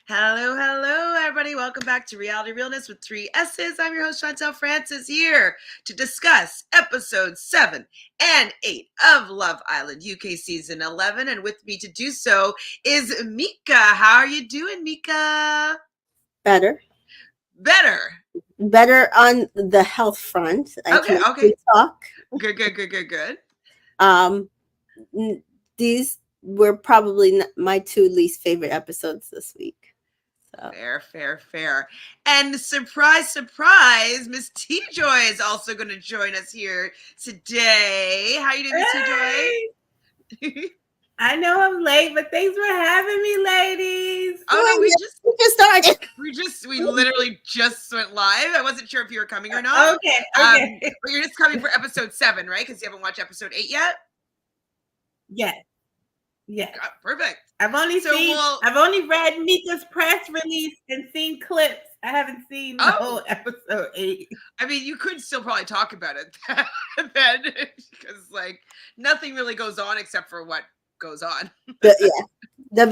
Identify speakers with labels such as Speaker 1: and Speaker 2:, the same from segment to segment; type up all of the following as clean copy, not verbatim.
Speaker 1: Hello, hello, everybody. Welcome back to Reality Realness with 3 S's. I'm your host, Chantele Francis, here to discuss episodes 7 and 8 of Love Island UK Season 11. And with me to do so is Mika. How are you doing, Mika?
Speaker 2: Better on the health front. I
Speaker 1: Okay.
Speaker 2: can talk.
Speaker 1: Good.
Speaker 2: These were probably my 2 least favorite episodes this week. So.
Speaker 1: Fair. And surprise, Miss TJoy is also going to join us here today. How you doing, Miss TJoy?
Speaker 3: I know I'm late, but thanks for having me, ladies.
Speaker 1: Oh no,
Speaker 2: we just started.
Speaker 1: We literally just went live. I wasn't sure if you were coming or not.
Speaker 3: Okay.
Speaker 1: But you're just coming for episode 7, right? Because you haven't watched episode 8 yet.
Speaker 3: Yes.
Speaker 1: Perfect.
Speaker 3: I've only read Mika's press release and seen clips. I haven't seen the whole episode 8.
Speaker 1: I mean, you could still probably talk about it then, because like nothing really goes on except for what goes on.
Speaker 2: The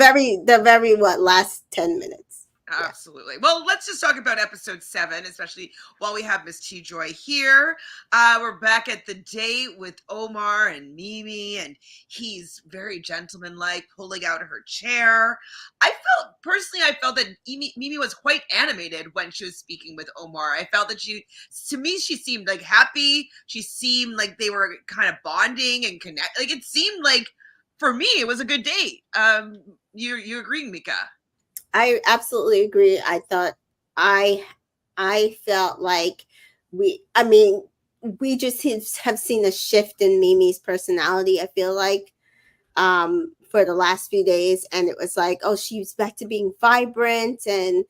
Speaker 2: very last 10 minutes.
Speaker 1: Absolutely. Well, let's just talk about episode 7, especially while we have Miss TJoy here. We're back at the date with Omar and Mimi, and he's very gentlemanlike, pulling out her chair. I felt that Mimi was quite animated when she was speaking with Omar. I felt that she seemed like happy. She seemed like they were kind of bonding and connect. Like it seemed like, for me, it was a good date. You agreeing, Mika?
Speaker 2: I absolutely agree. I thought I felt like we just have seen a shift in Mimi's personality. I feel like for the last few days, and it was like, oh, she's back to being vibrant and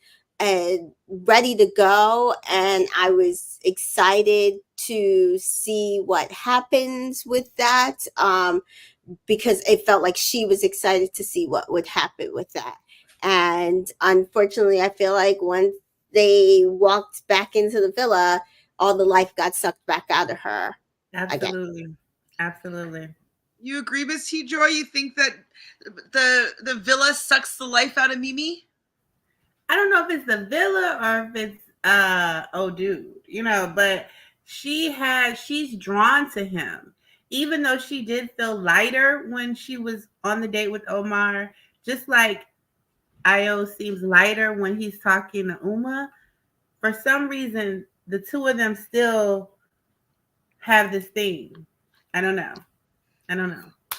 Speaker 2: ready to go, and I was excited to see what happens with that because it felt like she was excited to see what would happen with that. And unfortunately, I feel like once they walked back into the villa, all the life got sucked back out of her.
Speaker 3: Absolutely.
Speaker 1: You agree, Miss TJoy? You think that the villa sucks the life out of Mimi?
Speaker 3: I don't know if it's the villa or if it's dude, but she's drawn to him. Even though she did feel lighter when she was on the date with Omar, just like Io seems lighter when he's talking to Uma. For some reason, the two of them still have this thing. I don't know.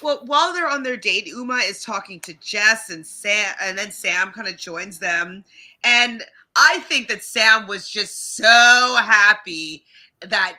Speaker 1: Well, while they're on their date, Uma is talking to Jess and Sam, and then Sam kind of joins them. And I think that Sam was just so happy that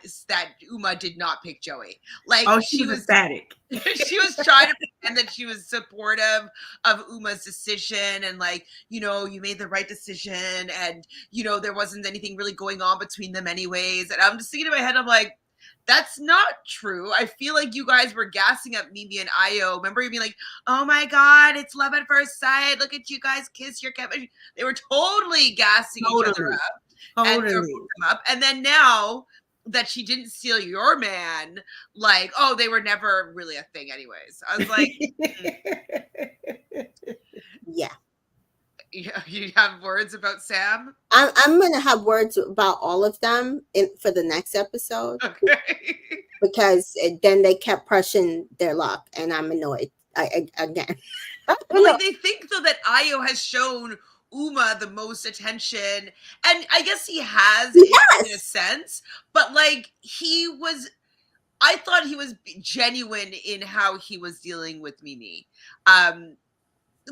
Speaker 1: Uma did not pick Joey. Like,
Speaker 3: she was ecstatic.
Speaker 1: She was trying to pretend that she was supportive of Uma's decision, and like, you made the right decision, and there wasn't anything really going on between them anyways. And I'm just thinking in my head, I'm like, that's not true. I feel like you guys were gassing up Mimi and Io. Remember you being like, oh my God, it's love at first sight. Look at you guys kiss your chemistry. They were totally gassing each other up. And then now that she didn't steal your man, like, oh, they were never really a thing anyways. I was like,
Speaker 2: Yeah.
Speaker 1: You have words about Sam?
Speaker 2: I'm going to have words about all of them for the next episode.
Speaker 1: Okay.
Speaker 2: Because then they kept pushing their luck, and I'm annoyed again.
Speaker 1: Well, they think, though, that Io has shown Uma the most attention, and I guess he has in a sense, but like I thought he was genuine in how he was dealing with Mimi.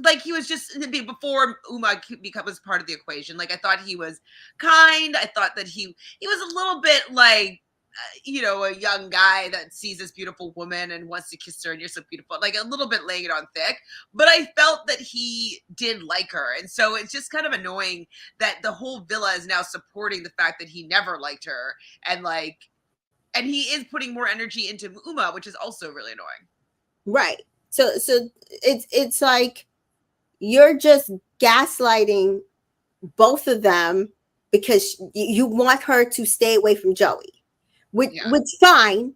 Speaker 1: Like he was just before Uma was part of the equation. Like I thought he was kind. I thought that he was a little bit like, a young guy that sees this beautiful woman and wants to kiss her, and you're so beautiful, like a little bit laying it on thick. But I felt that he did like her. And so it's just kind of annoying that the whole villa is now supporting the fact that he never liked her. And he is putting more energy into Uma, which is also really annoying.
Speaker 2: Right. So it's like, you're just gaslighting both of them because you want her to stay away from Joey, which fine.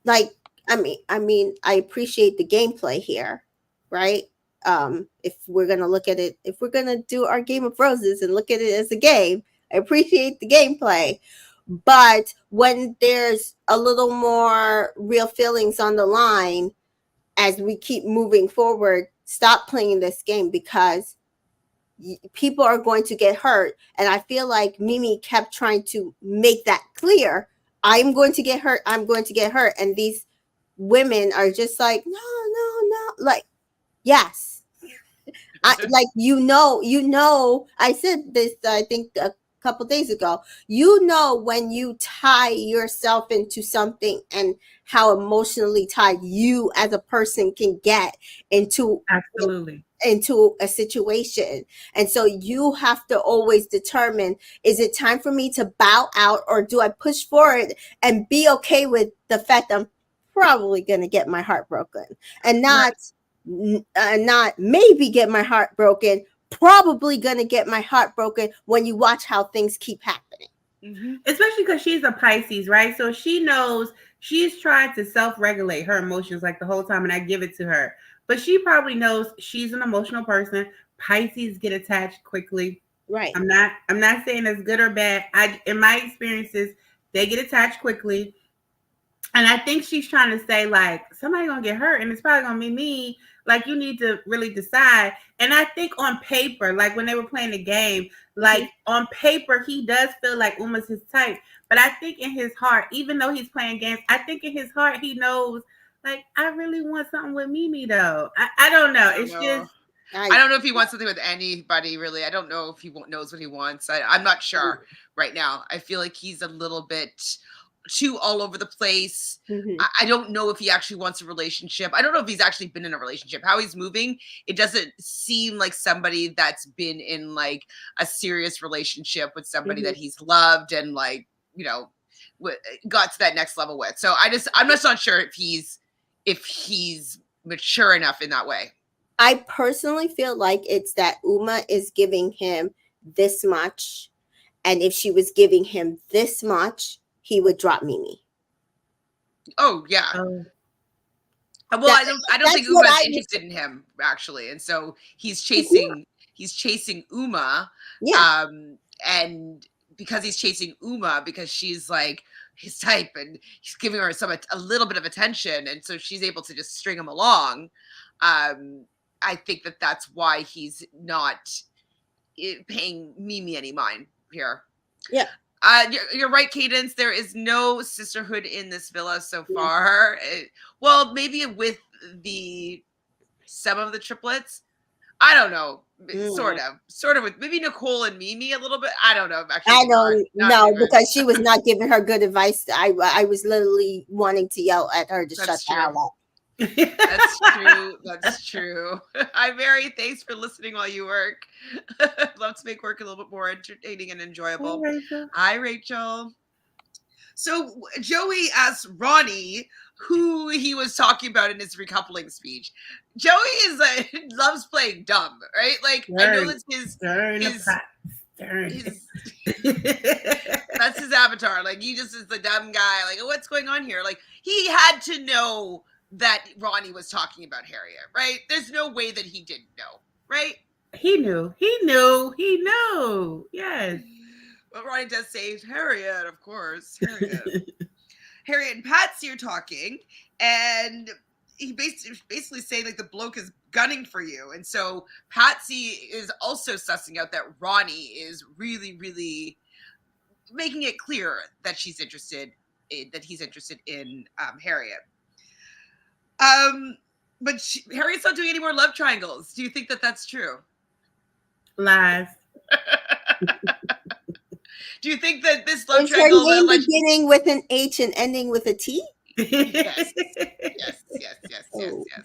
Speaker 2: Like, I mean, I appreciate the gameplay here, right? If we're gonna look at it, if we're gonna do our Game of Roses and look at it as a game, I appreciate the gameplay. But when there's a little more real feelings on the line as we keep moving forward, stop playing this game, because people are going to get hurt. And I feel like Mimi kept trying to make that clear. I'm going to get hurt. I'm going to get hurt. And these women are just like, no, no, no. Like, yes. Like, I said this, I think a couple days ago, when you tie yourself into something and how emotionally tied you as a person can get into
Speaker 3: Absolutely.
Speaker 2: into a situation. And so you have to always determine, is it time for me to bow out, or do I push forward and be okay with the fact that I'm probably going to get my heart broken, and not maybe get my heart broken, probably going to get my heart broken when you watch how things keep happening.
Speaker 3: Mm-hmm. Especially because she's a Pisces, right? So she knows she's trying to self-regulate her emotions like the whole time, and I give it to her. But she probably knows she's an emotional person. Pisces get attached quickly.
Speaker 2: Right.
Speaker 3: I'm not saying it's good or bad. In my experiences, they get attached quickly. And I think she's trying to say, like, somebody gonna get hurt, and it's probably gonna be me. Like, you need to really decide. And I think on paper, like when they were playing the game, like on paper, he does feel like Uma's his type. But I think in his heart, even though he's playing games, I think in his heart he knows, like, I really want something with Mimi, though. I don't know. It's just.
Speaker 1: I don't know if he wants something with anybody, really. I don't know if he knows what he wants. I'm not sure right now. I feel like he's a little bit too all over the place. I don't know if he actually wants a relationship. I don't know if he's actually been in a relationship. How he's moving, it doesn't seem like somebody that's been in like a serious relationship with somebody that he's loved and, like, you know, got to that next level with. So I'm just not sure if he's mature enough in that way.
Speaker 2: I personally feel like it's that Uma is giving him this much, and if she was giving him this much, he would drop Mimi.
Speaker 1: Oh yeah. Well, I don't think Uma's interested in him, actually, and so he's chasing Uma.
Speaker 2: Yeah.
Speaker 1: And because he's chasing Uma, because she's like his type, and he's giving her a little bit of attention, and so she's able to just string him along. I think that's why he's not paying Mimi any mind here.
Speaker 2: Yeah.
Speaker 1: You're right, Cadence. There is no sisterhood in this villa so far. Well, maybe with some of the triplets. I don't know. Sort of with maybe Nicole and Mimi a little bit. I don't know. Actually,
Speaker 2: I don't know, because she was not giving her good advice. I was literally wanting to yell at her to shut the hell up.
Speaker 1: That's true. That's true. Hi, Mary. Thanks for listening while you work. Love to make work a little bit more entertaining and enjoyable. Hi, Rachel. So Joey asked Ronnie who he was talking about in his recoupling speech. Joey loves playing dumb, right? Like, I know that's that's his avatar. Like, he just is the dumb guy. Like, what's going on here? Like, he had to know that Ronnie was talking about Harriet, right? There's no way that he didn't know, right?
Speaker 3: He knew. Yes.
Speaker 1: But Ronnie does say Harriet, of course. Harriet and Patsy are talking, and he basically saying, like, the bloke is gunning for you. And so Patsy is also sussing out that Ronnie is really, really making it clear that he's interested in Harriet. But Harriet's not doing any more love triangles. Do you think that that's true?
Speaker 3: Lies.
Speaker 1: Do you think that this love triangle
Speaker 2: is her name beginning with an H and ending with a T?
Speaker 1: Yes.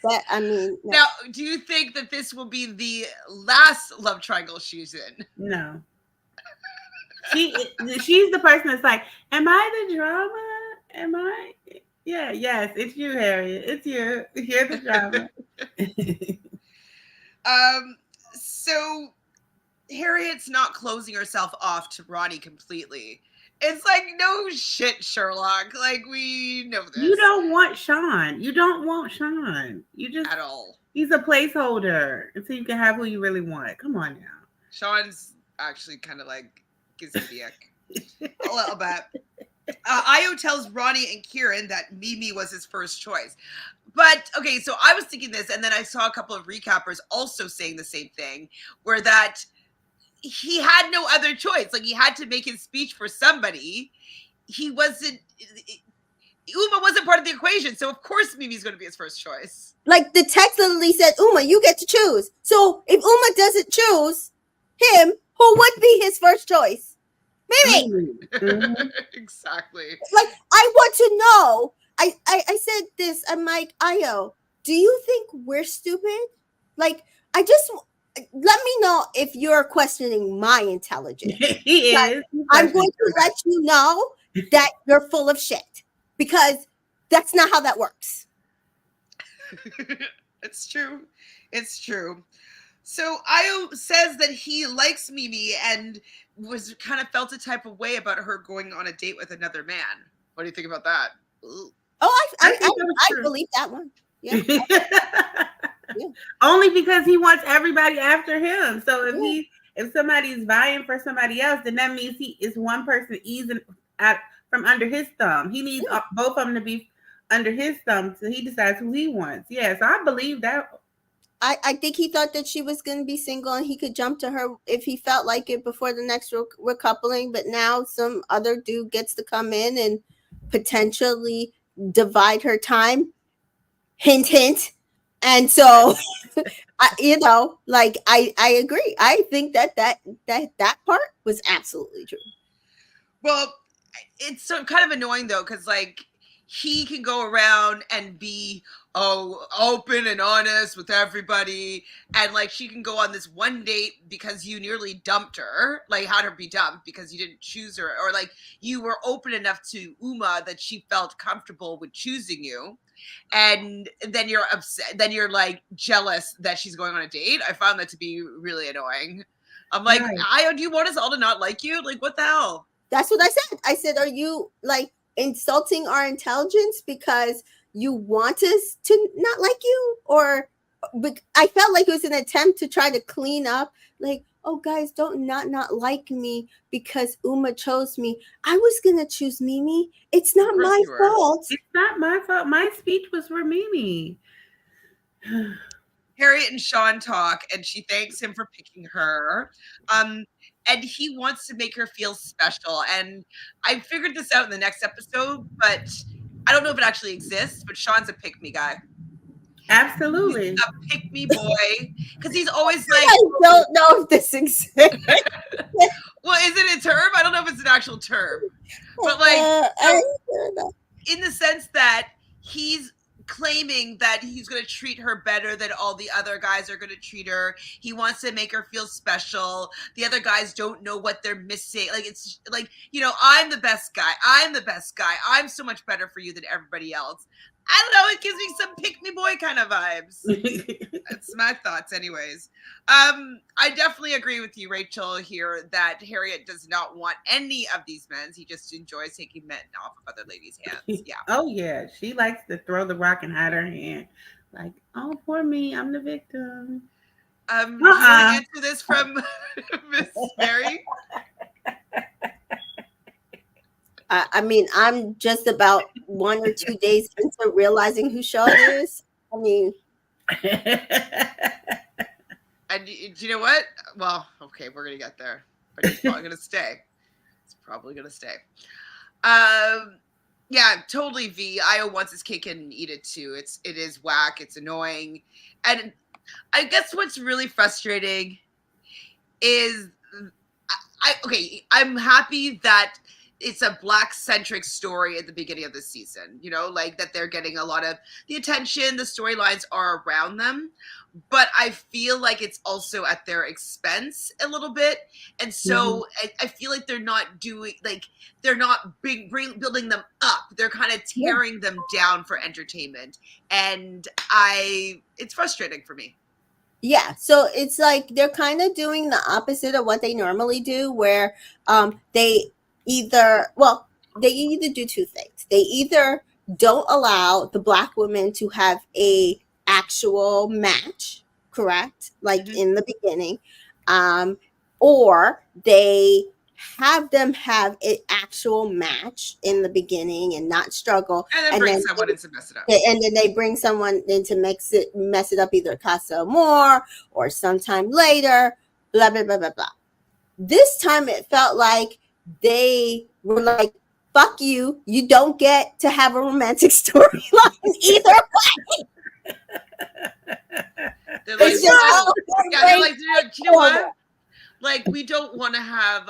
Speaker 2: But I mean,
Speaker 1: no. Now, do you think that this will be the last love triangle she's in?
Speaker 3: No. She's the person that's like, am I the drama? Am I? Yeah, yes, it's you, Harriet. It's you. You're the drama.
Speaker 1: So Harriet's not closing herself off to Ronnie completely. It's like, no shit, Sherlock. Like, we know this.
Speaker 3: You don't want Sean. You just
Speaker 1: at all.
Speaker 3: He's a placeholder until you can have who you really want. Come on now.
Speaker 1: Sean's actually kind of like gives me the ick a little bit. Io tells Ronnie and Kieran that Mimi was his first choice. But okay, so I was thinking this, and then I saw a couple of recappers also saying the same thing, where that he had no other choice. Like, he had to make his speech for somebody. He wasn't. Uma wasn't part of the equation, so of course Mimi's going to be his first choice.
Speaker 2: Like, the text literally said, Uma, you get to choose. So if Uma doesn't choose him, who would be his first choice? Mimi.
Speaker 3: Mm-hmm.
Speaker 1: Exactly.
Speaker 2: Like, I want to know. I said this. I'm like, Io, do you think we're stupid? Like, I just let me know if you're questioning my intelligence.
Speaker 3: He is.
Speaker 2: I'm going to let you know that you're full of shit, because that's not how that works.
Speaker 1: It's true. It's true. So Io says that he likes Mimi and was kind of felt a type of way about her going on a date with another man. What do you think about that? Ooh.
Speaker 2: Oh, I
Speaker 3: true.
Speaker 2: believe that one. Yeah. Yeah.
Speaker 3: Only because he wants everybody after him. So if somebody's vying for somebody else, then that means he is one person easing out from under his thumb. He needs both of them to be under his thumb, so he decides who he wants. Yeah, so I believe that.
Speaker 2: I think he thought that she was going to be single and he could jump to her if he felt like it before the next recoupling. But now some other dude gets to come in and potentially divide her time. Hint, hint. And so, I agree. I think that part was absolutely true.
Speaker 1: Well, it's so kind of annoying though, because like he can go around and be open and honest with everybody, and like she can go on this one date because you nearly dumped her, like had her be dumped because you didn't choose her, or like you were open enough to Uma that she felt comfortable with choosing you, and then you're upset, then you're like jealous that she's going on a date. I found that to be really annoying. I'm like, do you want us all to not like you? Like, what the hell?
Speaker 2: That's what I said. I said, are you like insulting our intelligence because you want us to not like you? Or I felt like it was an attempt to try to clean up, like, oh guys, don't not like me because Uma chose me. I was gonna choose Mimi. It's not my fault.
Speaker 3: It's not my fault. My speech was for Mimi.
Speaker 1: Harriet and Sean talk, and she thanks him for picking her. And he wants to make her feel special. And I figured this out in the next episode, but I don't know if it actually exists, but Sean's a pick-me guy.
Speaker 3: Absolutely.
Speaker 1: He's a pick-me boy. Because he's always like...
Speaker 2: I don't know if this exists.
Speaker 1: Well, is it a term? I don't know if it's an actual term. But like, in the sense that he's claiming that he's going to treat her better than all the other guys are going to treat her. He wants to make her feel special. The other guys don't know what they're missing. Like, it's like, I'm the best guy. I'm the best guy. I'm so much better for you than everybody else. I don't know. It gives me some pick-me boy kind of vibes. That's my thoughts anyways. I definitely agree with you, Rachel, here that Harriet does not want any of these men. He just enjoys taking men off of other ladies' hands. Yeah.
Speaker 3: Oh, yeah. She likes to throw the rock and hide her hand. Like, oh, poor me. I'm the victim.
Speaker 1: Do you want to answer this from Miss Mary?
Speaker 2: I mean, I'm just about 1 or 2 days into realizing who Sean is. I mean,
Speaker 1: and you know what? Well, okay, we're gonna get there, but he's probably gonna stay. He's probably gonna stay. Yeah, totally. Io wants his cake and eat it too. It is whack. It's annoying, and I guess what's really frustrating is, I'm happy that it's a Black-centric story at the beginning of the season, like that they're getting a lot of the attention, the storylines are around them, but I feel like it's also at their expense a little bit. And so I feel like they're not doing, like, they're not building them up. They're kind of tearing them down for entertainment. And it's frustrating for me.
Speaker 2: Yeah, so it's like they're kind of doing the opposite of what they normally do, where they either do two things. They either don't allow the Black women to have a actual match, correct? Like in the beginning, or they have them have an actual match in the beginning and not struggle,
Speaker 1: And then bring someone in to mess it up.
Speaker 2: and then they bring someone in to mess it up either Casa Amor or sometime later, blah blah blah blah blah. This time it felt like they were like, fuck you, you don't get to have a romantic storyline either way.
Speaker 1: They're like,
Speaker 2: It's just
Speaker 1: they're like, you know what? Like, we don't want to have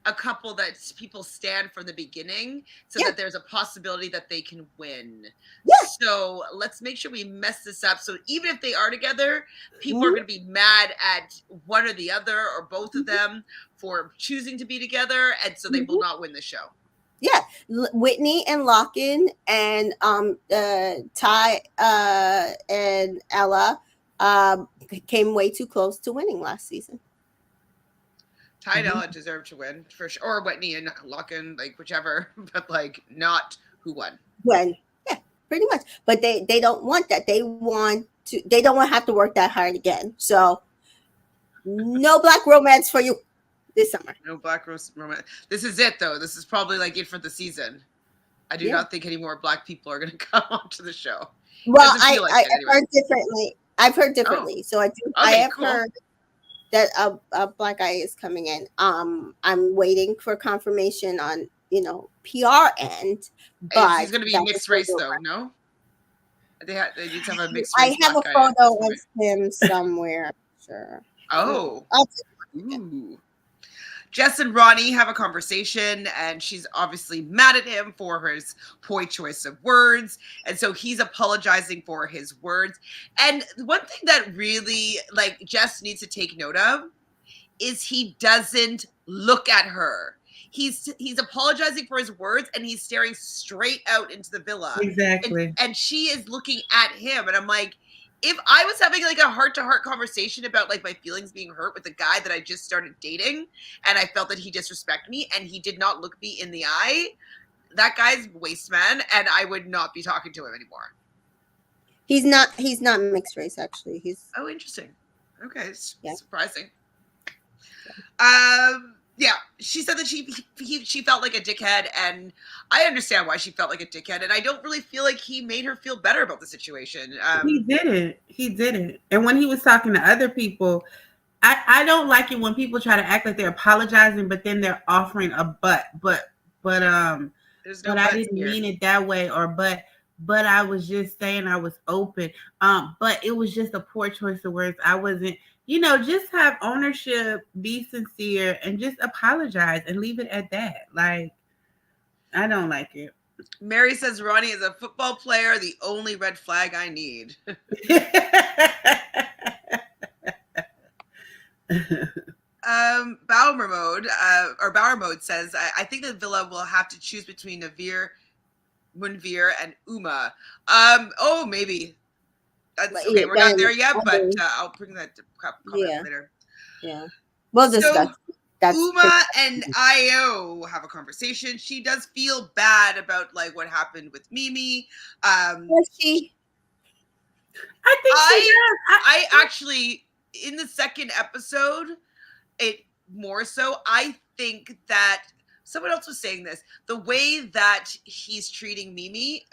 Speaker 1: a couple that people stand from the beginning so that there's a possibility that they can win. Yeah. So let's make sure we mess this up. So even if they are together, people are going to be mad at one or the other or both of them for choosing to be together. And so they will not win the show.
Speaker 2: Yeah. Whitney and Locken and Ty and Ella came way too close to winning last season.
Speaker 1: Ty and Ella deserved to win for sure, or Whitney and Locken, like whichever, but like not who won.
Speaker 2: When, yeah, pretty much. But they don't want that. They don't want to have to work that hard again. So no black romance for you this summer.
Speaker 1: No black romance. This is it though. This is probably like it for the season. I do not think any more black people are going to come onto the show.
Speaker 2: Well, I've heard differently. I've heard differently. So I do. Okay, I have heard that a black guy is coming in. I'm waiting for confirmation on PR end, but
Speaker 1: he's going to be mixed race though. No, they need to have a mixed race.
Speaker 2: I have a photo of him somewhere. Sure.
Speaker 1: Oh. Ooh. Jess and Ronnie have a conversation, and she's obviously mad at him for his poor choice of words. And so he's apologizing for his words. And one thing that really, like, Jess needs to take note of is he doesn't look at her. He's apologizing for his words, and he's staring straight out into the villa.
Speaker 3: Exactly.
Speaker 1: And she is looking at him. And I'm like, if I was having like a heart-to-heart conversation about like my feelings being hurt with a guy that I just started dating and I felt that he disrespected me and he did not look me in the eye, that guy's waste man, and I would not be talking to him anymore.
Speaker 2: He's not mixed race, actually. He's
Speaker 1: interesting. Okay, surprising. Yeah, she said that she felt like a dickhead, and I understand why she felt like a dickhead, and I don't really feel like he made her feel better about the situation.
Speaker 3: He didn't. And when he was talking to other people, I don't like it when people try to act like they're apologizing, but then they're offering a but I didn't mean it that way, or but I was just saying I was open. But it was just a poor choice of words. I wasn't. Just have ownership, be sincere, and just apologize and leave it at that. Like, I don't like it.
Speaker 1: Mary says Ronnie is a football player, the only red flag I need. Bauer Mode says, I think the villa will have to choose between Munveer and Uma. Maybe. Okay, we're not there yet, but I'll bring that comment later.
Speaker 2: Yeah. We'll discuss.
Speaker 1: Uma and Io have a conversation. She does feel bad about like what happened with Mimi.
Speaker 2: Does she?
Speaker 3: I think she does.
Speaker 1: I actually, in the second episode, it more so, I think that someone else was saying this. The way that he's treating Mimi,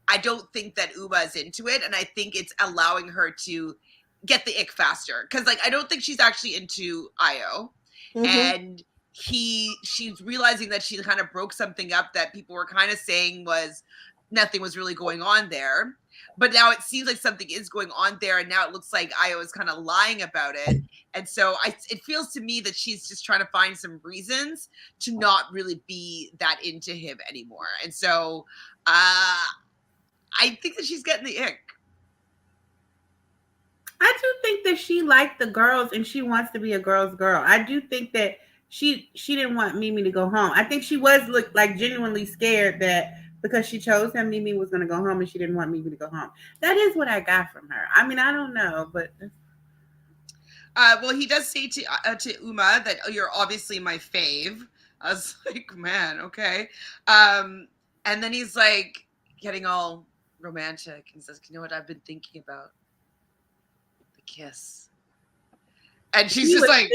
Speaker 1: I don't think that Uma is into it, and I think it's allowing her to get the ick faster. Because, like, I don't think she's actually into Io, and she's realizing that she kind of broke something up that people were kind of saying was nothing was really going on there. But now it seems like something is going on there, and now it looks like Io is kind of lying about it. And so it feels to me that she's just trying to find some reasons to not really be that into him anymore. And so, I think that she's getting the ick.
Speaker 3: I do think that she liked the girls and she wants to be a girl's girl. I do think that she didn't want Mimi to go home. I think she was like genuinely scared that because she chose him, Mimi was going to go home and she didn't want Mimi to go home. That is what I got from her. I mean, I don't know, but...
Speaker 1: well, he does say to Uma that you're obviously my fave. I was like, man, okay. And then he's like getting all romantic and says, you know what I've been thinking about? kiss. And she's just like,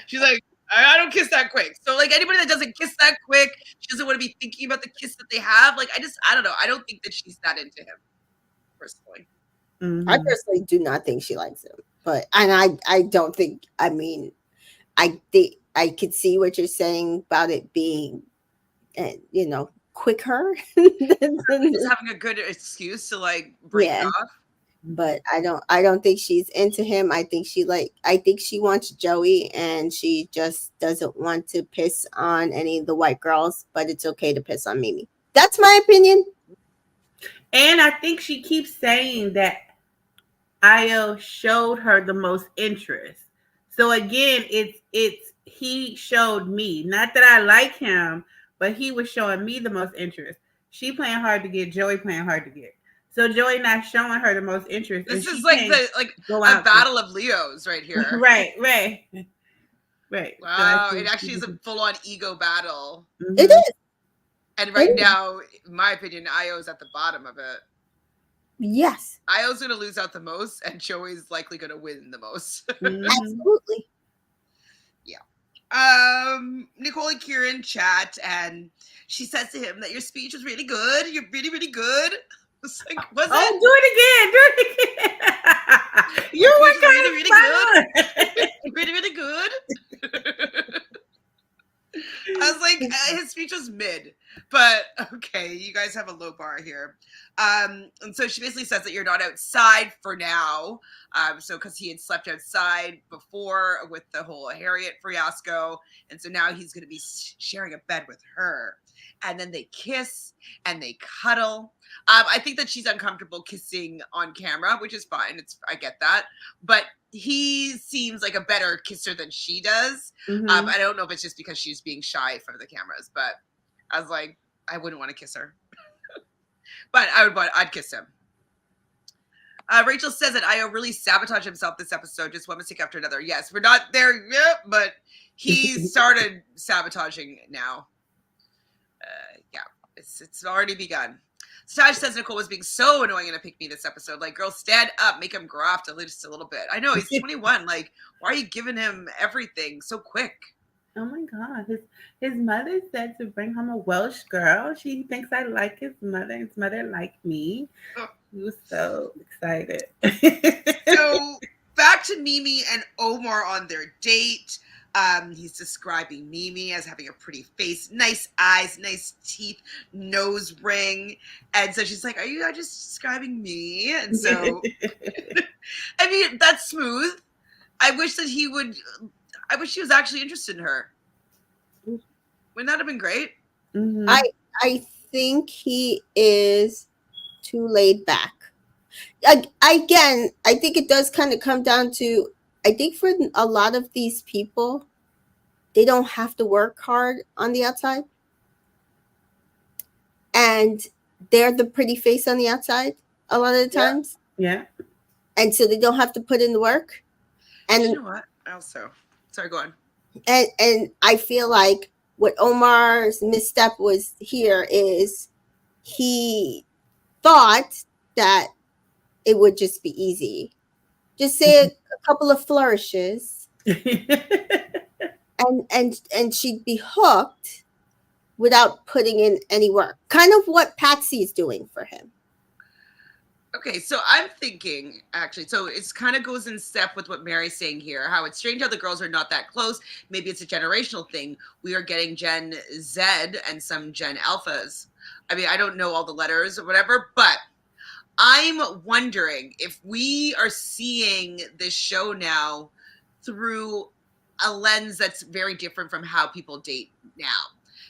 Speaker 1: she's like, I don't kiss that quick. So like anybody that doesn't kiss that quick, she doesn't want to be thinking about the kiss that they have. Like I don't know. I don't think that she's that into him, personally.
Speaker 2: Mm-hmm. I personally do not think she likes him. But I don't think, I mean, I think I could see what you're saying about it being, you know, quicker.
Speaker 1: Just having a good excuse to like break it off.
Speaker 2: But I don't think she's into him. I think she wants Joey, and she just doesn't want to piss on any of the white girls, but it's okay to piss on Mimi. That's my opinion.
Speaker 3: And I think she keeps saying that Io showed her the most interest. So again, it's he showed me. Not that I like him, but he was showing me the most interest. She playing hard to get, Joey playing hard to get. So Joey not showing her the most interest.
Speaker 1: This is like a battle of Leos right here.
Speaker 3: Right.
Speaker 1: Wow, it actually is a full-on ego battle.
Speaker 2: Mm-hmm. It is.
Speaker 1: And right now, in my opinion, Io's at the bottom of it.
Speaker 2: Yes.
Speaker 1: Io's going to lose out the most, and Joey's likely going to win the most.
Speaker 2: Mm-hmm. Absolutely.
Speaker 1: Yeah. Nicole and Kieran chat, and she says to him that your speech was really good. You're really, really good. It's like, was it?
Speaker 3: Do it again. You were
Speaker 1: really, really good. Really, really good. I was like, his speech was mid, but okay, you guys have a low bar here. And so she basically says that you're not outside for now. So because he had slept outside before with the whole Harriet fiasco, and so now he's going to be sharing a bed with her. And then they kiss and they cuddle. I think that she's uncomfortable kissing on camera, which is fine. I get that, but he seems like a better kisser than she does. Mm-hmm. I don't know if it's just because she's being shy in front of the cameras, but I was like, I wouldn't want to kiss her, but I'd kiss him. Rachel says that Io really sabotaged himself this episode, just one mistake after another. Yes, we're not there yet, but he started sabotaging now. Yeah, it's already begun. Staj says Nicole was being so annoying in a pick me this episode. Like, girl, stand up, make him graft at least a little bit. I know he's 21. Like, why are you giving him everything so quick?
Speaker 3: Oh my God, his mother said to bring home a Welsh girl. She thinks I like his mother. His mother liked me. Oh. He was so excited.
Speaker 1: So back to Mimi and Omar on their date. He's describing Mimi as having a pretty face, nice eyes, nice teeth, nose ring. And so she's like, are you just describing me? And so, I mean, that's smooth. I wish he was actually interested in her. Wouldn't that have been great?
Speaker 2: Mm-hmm. I think he is too laid back. Again, I think it does kind of come down to, I think for a lot of these people, they don't have to work hard on the outside. And they're the pretty face on the outside a lot of the times.
Speaker 3: Yeah.
Speaker 2: And so they don't have to put in the work. And
Speaker 1: you know what? Sorry, go on.
Speaker 2: And I feel like what Omar's misstep was here is he thought that it would just be easy. Just say a couple of flourishes and she'd be hooked without putting in any work. Kind of what Patsy's doing for him.
Speaker 1: Okay, so I'm thinking, actually, so it kind of goes in step with what Mary's saying here, how it's strange how the girls are not that close. Maybe it's a generational thing. We are getting Gen Z and some Gen Alphas. I mean, I don't know all the letters or whatever, but I'm wondering if we are seeing this show now through a lens that's very different from how people date now.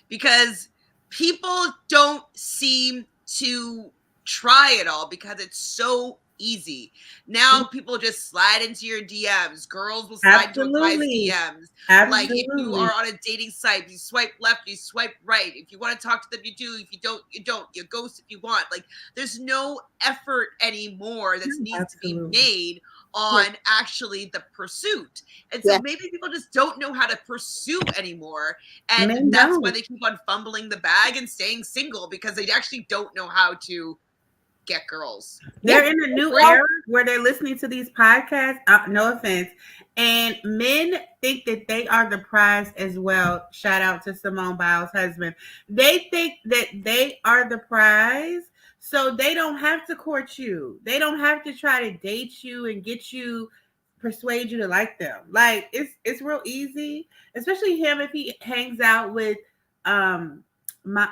Speaker 1: Because people don't seem to try it all because it's so easy. Now people just slide into your DMs. Girls will slide into guys' DMs.
Speaker 3: Absolutely.
Speaker 1: Like if you are on a dating site, you swipe left, you swipe right. If you want to talk to them, you do. If you don't, you don't. You ghost if you want. Like there's no effort anymore that needs to be made on actually the pursuit. And so maybe people just don't know how to pursue anymore. And that's why they keep on fumbling the bag and staying single because they actually don't know how to get girls.
Speaker 3: They're in a new era where they're listening to these podcasts. No offense. And men think that they are the prize as well. Shout out to Simone Biles' husband. They think that they are the prize. So they don't have to court you. They don't have to try to date you and get you, persuade you to like them. Like it's real easy, especially him if he hangs out with my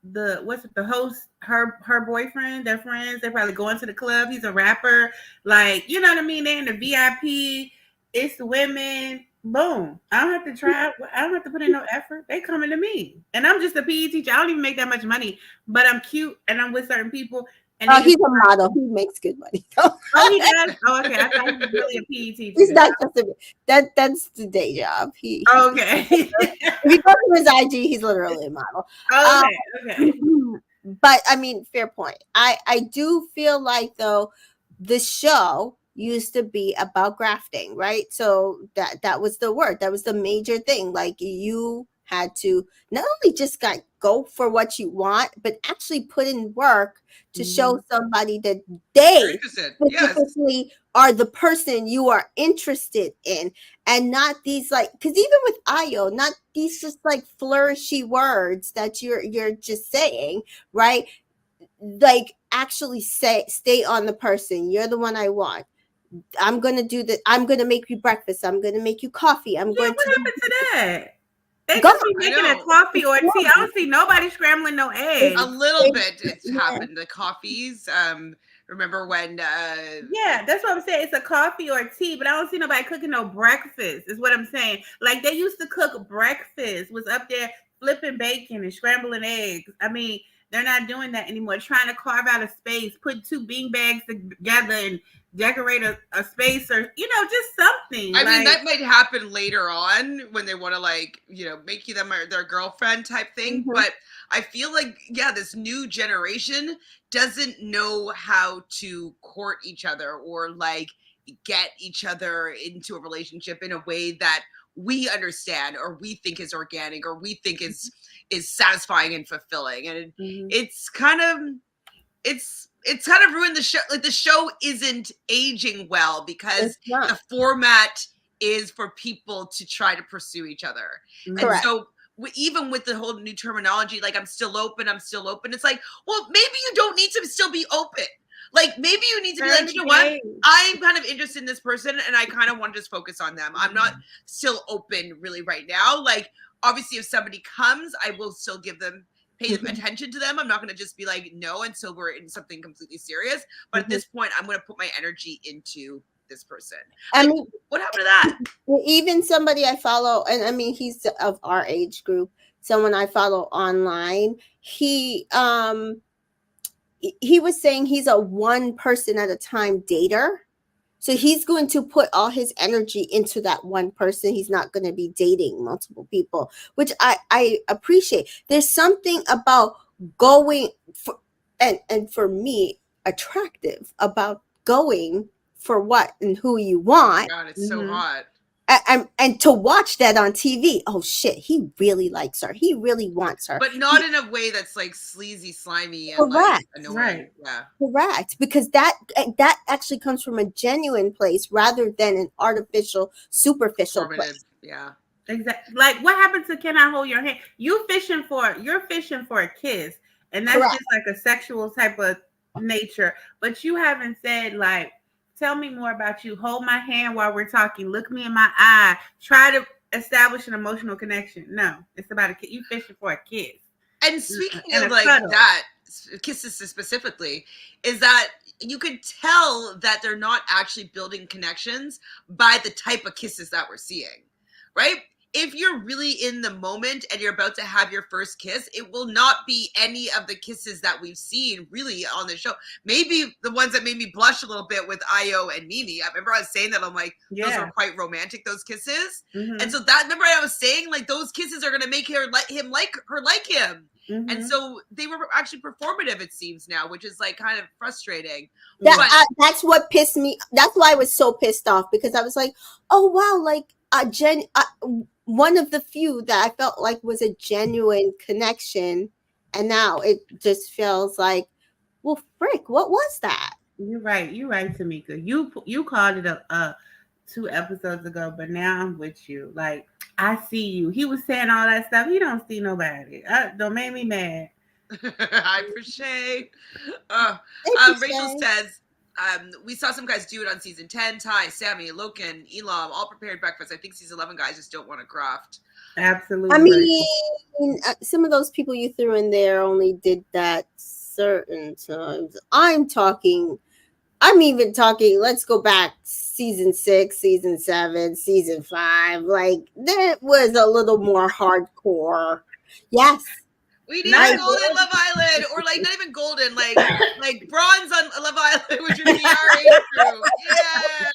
Speaker 3: the host, her boyfriend, they're friends, they're probably going to the club, he's a rapper, like, you know what I mean, they're in the VIP, it's the women, boom, I don't have to try, I don't have to put in no effort, they coming to me, and I'm just a PE teacher, I don't even make that much money, but I'm cute and I'm with certain people. And
Speaker 2: he's a model. He makes good money.
Speaker 3: Oh, he does. Oh, okay. I thought he was really a PE teacher.
Speaker 2: He's not just that's the day job.
Speaker 3: Okay.
Speaker 2: If you go to his IG, he's literally a model.
Speaker 3: Okay.
Speaker 2: But I mean, fair point. I do feel like though the show used to be about grafting, right? So that was the word. That was the major thing. Like you had to not only just go for what you want, but actually put in work to show somebody that they specifically are the person you are interested in, and not these like, because even with Ayo, not these just like flourishy words that you're just saying, right? Like actually stay on the person. You're the one I want. I'm gonna do that. I'm gonna make you breakfast. I'm gonna make you coffee.
Speaker 3: What happened to that? They just be making a coffee or tea. I don't see nobody scrambling no eggs.
Speaker 1: A little bit it's happened. The coffees. Remember when
Speaker 3: yeah, that's what I'm saying. It's a coffee or a tea, but I don't see nobody cooking no breakfast, is what I'm saying. Like they used to cook breakfast, was up there flipping bacon and scrambling eggs. I mean, they're not doing that anymore. Trying to carve out a space, put two bean bags together and decorate a space, or just something.
Speaker 1: I mean, that might happen later on when they want to, like, make you their girlfriend type thing. But I feel like, this new generation doesn't know how to court each other or like get each other into a relationship in a way that we understand or we think is organic or we think is satisfying and fulfilling. And it's kind of ruined the show. Like the show isn't aging well because the format is for people to try to pursue each other. And so even with the whole new terminology, like I'm still open. It's like, well, maybe you don't need to still be open. Like maybe you need to be like, you know what? I'm kind of interested in this person and I kind of want to just focus on them. I'm not still open really right now. Like obviously if somebody comes, I will still pay attention to them. I'm not going to just be like, no, until we're in something completely serious. But at this point, I'm going to put my energy into this person. I mean, what happened to that?
Speaker 2: Even somebody I follow, and I mean, he's of our age group, someone I follow online, he was saying he's a one person at a time dater. So he's going to put all his energy into that one person. He's not going to be dating multiple people, which I appreciate. There's something about going for, and for me, attractive about going for what and who you want.
Speaker 1: Oh God, it's so hot.
Speaker 2: And to watch that on TV, oh shit, he really likes her. He really wants her.
Speaker 1: But not in a way that's like sleazy, slimy, and
Speaker 2: correct.
Speaker 1: Like annoying.
Speaker 3: Right.
Speaker 1: Yeah.
Speaker 2: Correct. Because that actually comes from a genuine place rather than an artificial, superficial place.
Speaker 1: Yeah.
Speaker 3: Exactly. Like what happened to Can I Hold Your Hand? You're fishing for a kiss. And that's just like a sexual type of nature. But you haven't said like, tell me more about you. Hold my hand while we're talking. Look me in my eye. Try to establish an emotional connection. No, it's about a kiss. You fishing for a kiss.
Speaker 1: And speaking of like that, kisses specifically, is that you could tell that they're not actually building connections by the type of kisses that we're seeing, right? If you're really in the moment and you're about to have your first kiss, it will not be any of the kisses that we've seen really on the show. Maybe the ones that made me blush a little bit with Ayo and Mimi. I remember I was saying that I'm like, those were quite romantic, those kisses. And so remember I was saying like those kisses are going to make her like him like him. And so they were actually performative, it seems now, which is like kind of frustrating.
Speaker 2: That's what pissed me. That's why I was so pissed off, because I was like, oh wow, like one of the few that I felt like was a genuine connection, and now it just feels like Well, frick, what was that?
Speaker 3: You're right. You're right, Tamika. You called it a 2 episodes ago, but now I'm with you. Like I see you. He was saying all that stuff. He don't see nobody. Don't make me mad.
Speaker 1: I appreciate. Uh, Rachel
Speaker 2: Interesting.
Speaker 1: says, we saw some guys do it on season 10. Ty, Sammy, Loken, Elam, all prepared breakfast. I think season 11 guys just don't want to graft.
Speaker 3: Absolutely.
Speaker 2: I mean, some of those people you threw in there only did that certain times. I'm even talking, let's go back season 6, season 7, season 5. Like, that was a little more hardcore. Yes.
Speaker 1: We need
Speaker 3: Not
Speaker 1: golden Love Island, or like not even golden, like bronze on Love Island, which would be our age group. Yeah.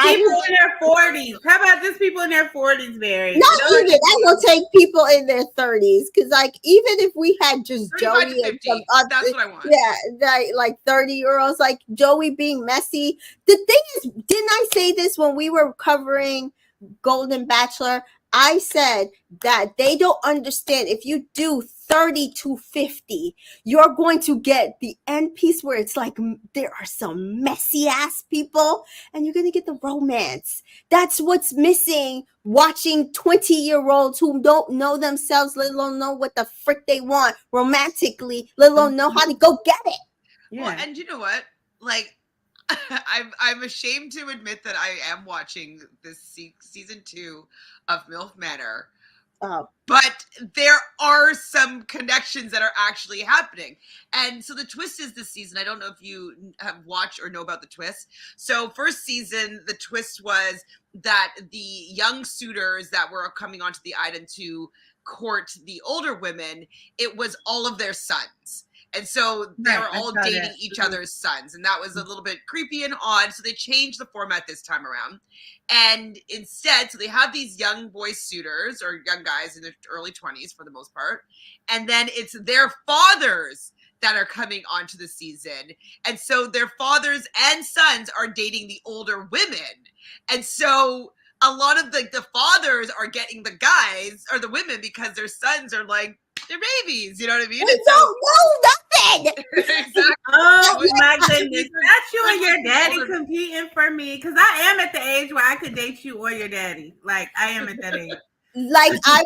Speaker 3: People in their 40s. How about just people in their 40s, Mary?
Speaker 2: Not even. I will take people in their 30s, because like even if we had just
Speaker 1: 35
Speaker 2: Joey
Speaker 1: to 50,
Speaker 2: and some other,
Speaker 1: that's what I want.
Speaker 2: Yeah, like 30-year-olds, like Joey being messy. The thing is, didn't I say this when we were covering Golden Bachelor? I said that they don't understand, if you do 30 to 50, you're going to get the end piece where it's like there are some messy ass people and you're going to get the romance. That's what's missing watching 20-year-olds who don't know themselves, let alone know what the frick they want romantically, let alone know how to go get it.
Speaker 1: Yeah. Well, and you know what? Like, I'm ashamed to admit that I am watching this season 2 of MILF Manor.
Speaker 2: Oh.
Speaker 1: But there are some connections that are actually happening. And so the twist is this season. I don't know if you have watched or know about the twist. So first season, the twist was that the young suitors that were coming onto the island to court the older women, it was all of their sons. And so they were all dating each other's sons. And that was a little bit creepy and odd. So they changed the format this time around. And instead, so they have these young boy suitors, or young guys in their early 20s for the most part. And then it's their fathers that are coming onto the season. And so their fathers and sons are dating the older women. And so a lot of the fathers are getting the guys or the women because their sons are like, they're babies, you know what I mean?
Speaker 2: We don't know nothing.
Speaker 1: Exactly.
Speaker 3: Oh my goodness. That's you and your daddy competing for me, because I am at the age where I could date you or your daddy. Like, I am at that age.
Speaker 2: Like I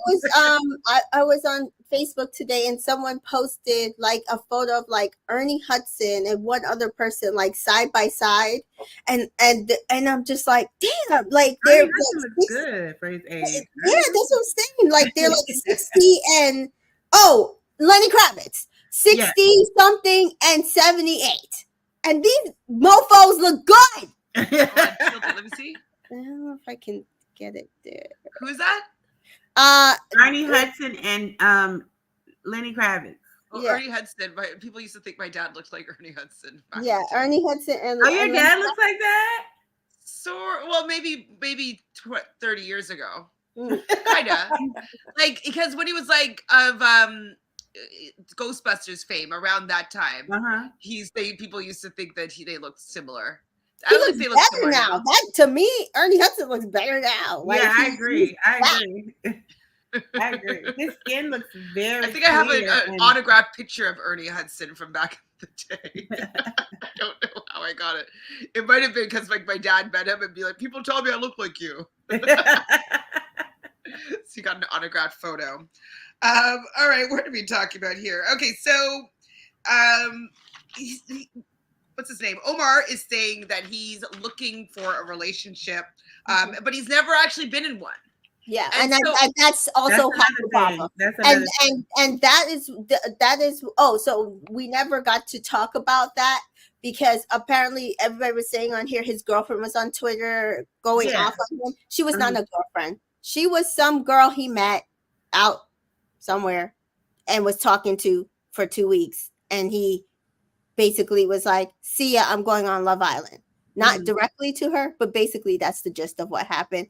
Speaker 2: was on Facebook today and someone posted like a photo of like Ernie Hudson and one other person like side by side, and I'm just like, damn, like they're
Speaker 3: like, good for his age.
Speaker 2: Yeah, that's what I'm saying. Like they're like 60 and Lenny Kravitz 60 something and 78, and these mofos look good.
Speaker 1: Let me see.
Speaker 2: I don't know if I can get it there.
Speaker 1: Who is that?
Speaker 3: Ernie Hudson and Lenny Kravitz.
Speaker 1: Well, yeah. Ernie Hudson. People used to think my dad looked like Ernie Hudson.
Speaker 2: Yeah, Ernie Hudson and
Speaker 3: your dad looks like that?
Speaker 1: So, well, maybe 30 years ago. Kinda. Like, because when he was like of Ghostbusters fame around that time, people used to think that they looked similar. I don't think they look
Speaker 2: better now. That, to me, Ernie Hudson looks better now.
Speaker 3: Like, yeah, I agree. I agree. His skin looks very.
Speaker 1: I think I have an autographed picture of Ernie Hudson from back in the day. I don't know how I got it. It might have been because like my dad met him and be like, "People tell me I look like you." So you got an autographed photo. All right, what are we talking about here? Okay, so what's his name? Omar is saying that he's looking for a relationship, but he's never actually been in one.
Speaker 2: Yeah, and that's also half the problem. And that is so we never got to talk about that because apparently everybody was saying on here his girlfriend was on Twitter going off on him. She was not a girlfriend. She was some girl he met out somewhere and was talking to for 2 weeks, and he basically was like, "See ya, I'm going on Love Island." Not directly to her, but basically that's the gist of what happened.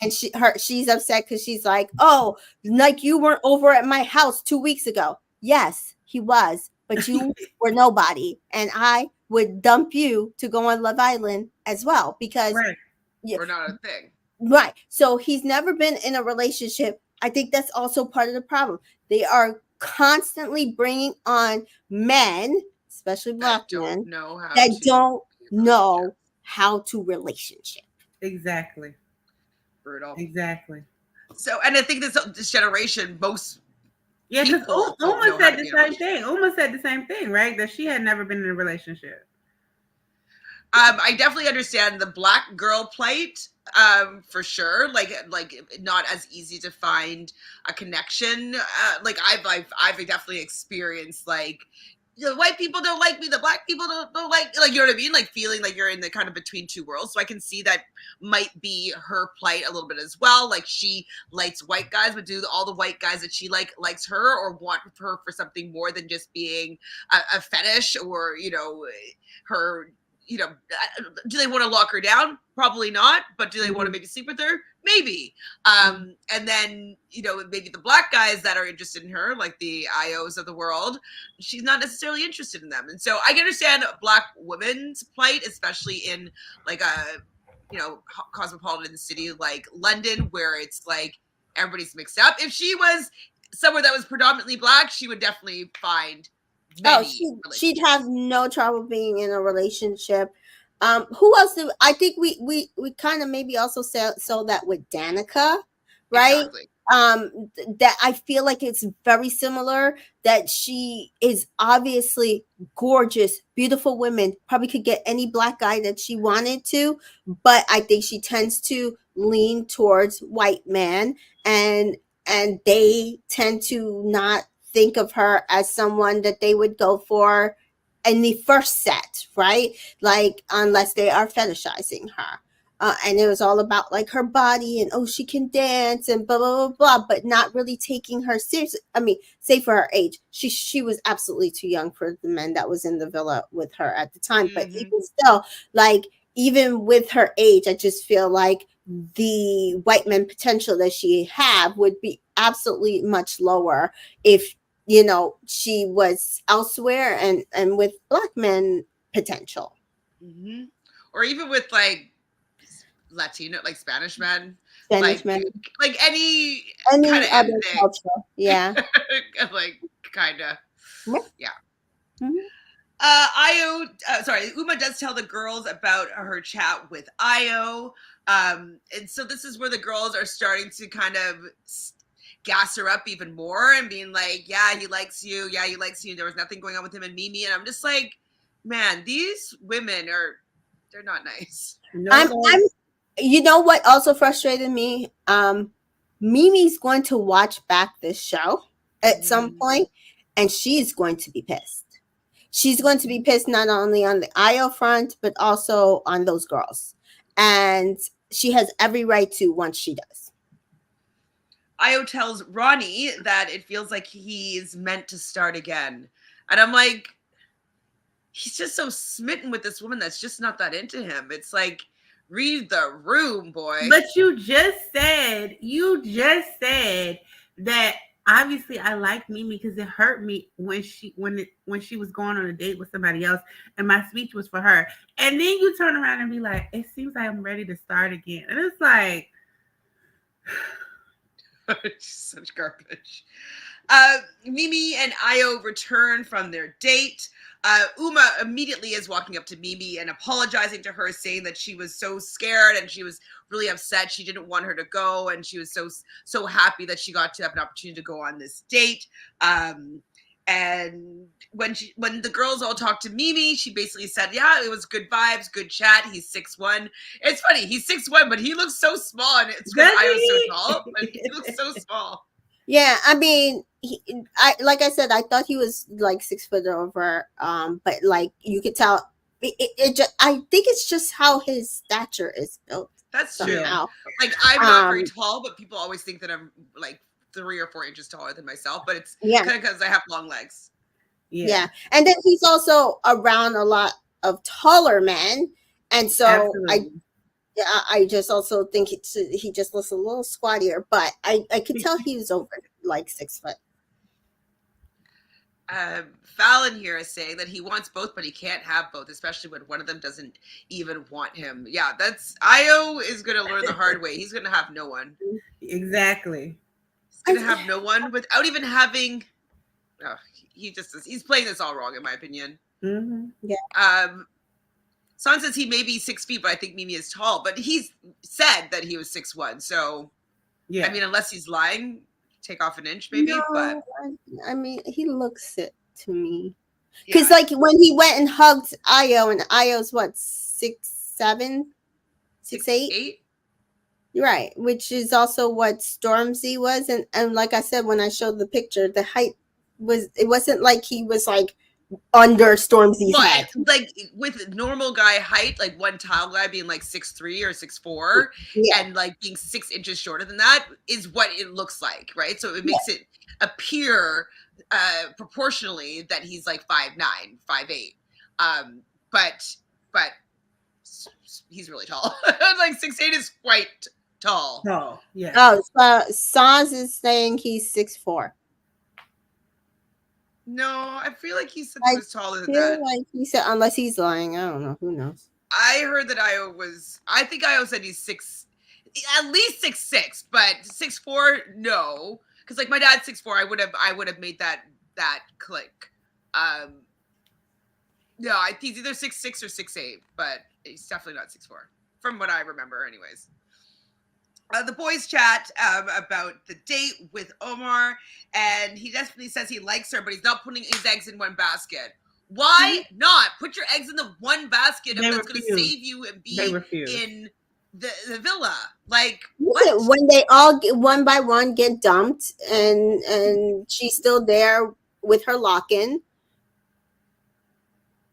Speaker 2: And she's upset because she's like, "Oh, like you weren't over at my house 2 weeks ago." Yes, he was, but you were nobody, and I would dump you to go on Love Island as well because
Speaker 1: we're not a thing.
Speaker 2: Right. So he's never been in a relationship. I think that's also part of the problem. They are constantly bringing on men especially
Speaker 1: that
Speaker 2: black
Speaker 1: don't
Speaker 2: men,
Speaker 1: know how
Speaker 2: that
Speaker 1: to
Speaker 2: don't
Speaker 1: be in a relationship.
Speaker 2: know how to relationship.
Speaker 3: Exactly.
Speaker 1: Brutal.
Speaker 3: Exactly.
Speaker 1: So, and I think this generation, most
Speaker 3: Yeah, because
Speaker 1: people don't
Speaker 3: Uma
Speaker 1: know how
Speaker 3: said
Speaker 1: to
Speaker 3: the
Speaker 1: be in a
Speaker 3: same
Speaker 1: relationship.
Speaker 3: thing. Uma said the same thing, right? That she had never been in a relationship.
Speaker 1: I definitely understand the black girl plight, for sure. Like not as easy to find a connection. Like I've definitely experienced like the white people don't like me, the black people don't like you know what I mean? Like feeling like you're in the kind of between two worlds. So I can see that might be her plight a little bit as well. Like she likes white guys, but do all the white guys that she likes her or want her for something more than just being a fetish or her do they want to lock her down? Probably not. But do they want to maybe sleep with her? Maybe. And then, maybe the black guys that are interested in her, like the IOs of the world, she's not necessarily interested in them. And so I can understand black women's plight, especially in like a, cosmopolitan city like London, where it's like everybody's mixed up. If she was somewhere that was predominantly black, she would definitely find many
Speaker 2: She'd have no trouble being in a relationship. Who else did I think we kind of maybe also saw that with Danica, right?
Speaker 1: Exactly.
Speaker 2: That I feel like it's very similar, that she is obviously gorgeous, beautiful woman, probably could get any black guy that she wanted to, but I think she tends to lean towards white men, and they tend to not think of her as someone that they would go for in the first set, right? Like, unless they are fetishizing her. And it was all about like her body and, oh, she can dance and blah blah blah blah, but not really taking her seriously. I mean, say for her age, she was absolutely too young for the men that was in the villa with her at the time. But even still, like, even with her age, I just feel like the white men potential that she have would be absolutely much lower if she was elsewhere and with black men potential.
Speaker 1: Or even with like Latino, like Spanish men,
Speaker 2: Spanish
Speaker 1: like
Speaker 2: men,
Speaker 1: any kind
Speaker 2: any
Speaker 1: of
Speaker 2: other
Speaker 1: ethnic,
Speaker 2: culture, yeah.
Speaker 1: like kind of, yeah.
Speaker 2: Mm-hmm.
Speaker 1: Io, sorry, Uma does tell the girls about her chat with Io, and so this is where the girls are starting to kind of gas her up even more and being like, yeah, he likes you, yeah, he likes you. There was nothing going on with him and Mimi, and I'm just like, man, these women they're not nice.
Speaker 3: No,
Speaker 2: I'm you know what also frustrated me? Mimi's going to watch back this show at some point, and she's going to be pissed. She's going to be pissed not only on the IO front, but also on those girls. And she has every right to once she does.
Speaker 1: Io tells Ronnie that it feels like he's meant to start again. And I'm like, he's just so smitten with this woman that's just not that into him. It's like, read the room, boy.
Speaker 3: But you just said that obviously I like Mimi because it hurt me when she was going on a date with somebody else and my speech was for her. And then you turn around and be like, it seems like I'm ready to start again. And it's like
Speaker 1: such garbage. Mimi and Io return from their date. Uma immediately is walking up to Mimi and apologizing to her, saying that she was so scared and she was really upset. She didn't want her to go, and she was so happy that she got to have an opportunity to go on this date. And when the girls all talked to Mimi, she basically said, yeah, it was good vibes, good chat. He's 6'1". It's funny, he's 6'1", but he looks so small, and it's because I was so tall, but he looks so small.
Speaker 2: Yeah, I mean, like I said, I thought he was like 6 foot over, but like you could tell, it just, I think it's just how his stature is built.
Speaker 1: That's
Speaker 2: somehow.
Speaker 1: true. Like, I'm not very tall, but people always think that I'm like 3 or 4 inches taller than myself. But it's kind of because I have long legs.
Speaker 2: Yeah, and then he's also around a lot of taller men, and so
Speaker 3: absolutely.
Speaker 2: I just also think he just looks a little squattier, but I could tell he was over like 6 foot.
Speaker 1: Fallon here is saying that he wants both, but he can't have both, especially when one of them doesn't even want him. Yeah, that's Io is going to learn the hard way. He's going to have no one.
Speaker 3: Exactly.
Speaker 1: He's going to have no one without even having. Oh, he's playing this all wrong, in my opinion.
Speaker 3: Mm-hmm.
Speaker 1: Son says he may be 6 feet, but I think Mimi is tall. But he's said that he was 6'1". So,
Speaker 3: Yeah.
Speaker 1: I mean, unless he's lying, take off an inch maybe.
Speaker 2: No,
Speaker 1: But
Speaker 2: I mean, he looks it to me.
Speaker 1: yeah,
Speaker 2: Because like when he went and hugged Io, and Io's what, 6'7", 6'8"?
Speaker 1: 6'8".
Speaker 2: Right, which is also what Stormzy was, and like I said when I showed the picture, the height it wasn't like he was like under Stormzy's
Speaker 1: Well,
Speaker 2: head.
Speaker 1: like with normal guy height, like one tall guy being like 6'3" or 6'4",
Speaker 2: Yeah,
Speaker 1: and like being 6 inches shorter than that is what it looks like, right? So it makes it appear proportionally that he's like 5'9", 5'8". But he's really tall. Like 6'8" is quite tall.
Speaker 3: Oh, yeah.
Speaker 2: Oh, so Sans is saying he's 6'4".
Speaker 1: No, I feel like he said he was taller than
Speaker 2: Feel
Speaker 1: that.
Speaker 2: like he said, unless he's lying, I don't know. Who knows?
Speaker 1: I heard that Io was. I think Io said he's at least 6'6", but 6'4", no, because like my dad's 6'4". I would have made that click. No, he's either 6'6" or 6'8", but he's definitely not 6'4", from what I remember, anyways. The boys chat about the date with Omar, and he definitely says he likes her, but he's not putting his eggs in one basket. Why not? Put your eggs in the one basket if that's going to save you and be in the villa. Like, what?
Speaker 2: When they all one by one get dumped, and she's still there with her lock-in.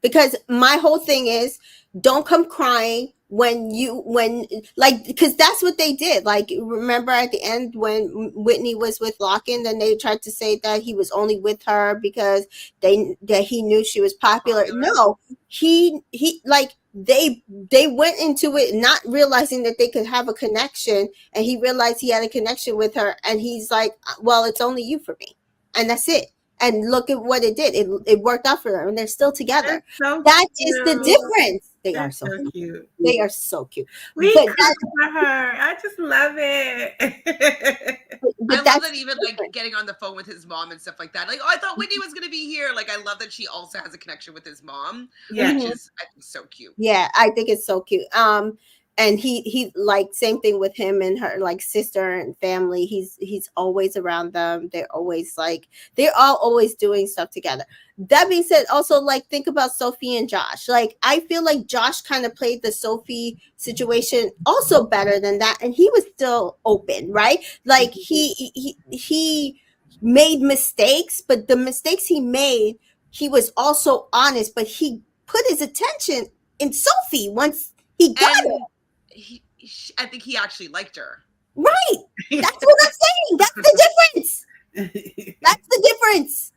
Speaker 2: Because my whole thing is, don't come crying because that's what they did. Like, remember at the end when Whitney was with Locken, then they tried to say that he was only with her because that he knew she was popular. No, he like they went into it not realizing that they could have a connection, and he realized he had a connection with her, and he's like, well, it's only you for me, and that's it. And look at what it did. It worked out for them, and they're still together. That is the difference. They are so cute. They are so cute.
Speaker 3: We for her. I just love it.
Speaker 1: I love that even like getting on the phone with his mom and stuff like that. Like, oh, I thought Whitney was gonna be here. Like, I love that she also has a connection with his mom. Yeah, which is I think so cute.
Speaker 2: Yeah, I think it's so cute. And he like same thing with him and her like sister and family. He's always around them. They're all always doing stuff together. That being said, also like think about Sophie and Josh. Like I feel like Josh kind of played the Sophie situation also better than that, and he was still open, right? Like he made mistakes, but the mistakes he made, he was also honest, but he put his attention in Sophie once he got her.
Speaker 1: I think he actually liked her.
Speaker 2: Right. That's what I'm saying. That's the difference. That's the difference.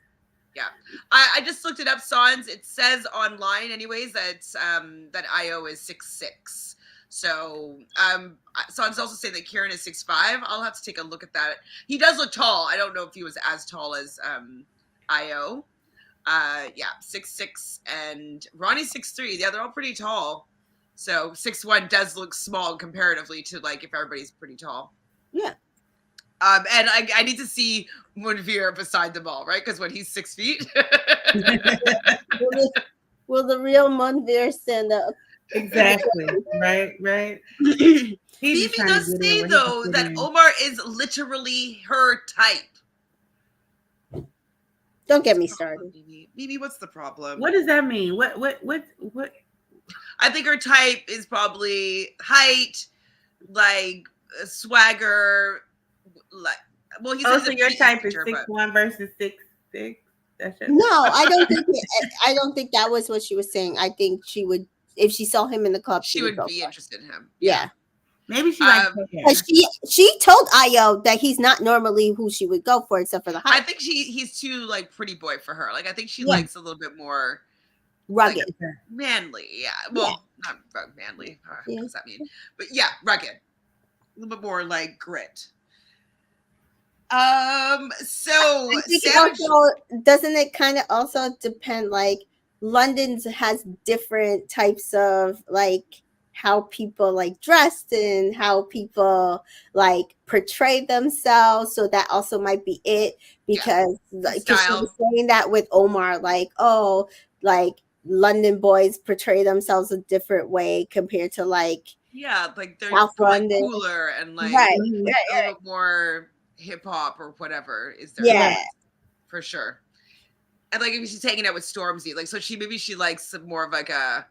Speaker 1: Yeah. I just looked it up, Sans. It says online anyways that Io is 6'6". So Sans also saying that Kieran is 6'5". I'll have to take a look at that. He does look tall. I don't know if he was as tall as Io. Yeah, 6'6", and Ronnie's 6'3". Yeah, they're all pretty tall. So 6'1" does look small comparatively to like if everybody's pretty tall.
Speaker 2: Yeah.
Speaker 1: And I need to see Munveer beside them all, right? Because when he's 6 feet.
Speaker 2: will the real Munveer stand up?
Speaker 3: Exactly. Right.
Speaker 1: Phoebe does say though that Omar is literally her type.
Speaker 2: Don't get me started.
Speaker 1: Phoebe, what's the problem?
Speaker 3: What does that mean? What?
Speaker 1: I think her type is probably height, like swagger, like. Well, he's
Speaker 3: so your type is 6'1" versus 6'6".
Speaker 2: No, I don't think. I don't think that was what she was saying. I think she would, if she saw him in the club,
Speaker 1: she would be interested in him.
Speaker 2: Yeah.
Speaker 3: Maybe she likes
Speaker 2: she told Io that he's not normally who she would go for, except for the height.
Speaker 1: I think he's too like pretty boy for her. Like I think she likes a little bit more
Speaker 2: rugged,
Speaker 1: like, manly. Yeah, well, not manly. What does that mean? But yeah, rugged. A little bit more like grit. So
Speaker 2: doesn't it kind of also depend? Like London's has different types of like how people like dressed and how people like portray themselves. So that also might be it, because like she was saying that with Omar, like, oh, like London boys portray themselves a different way compared to like
Speaker 1: Yeah, like they're
Speaker 2: South
Speaker 1: like
Speaker 2: London.
Speaker 1: cooler and like
Speaker 2: Right.
Speaker 3: Mhm.
Speaker 1: a little bit more hip hop or whatever is their
Speaker 2: Yeah.
Speaker 1: influence, for sure. And like if she's hanging out with Stormzy, like so she likes some more of like a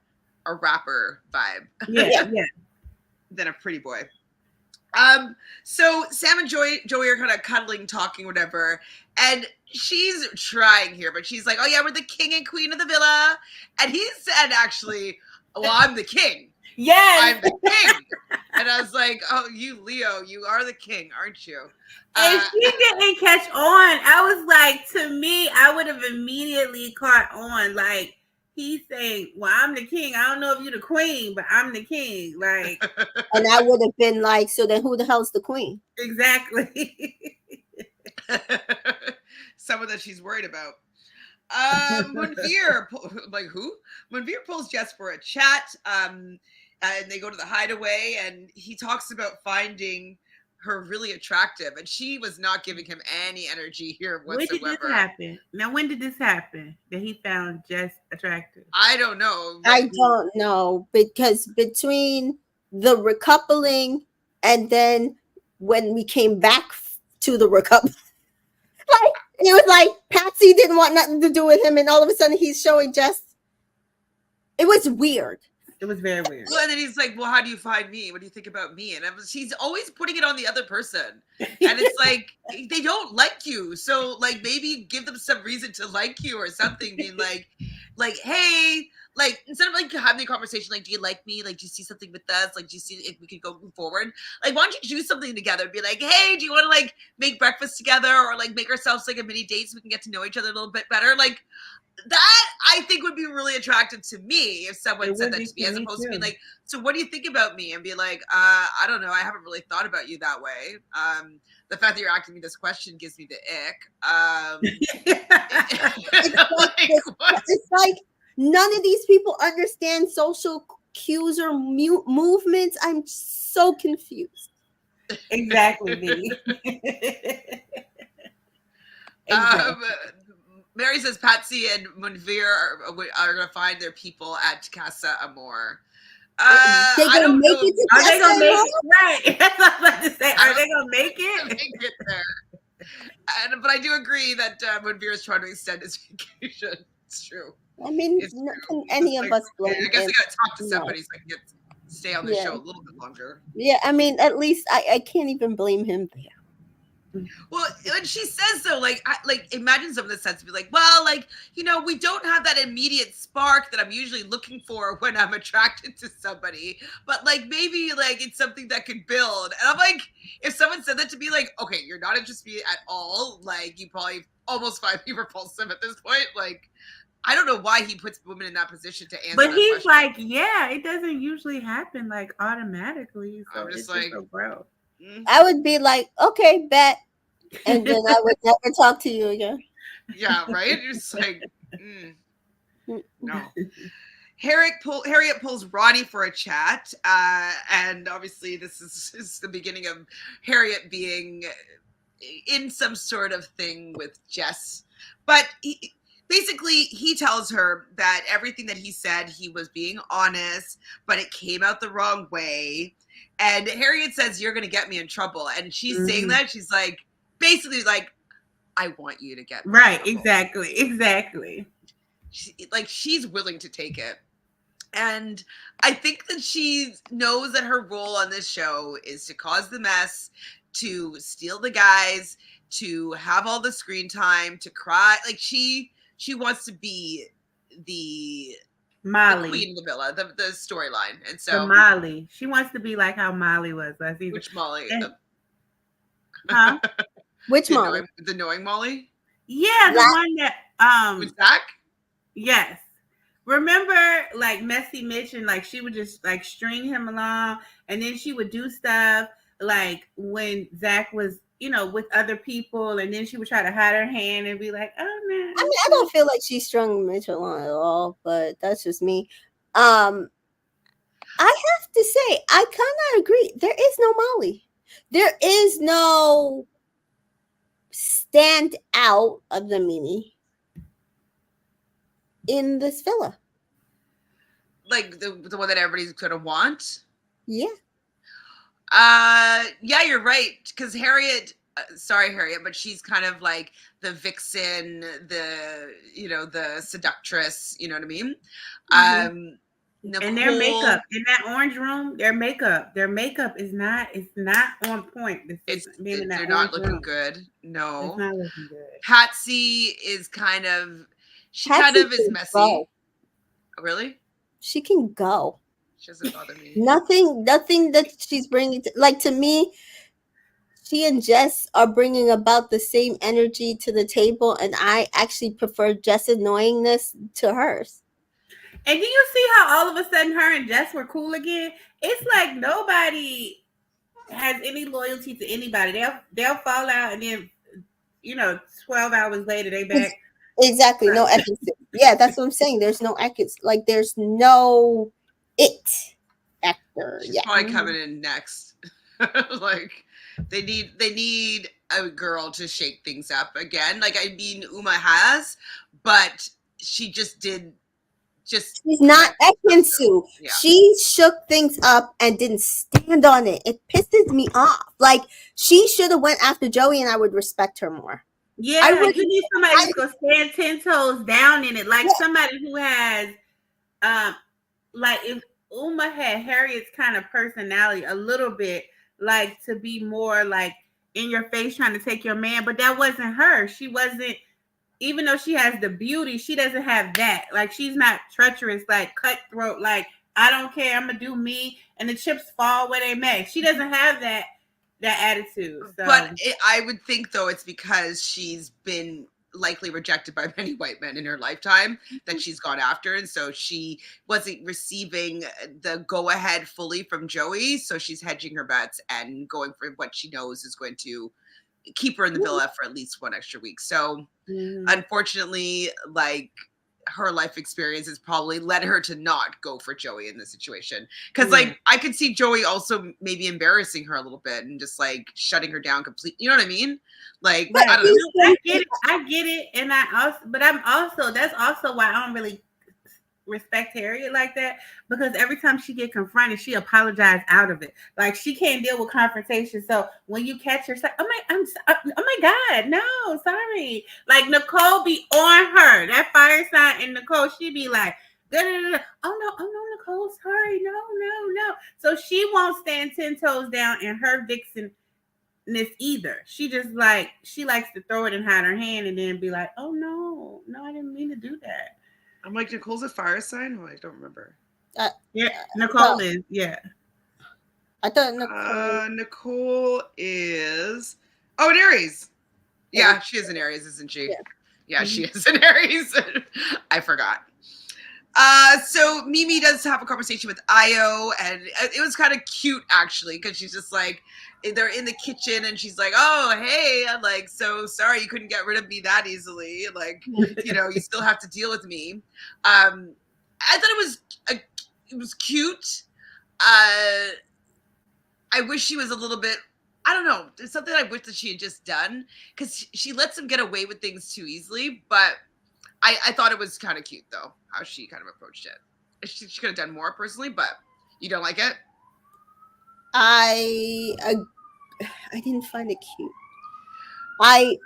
Speaker 1: rapper vibe
Speaker 3: Yeah.
Speaker 1: than a pretty boy. So Sam and Joey are kind of cuddling, talking, whatever, and she's trying here, but she's like, "Oh yeah, we're the king and queen of the villa," and he said, "Actually, well, I'm the king.
Speaker 3: Yes.
Speaker 1: I'm the king." And I was like, "Oh, you Leo, you are the king, aren't you?"
Speaker 3: And she didn't catch on. I was like, to me, I would have immediately caught on. Like, he's saying, well, I'm the king. I don't know if you're the queen, but I'm the king. Like,
Speaker 2: And I would have been like, so then who the hell's the queen?
Speaker 3: exactly.
Speaker 1: Someone that she's worried about. Munveer, like who? Munveer pulls Jess for a chat, and they go to the Hideaway, and he talks about finding her really attractive, and she was not giving him any energy here whatsoever.
Speaker 3: When did this happen? Now, when did this happen that he found Jess attractive?
Speaker 1: I don't know.
Speaker 2: I don't know, because between the recoupling and then when we came back to the recoupling, like it was like Patsy didn't want nothing to do with him, and all of a sudden he's showing Jess. It was weird.
Speaker 3: It was very weird.
Speaker 1: Well, and then he's like, "Well, how do you find me? What do you think about me?" And she's always putting it on the other person, and it's like they don't like you, so like maybe give them some reason to like you or something. Being like, hey, like instead of like having a conversation, like, do you like me? Like, do you see something with us? Like, do you see if we could go move forward? Like, why don't you do something together? Be like, hey, do you want to like make breakfast together or like make ourselves like a mini date so we can get to know each other a little bit better? Like. That I think would be really attractive to me if someone said that to me, as opposed to being like, so what do you think about me? And be like, I don't know, I haven't really thought about you that way. The fact that you're asking me this question gives me the ick.
Speaker 2: It's like none of these people understand social cues or movements. I'm so confused.
Speaker 3: Exactly, B. Exactly.
Speaker 1: Mary says Patsy and Munveer are going to find their people at Casa Amor.
Speaker 2: They gonna make it to
Speaker 3: Are they gonna make
Speaker 2: Amor?
Speaker 3: it? Right. That's what I was about to say. Are they gonna make it?
Speaker 1: Make it there. But I do agree that Munveer is trying to extend his vacation. It's true.
Speaker 2: I mean, can any of us blame
Speaker 1: I guess
Speaker 2: him?
Speaker 1: I got to talk to somebody so I can stay on the show a little bit longer.
Speaker 2: Yeah, I mean, at least I can't even blame him there.
Speaker 1: Well, and she says so, like imagine some of the sense to be like, well, like, you know, we don't have that immediate spark that I'm usually looking for when I'm attracted to somebody, but like maybe like it's something that could build. And I'm like, if someone said that to me, like, okay, you're not interested in me at all, like you probably almost find me repulsive at this point. Like, I don't know why he puts women in that position to answer.
Speaker 3: But he's
Speaker 1: question.
Speaker 3: like, yeah, it doesn't usually happen like automatically. So
Speaker 1: I'm just
Speaker 3: it's
Speaker 1: like,
Speaker 3: so gross.
Speaker 2: I would be like, okay, bet. And then I would never talk to you again.
Speaker 1: Yeah, right? You're just like, no. Harriet pulls Ronnie for a chat. And obviously this is the beginning of Harriet being in some sort of thing with Jess. But basically, he tells her that everything that he said, he was being honest, but it came out the wrong way. And Harriet says, you're going to get me in trouble. And she's saying that. She's like, basically like, I want you to get me
Speaker 3: right.
Speaker 1: in trouble.
Speaker 3: Exactly.
Speaker 1: She's willing to take it. And I think that she knows that her role on this show is to cause the mess, to steal the guys, to have all the screen time, to cry. Like she wants to be the
Speaker 3: Molly,
Speaker 1: the queen of the villa, the storyline. And so
Speaker 3: the Molly, she wants to be like how Molly was last season.
Speaker 1: Which Molly?
Speaker 3: Huh?
Speaker 2: Which Molly?
Speaker 1: The knowing Molly?
Speaker 3: Yeah, the one that
Speaker 1: with Zach?
Speaker 3: Yes. Remember like Messy Mitch, and like she would just like string him along, and then she would do stuff like when Zach was, you know, with other people, and then she would try to hide her hand and be like, oh no.
Speaker 2: I mean, I don't feel like she strung Mitch along at all, but that's just me. I have to say, I kind of agree. There is no Molly. There is no stand out of the Mimi in this villa.
Speaker 1: like the one that everybody's gonna want.
Speaker 2: Yeah.
Speaker 1: Yeah, you're right. Because Harriet, sorry, Harriet, but she's kind of like the vixen, the seductress. You know what I mean? Nicole,
Speaker 3: and their makeup in that orange room, their makeup is not. It's not on point. Being in that
Speaker 1: they're not looking
Speaker 3: room.
Speaker 1: good. No,
Speaker 3: it's not looking good.
Speaker 1: Patsy is kind of. She
Speaker 2: Patsy
Speaker 1: kind of is
Speaker 2: can
Speaker 1: messy.
Speaker 2: go.
Speaker 1: Really?
Speaker 2: She can go.
Speaker 1: She doesn't bother me.
Speaker 2: Nothing that she's bringing to me. She and Jess are bringing about the same energy to the table, and I actually prefer Jess' annoyingness to hers.
Speaker 3: And do you see how all of a sudden her and Jess were cool again? It's like nobody has any loyalty to anybody. They'll fall out, and then 12 hours later they back.
Speaker 2: Exactly, no ethics. Yeah, that's what I'm saying. There's no ethics. Like there's no it factor.
Speaker 1: She's probably coming in next. Like they need a girl to shake things up again. Like I mean, Uma has, but she just did. She's
Speaker 2: not Ekinsu. Yeah. She shook things up and didn't stand on it. It pisses me off. Like she should have went after Joey, and I would respect her more.
Speaker 3: Yeah, you need somebody who's gonna stand 10 toes down in it, like somebody who has, like if Uma had Harriet's kind of personality a little bit, like to be more like in your face trying to take your man, but that wasn't her. She wasn't. Even though she has the beauty, she doesn't have that. Like she's not treacherous, like cutthroat. Like I don't care, I'm gonna do me, and the chips fall where they may. She doesn't have that attitude. So.
Speaker 1: But I would think though it's because she's been likely rejected by many white men in her lifetime that she's gone after, and so she wasn't receiving the go ahead fully from Joey. So she's hedging her bets and going for what she knows is going to keep her in the villa for at least one extra week. So unfortunately, like her life experience has probably led her to not go for Joey in this situation. Because like I could see Joey also maybe embarrassing her a little bit and just like shutting her down completely. You know what I mean? Like I don't know.
Speaker 3: I get it, and that's also why I don't really respect Harriet like that, because every time she get confronted, she apologized out of it. Like she can't deal with confrontation. So when you catch her, it's like, oh my God, no, sorry. Like Nicole be on her, that fire sign, and Nicole, she be like, oh no, Nicole, sorry, no. So she won't stand 10 toes down in her vixenness either. She just like, she likes to throw it and hide her hand and then be like, oh no, I didn't mean to do that.
Speaker 1: I'm like, Nicole's a fire sign? Oh, I don't remember.
Speaker 3: Yeah, Nicole is, yeah.
Speaker 2: I thought
Speaker 1: Nicole is an Aries. Yeah, she is an Aries, isn't she? Yeah, she is an Aries. I forgot. So Mimi does have a conversation with Ayo, and it was kind of cute actually, because she's just like, they're in the kitchen and she's like, oh, hey, I'm like, so sorry you couldn't get rid of me that easily. Like, you still have to deal with me. I thought it was cute. I wish she was a little bit, I don't know, there's something I wish that she had just done, because she lets him get away with things too easily. But I thought it was kind of cute though, how she kind of approached it. She could have done more personally, but you don't like it?
Speaker 2: I didn't find it cute. I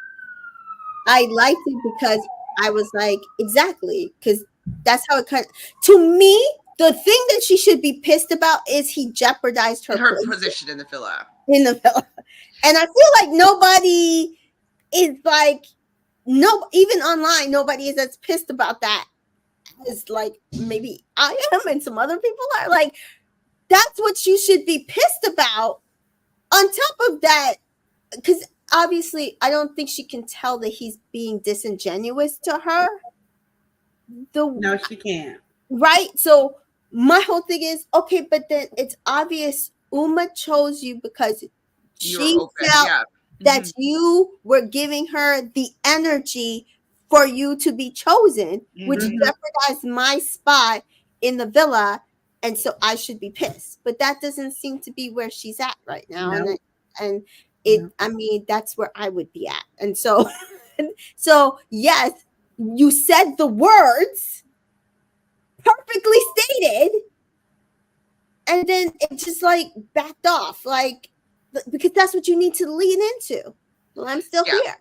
Speaker 2: liked it because I was like, exactly, because that's how it kind of, to me, the thing that she should be pissed about is he jeopardized her
Speaker 1: position in the villa.
Speaker 2: And I feel like nobody is like, even online, nobody is as pissed about that as like maybe I am and some other people are. Like, that's what you should be pissed about. On top of that, because obviously I don't think she can tell that he's being disingenuous to her.
Speaker 3: No, she can't.
Speaker 2: Right? So my whole thing is, okay, but then it's obvious Uma chose you because she felt that you were giving her the energy for you to be chosen, which jeopardized my spot in the villa. And so I should be pissed, but that doesn't seem to be where she's at right now. No. I mean, that's where I would be at. And so yes, you said the words, perfectly stated, and then it just like backed off, like, because that's what you need to lean into. Well, I'm still here.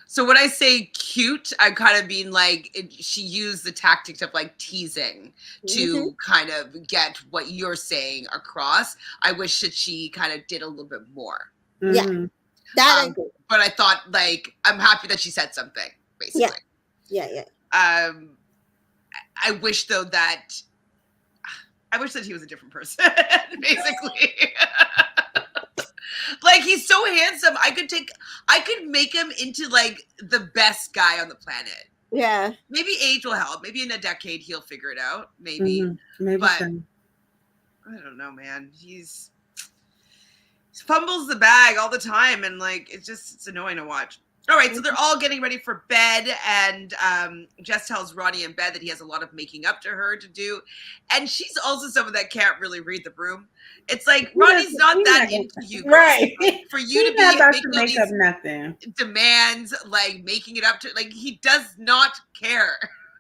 Speaker 1: So when I say cute, I kind of mean like she used the tactics of like teasing to kind of get what you're saying across. I wish that she kind of did a little bit more.
Speaker 2: Yeah, that I agree.
Speaker 1: But I thought, like, I'm happy that she said something, basically.
Speaker 2: Yeah.
Speaker 1: I wish though that he was a different person, basically. Like, he's so handsome. I could make him into like the best guy on the planet.
Speaker 2: Yeah.
Speaker 1: Maybe age will help. Maybe in a decade he'll figure it out. Maybe. But so. I don't know, man. He fumbles the bag all the time, and like it's annoying to watch. All right, so they're all getting ready for bed, and Jess tells Ronnie in bed that he has a lot of making up to her to do, and she's also someone that can't really read the room. It's like Ronnie's not that into you,
Speaker 3: right?
Speaker 1: Like, for you
Speaker 3: to
Speaker 1: be
Speaker 3: make up nothing
Speaker 1: demands, like making it up to, like, he does not care.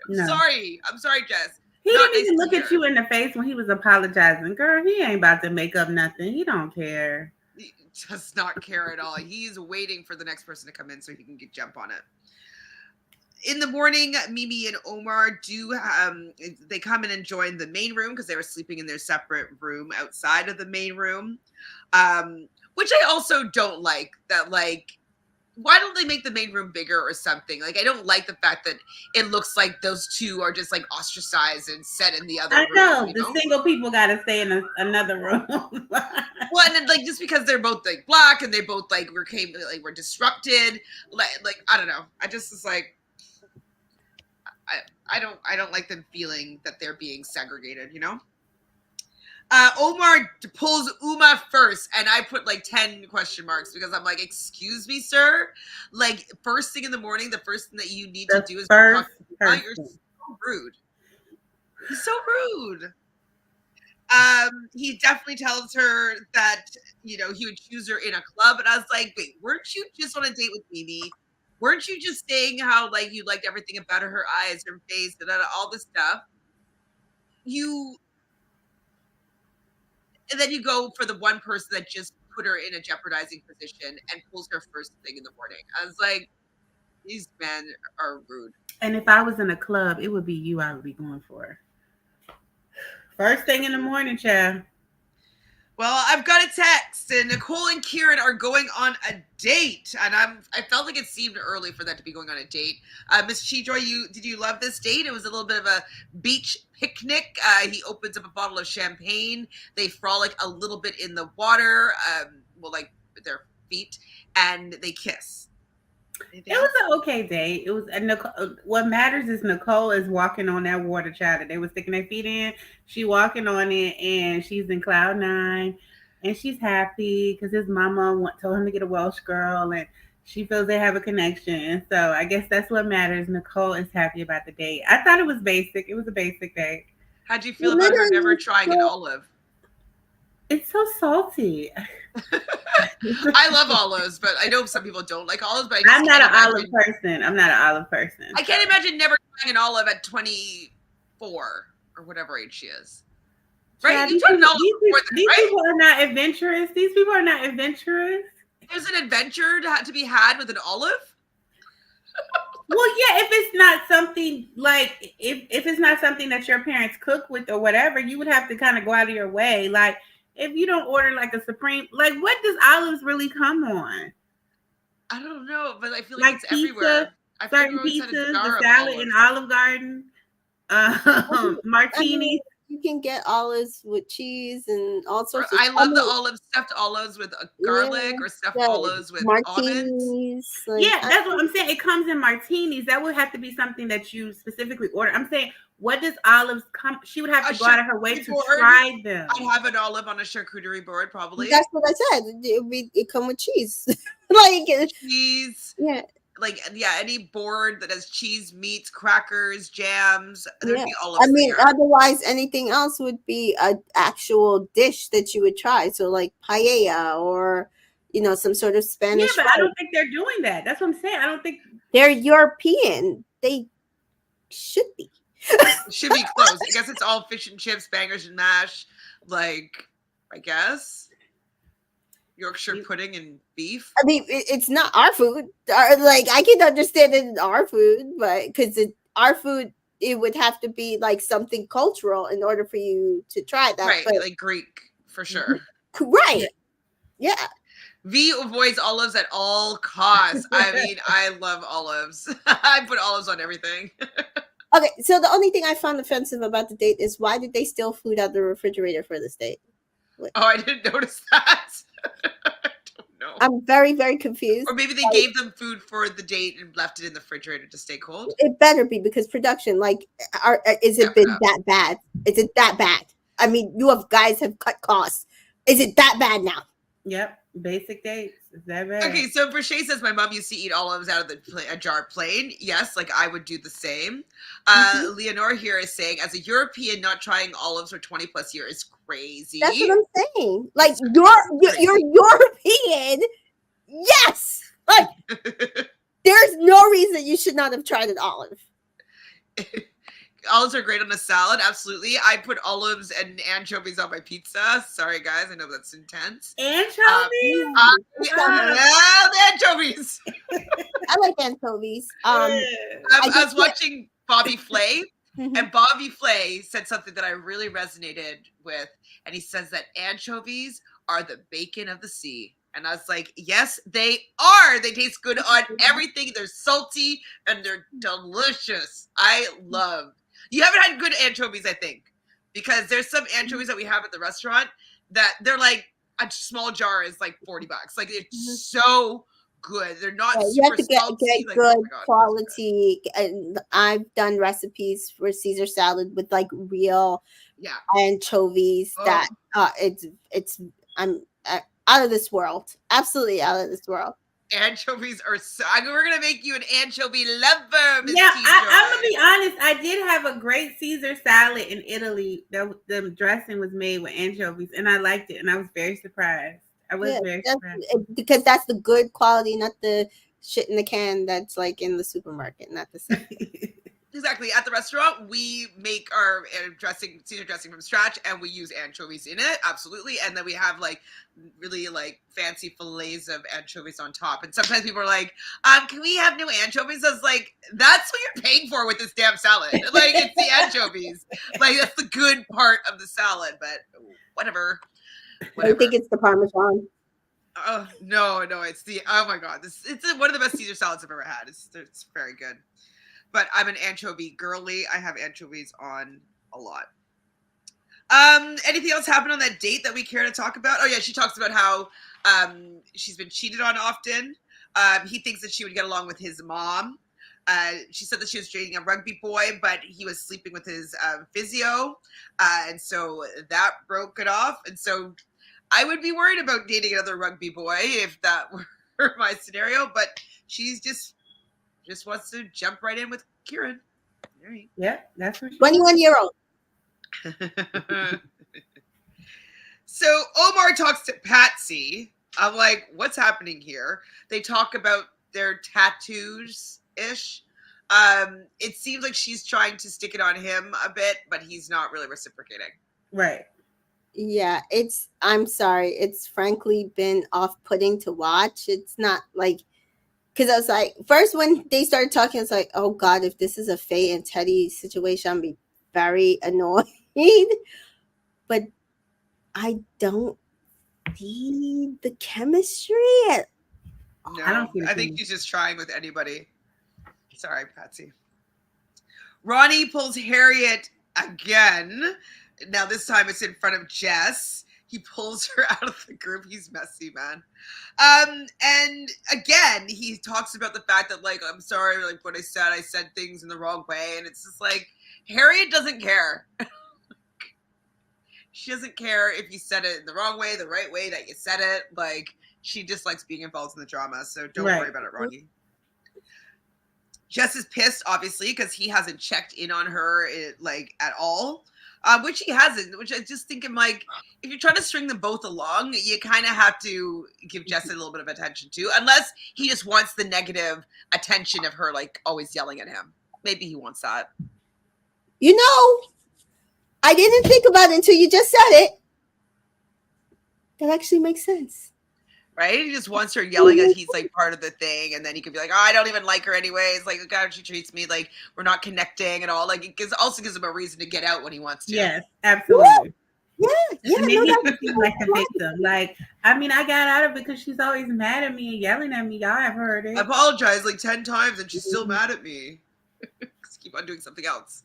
Speaker 1: No. I'm sorry, Jess.
Speaker 3: He didn't even look at you in the face when he was apologizing, girl. He ain't about to make up nothing. He don't care.
Speaker 1: He does not care at all. He's waiting for the next person to come in so he can jump on it. In the morning, Mimi and Omar they come in and join the main room because they were sleeping in their separate room outside of the main room, which I also don't like. That, like, why don't they make the main room bigger or something? Like, I don't like the fact that it looks like those two are just like ostracized and set in the other room.
Speaker 3: I know, the single people got to stay in another room.
Speaker 1: Well, and then, like, just because they're both like black and they both like were disrupted, like I don't know. I just was like, I don't like them feeling that they're being segregated, you know? Omar pulls Uma first, and I put like 10 question marks because I'm like, excuse me, sir? Like, first thing in the morning, the first thing that you need to do is talk to Uma. You're so rude. He's so rude. He definitely tells her that, you know, he would choose her in a club, and I was like, wait, weren't you just on a date with Mimi? Weren't you just saying how, like, you liked everything about her eyes, her face, and all this stuff? And then you go for the one person that just put her in a jeopardizing position and pulls her first thing in the morning. I was like, these men are rude.
Speaker 3: And if I was in a club, it would be you I would be going for. First thing in the morning, child.
Speaker 1: Well, I've got a text, and Nicole and Kieran are going on a date, and I felt like it seemed early for that to be going on a date. Miss TJoy, did you love this date? It was a little bit of a beach picnic. He opens up a bottle of champagne. They frolic a little bit in the water, like with their feet, and they kiss.
Speaker 3: It was an okay date. It was what matters is Nicole is walking on that water, child, that they were sticking their feet in. She walking on it, and she's in cloud 9, and she's happy because his mama told him to get a Welsh girl, and she feels they have a connection. And so I guess that's what matters. Nicole is happy about the date. I thought it was basic. It was a basic date.
Speaker 1: How'd you feel about her never trying an olive?
Speaker 3: It's so salty.
Speaker 1: I love olives, but I know some people don't like olives. But
Speaker 3: I'm not an olive person. I
Speaker 1: can't imagine never trying an olive at 24 or whatever age she is. Right?
Speaker 3: Yeah, these people are not adventurous. These people are not adventurous.
Speaker 1: There's an adventure to be had with an olive?
Speaker 3: Well, yeah, if it's not something like if it's not something that your parents cook with or whatever, you would have to kind of go out of your way. Like, if you don't order like a Supreme, like, what does olives really come on?
Speaker 1: I don't know, but I feel like it's
Speaker 3: pizza,
Speaker 1: everywhere.
Speaker 3: Certain pizzas, the salad in Olive Garden, martinis.
Speaker 2: You can get olives with cheese and all sorts of.
Speaker 1: I love the stuffed olives with garlic, or stuffed olives with almonds.
Speaker 3: Like, that's what I'm saying. It comes in martinis. That would have to be something that you specifically order. I'm saying, what does olives come? She would have to go out of her way to try them.
Speaker 1: I'd have an olive on a charcuterie board, probably.
Speaker 2: That's what I said. It come with cheese, like
Speaker 1: cheese.
Speaker 2: Yeah.
Speaker 1: Like, any board that has cheese, meats, crackers, jams. There'd be olives.
Speaker 2: I mean, otherwise, anything else would be an actual dish that you would try. So, like paella or, some sort of Spanish.
Speaker 3: Yeah, but I don't think they're doing that. That's what I'm saying. I don't think
Speaker 2: they're European. They should be.
Speaker 1: It should be close. I guess it's all fish and chips, bangers and mash. Like, I guess Yorkshire pudding and beef.
Speaker 2: I mean, it's not our food. Like, I can understand it in our food, but because our food, it would have to be like something cultural in order for you to try that.
Speaker 1: Right,
Speaker 2: but,
Speaker 1: like Greek for sure.
Speaker 2: Right. Yeah.
Speaker 1: V avoids olives at all costs. I mean, I love olives. I put olives on everything.
Speaker 2: Okay, so the only thing I found offensive about the date is why did they steal food out of the refrigerator for this date?
Speaker 1: Oh, I didn't notice that. I don't know.
Speaker 2: I'm very, very confused.
Speaker 1: Or maybe they gave them food for the date and left it in the refrigerator to stay cold.
Speaker 2: It better be, because production, like, is it been that bad? Is it that bad? I mean, you guys have cut costs. Is it that bad now?
Speaker 3: Yep. Basic dates. Is that bad?
Speaker 1: Okay, so Brashay says my mom used to eat olives out of a jar plain. Yes, like I would do the same. Leonore here is saying, as a European, not trying olives for 20 plus years is crazy.
Speaker 2: That's what I'm saying. Like, you're European. Yes. Like, there's no reason you should not have tried an olive.
Speaker 1: Olives are great on a salad, absolutely. I put olives and anchovies on my pizza. Sorry, guys, I know that's intense.
Speaker 3: Anchovies?
Speaker 1: I love anchovies.
Speaker 2: I like anchovies.
Speaker 1: I was watching Bobby Flay, and Bobby Flay said something that I really resonated with, and he says that anchovies are the bacon of the sea. And I was like, yes, they are. They taste good on everything. They're salty and they're delicious. I love. You haven't had good anchovies, I think, because there's some anchovies that we have at the restaurant that they're like a small jar is like $40. Like, it's so good. They're not.
Speaker 2: You have to get
Speaker 1: like,
Speaker 2: good quality. And I've done recipes for Caesar salad with like real anchovies that I'm out of this world. Absolutely out of this world.
Speaker 1: Anchovies are so. We're gonna make you an anchovy lover, Miss
Speaker 3: Yeah,
Speaker 1: TJoy.
Speaker 3: I'm gonna be honest. I did have a great Caesar salad in Italy. The dressing was made with anchovies, and I liked it. And I was very surprised. I was very surprised
Speaker 2: because that's the good quality, not the shit in the can that's like in the supermarket. Not the same.
Speaker 1: Exactly. At the restaurant, we make our Caesar dressing from scratch, and we use anchovies in it. Absolutely. And then we have like really like fancy fillets of anchovies on top. And sometimes people are like, can we have no anchovies? I was like, that's what you're paying for with this damn salad. Like, it's the anchovies. Like, that's the good part of the salad, but whatever.
Speaker 2: I think it's the Parmesan.
Speaker 1: Oh, no, it's the, oh my God. It's one of the best Caesar salads I've ever had. It's very good. But I'm an anchovy girly. I have anchovies on a lot. Anything else happened on that date that we care to talk about? Oh yeah, she talks about how she's been cheated on often. He thinks that she would get along with his mom. She said that she was dating a rugby boy, but he was sleeping with his physio. And so that broke it off. And so I would be worried about dating another rugby boy if that were my scenario. But she's just wants to jump right in with Kieran. Right.
Speaker 3: Yeah, that's what
Speaker 2: 21-year-old.
Speaker 1: So Omar talks to Patsy. I'm like, what's happening here? They talk about their tattoos-ish. It seems like she's trying to stick it on him a bit, but he's not really reciprocating.
Speaker 3: Right.
Speaker 2: Yeah, I'm sorry. It's frankly been off-putting to watch. It's not like, because I was like, first when they started talking, it's like, oh God, if this is a Faye and Teddy situation, I'll be very annoyed. But I don't see the chemistry at all.
Speaker 1: No, I think she's just trying with anybody. Sorry, Patsy. Ronnie pulls Harriet again. Now this time it's in front of Jess. He pulls her out of the group. He's messy, man. And again, he talks about the fact that, like, I'm sorry, like, what I said things in the wrong way. And it's just like, Harriet doesn't care. She doesn't care if you said it in the wrong way, the right way that you said it. Like, she just likes being involved in the drama. So don't worry about it, Ronnie. Jess is pissed, obviously, because he hasn't checked in on her, like, at all. Which he hasn't, which I just think I'm like, if you're trying to string them both along, you kind of have to give Jess a little bit of attention too, unless he just wants the negative attention of her, like, always yelling at him. Maybe he wants that.
Speaker 2: You know, I didn't think about it until you just said it. That actually makes sense.
Speaker 1: Right? He just wants her yelling that he's like part of the thing, and then he could be like, "Oh, I don't even like her anyways. Like, look how she treats me. Like, we're not connecting at all." Like, it also gives him a reason to get out when he wants to.
Speaker 3: Yes, absolutely.
Speaker 2: Yeah, yeah.
Speaker 3: And make
Speaker 2: No,
Speaker 3: me
Speaker 2: that's
Speaker 3: feel like the victim. Like, I mean, I got out of it because she's always mad at me and yelling at me. Y'all have heard it.
Speaker 1: I apologized like 10 times, and she's still mad at me. Just keep on doing something else.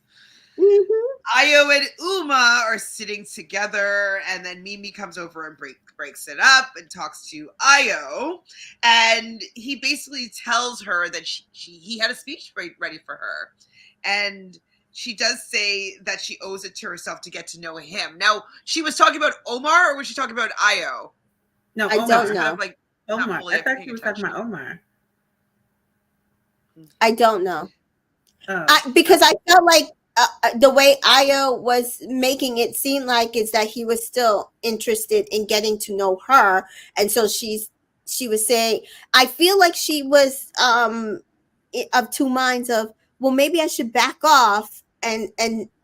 Speaker 1: Ayo and Uma are sitting together, and then Mimi comes over and breaks it up and talks to Ayo, and he basically tells her that he had a speech ready for her, and she does say that she owes it to herself to get to know him. Now, she was talking about Omar, or was she talking about Ayo?
Speaker 3: No,
Speaker 2: I
Speaker 3: Omar.
Speaker 2: don't know.
Speaker 1: Like,
Speaker 3: Omar. I thought she was talking about Omar.
Speaker 2: I don't know.
Speaker 3: Oh.
Speaker 2: Because I felt like the way Ayo was making it seem like is that he was still interested in getting to know her, and so she was saying, I feel like she was of two minds of, well, maybe I should back off and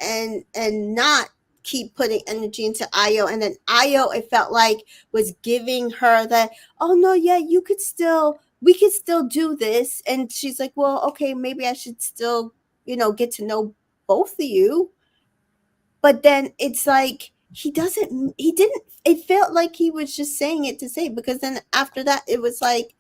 Speaker 2: not keep putting energy into Ayo, and then Ayo, it felt like, was giving her that, oh no, yeah, we could still do this, and she's like, well, okay, maybe I should still, get to know both of you. But then it's like he didn't, it felt like he was just saying it to say, because then after that it was like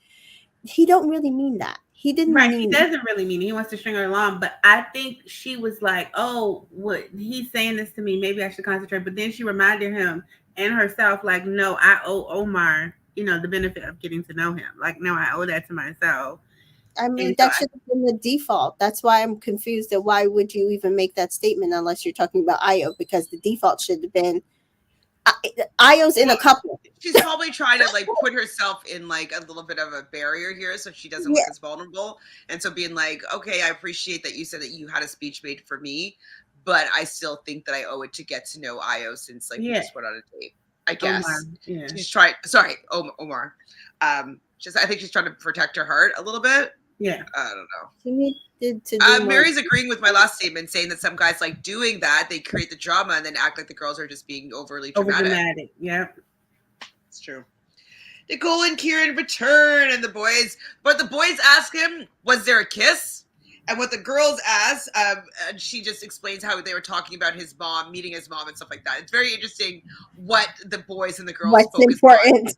Speaker 2: he don't really mean that. He didn't
Speaker 3: right,
Speaker 2: mean
Speaker 3: he doesn't really mean it. He wants to string her along. But I think she was like, oh, what, he's saying this to me, maybe I should concentrate. But then she reminded him and herself, like, no, I owe Omar, the benefit of getting to know him. Like, no, I owe that to myself.
Speaker 2: I mean, that should have been the default. That's why I'm confused at why would you even make that statement unless you're talking about Ayo, because the default should have been Ayo's in a couple.
Speaker 1: She's probably trying to like put herself in like a little bit of a barrier here so she doesn't look as vulnerable. And so being like, okay, I appreciate that you said that you had a speech made for me, but I still think that I owe it to get to know Ayo since like we just went on a date. I guess.
Speaker 3: Omar, yeah.
Speaker 1: She's trying, sorry, Omar. I think she's trying to protect her heart a little bit.
Speaker 3: Yeah.
Speaker 1: I don't know.
Speaker 2: She needed to do
Speaker 1: Mary's agreeing with my last statement, saying that some guys like doing that. They create the drama and then act like the girls are just being overly dramatic.
Speaker 3: Yeah.
Speaker 1: It's true. Nicole and Kieran return, and the boys ask him, was there a kiss? And what the girls ask, and she just explains how they were talking about his mom, meeting his mom and stuff like that. It's very interesting what the boys and the girls
Speaker 2: what's
Speaker 1: focus
Speaker 2: important.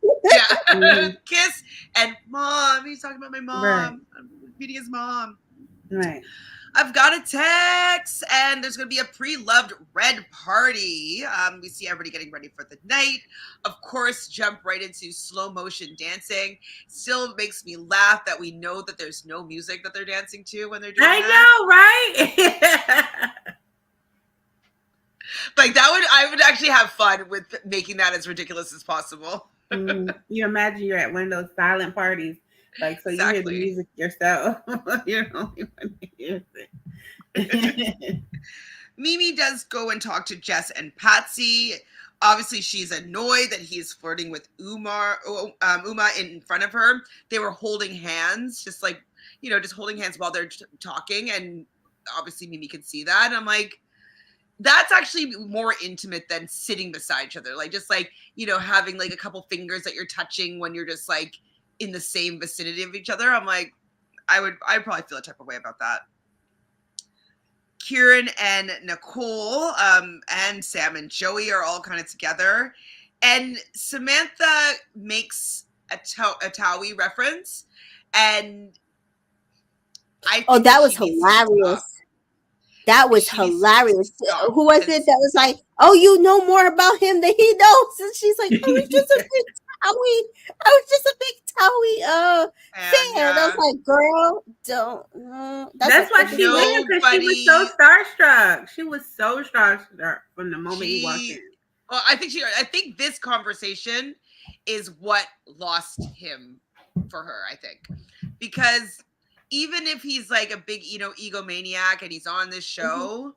Speaker 1: on. Yeah. Kiss and mom. He's talking about my mom.
Speaker 3: Right.
Speaker 1: I'm meeting his mom.
Speaker 3: Right.
Speaker 1: I've got a text, and there's going to be a pre-loved red party. We see everybody getting ready for the night. Of course, jump right into slow motion dancing. Still makes me laugh that we know that there's no music that they're dancing to when they're doing
Speaker 3: that. I know, right?
Speaker 1: Like I would actually have fun with making that as ridiculous as possible.
Speaker 3: You imagine you're at one of those silent parties. Like, so exactly. You hear the music yourself. You're the only one who hears it.
Speaker 1: Mimi does go and talk to Jess and Patsy. Obviously, she's annoyed that he's flirting with Uma in front of her. They were holding hands, just holding hands while they're talking. And obviously, Mimi can see that. And I'm like, that's actually more intimate than sitting beside each other. Like, just like, having like a couple fingers that you're touching when you're just like in the same vicinity of each other. I'm like, I'd probably feel a type of way about that. Kieran and Nicole and Sam and Joey are all kind of together. And Samantha makes a Towie reference. And I think
Speaker 2: that was hilarious. That was hilarious. Who was it that was like, oh, you know more about him than he knows? And she's like, I was just a big Towie fan. Yeah. I was like, girl, don't.
Speaker 3: That's why she went, because she was so starstruck. She was so starstruck from the moment he walked in.
Speaker 1: Well, I think this conversation is what lost him for her, I think. Because even if he's like a big, egomaniac and he's on this show,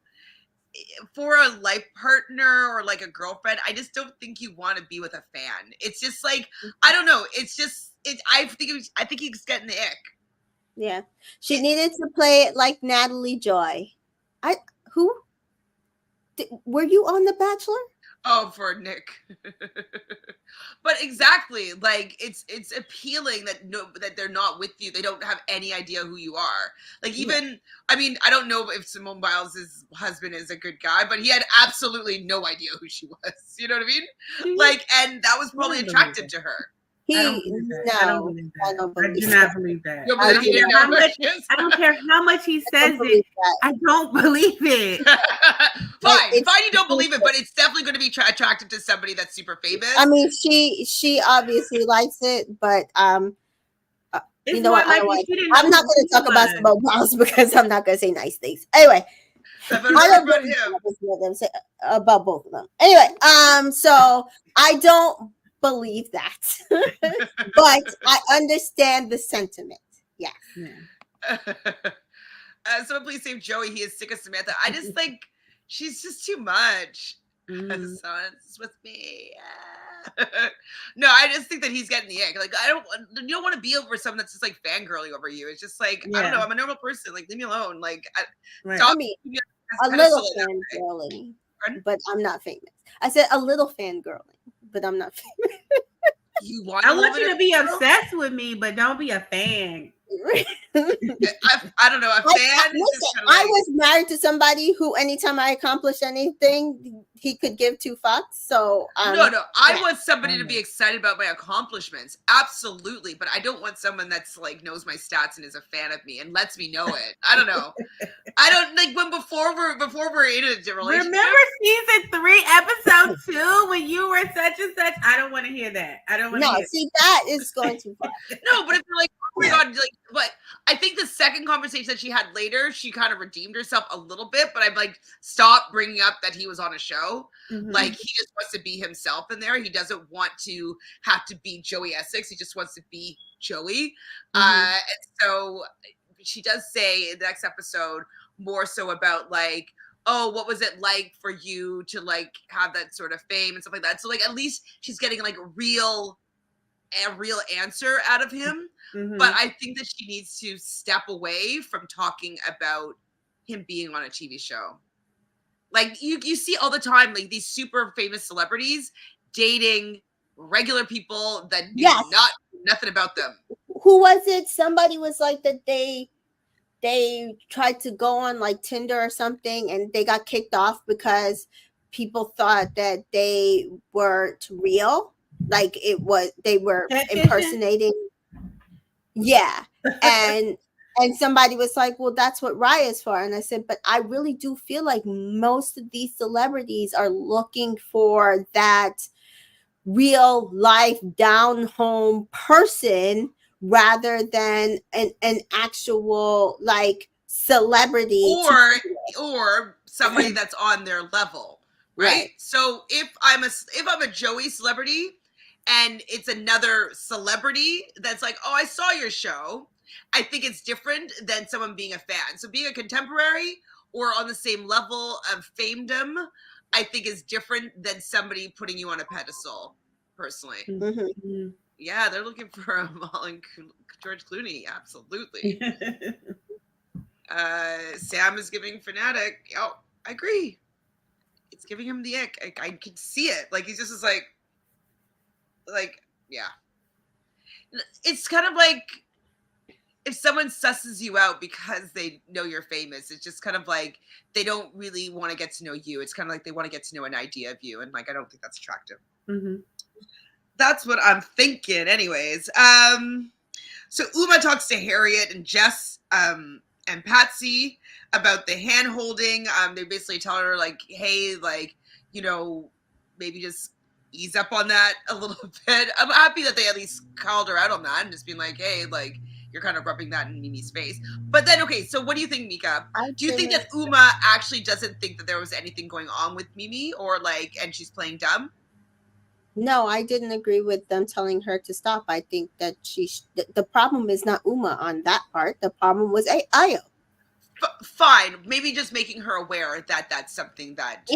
Speaker 1: for a life partner or like a girlfriend, I just don't think you want to be with a fan. It's just like, I don't know. It's just, I think he's getting the ick.
Speaker 2: Yeah. She needed to play it like Natalie Joy. Who? were you on The Bachelor?
Speaker 1: Oh, for Nick. But exactly, like it's appealing that they're not with you. They don't have any idea who you are. Like even I mean, I don't know if Simone Biles' husband is a good guy, but he had absolutely no idea who she was. You know what I mean? Like, and that was probably attractive to her.
Speaker 3: I don't believe that. I don't believe that. I do not believe that.
Speaker 1: You believe he didn't know who she is?
Speaker 3: I don't care how much he says it. I don't believe it.
Speaker 1: Fine, you don't believe it, but it's definitely going to be attractive to somebody that's super famous.
Speaker 2: I mean, she obviously likes it, but you know what? I'm not going to talk about Simone Biles because I'm not going to say nice things. Anyway, I don't know about both of them. Anyway, so I don't believe that, but I understand the sentiment. Yes.
Speaker 1: Someone please save Joey. He is sick of Samantha. I just think she's just too much. Son's with me. No, I just think that he's getting the ick. Like you don't want to be over someone that's just like fangirling over you. It's just like I don't know. I'm a normal person. Like leave me alone. Like
Speaker 2: I mean, a little fangirling, but I'm not famous. I said a little fangirling, but I'm not famous.
Speaker 3: I want you to be obsessed with me, but don't be a fan.
Speaker 1: I don't know. A fan.
Speaker 2: Listen, I was married to somebody who, anytime I accomplished anything, he could give two fucks. So
Speaker 1: no, I want somebody to be excited about my accomplishments, absolutely. But I don't want someone that's like knows my stats and is a fan of me and lets me know it. I don't know. I don't like when before we're in a relationship.
Speaker 3: Remember season 3, episode 2, when you were such and such. I don't want to hear that. I don't want to.
Speaker 2: No, see that is going too far.
Speaker 1: No, but if you're like, oh my god, like, but I think the second conversation that she had later, she kind of redeemed herself a little bit. But I'm like, stop bringing up that he was on a show. Like he just wants to be himself in there. He doesn't want to have to be Joey Essex. He just wants to be Joey. And so she does say in the next episode more so about like, oh, what was it like for you to like have that sort of fame and stuff like that. So like at least she's getting like a real answer out of him. But I think that she needs to step away from talking about him being on a TV show. Like you see all the time, like these super famous celebrities dating regular people that do nothing about them.
Speaker 2: Who was it? Somebody was like that they tried to go on like Tinder or something and they got kicked off because people thought that they weren't real. Like they were impersonating. Yeah. And somebody was like, well, that's what Raya's for. And I said, but I really do feel like most of these celebrities are looking for that real life down home person rather than an actual like celebrity
Speaker 1: or somebody that's on their level. Right? So if I'm a Joey celebrity and it's another celebrity that's like, oh, I saw your show, I think it's different than someone being a fan. So being a contemporary or on the same level of famedom, I think is different than somebody putting you on a pedestal, personally. Yeah, they're looking for a Mullen George Clooney, absolutely. Sam is giving Fanatic. Oh, I agree. It's giving him the ick. I can see it. Like he just is like, yeah. It's kind of like if someone susses you out because they know you're famous, it's just kind of like they don't really want to get to know you. It's kind of like they want to get to know an idea of you. And like, I don't think that's attractive. That's what I'm thinking anyways. So Uma talks to Harriet and Jess and Patsy about the hand holding. They basically tell her like, hey, like, you know, maybe just ease up on that a little bit. I'm happy that they at least called her out on that and just being like, hey, like, you're kind of rubbing that in Mimi's face. But then, okay, so what do you think, Mika? Do you think that Uma actually doesn't think that there was anything going on with Mimi or like, and she's playing dumb?
Speaker 2: No, I didn't agree with them telling her to stop. I think that the problem is not Uma on that part. The problem was Ayo.
Speaker 1: Fine, maybe just making her aware that that's something that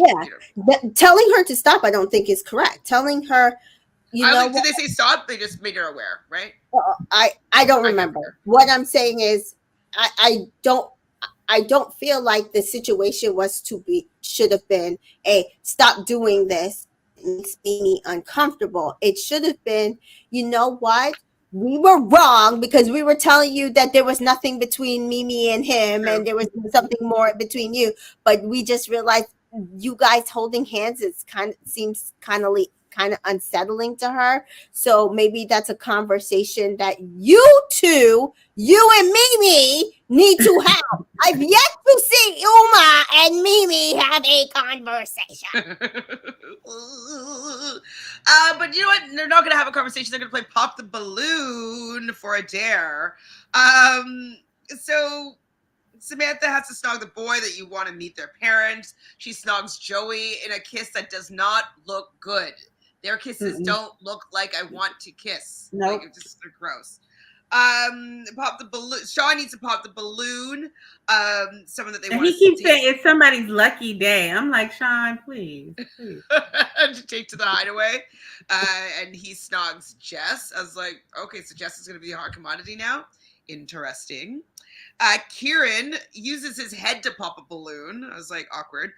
Speaker 2: telling her to stop I don't think is correct. Telling her, did they say stop? They just made her aware, right? I don't remember. What I'm saying is I don't I don't feel like the situation was should have been a stop doing this. It makes me uncomfortable. It should have been, you know what? We were wrong because we were telling you that there was nothing between Mimi and him,
Speaker 1: True.
Speaker 2: and there was something more between you. But we just realized you guys holding hands seems kind of unsettling to her. So maybe that's a conversation that you and Mimi need to have. I've yet to see Uma and Mimi have a conversation.
Speaker 1: But you know what? They're not going to have a conversation. They're going to play Pop the Balloon for a dare. So Samantha has to snog the boy that you want to meet their parents. She snogs Joey in a kiss that does not look good. Their kisses don't look like I want to kiss.
Speaker 3: Nope.
Speaker 1: Like, it's just, they're gross. Pop the balloon. Sean needs to pop the balloon. Someone that they want.
Speaker 3: He keeps saying it's somebody's lucky day. I'm like, Sean, please.
Speaker 1: to take to the Hideaway. And he snogs Jess. I was like, okay, so Jess is going to be a hard commodity now. Interesting. Kieran uses his head to pop a balloon. I was like, awkward.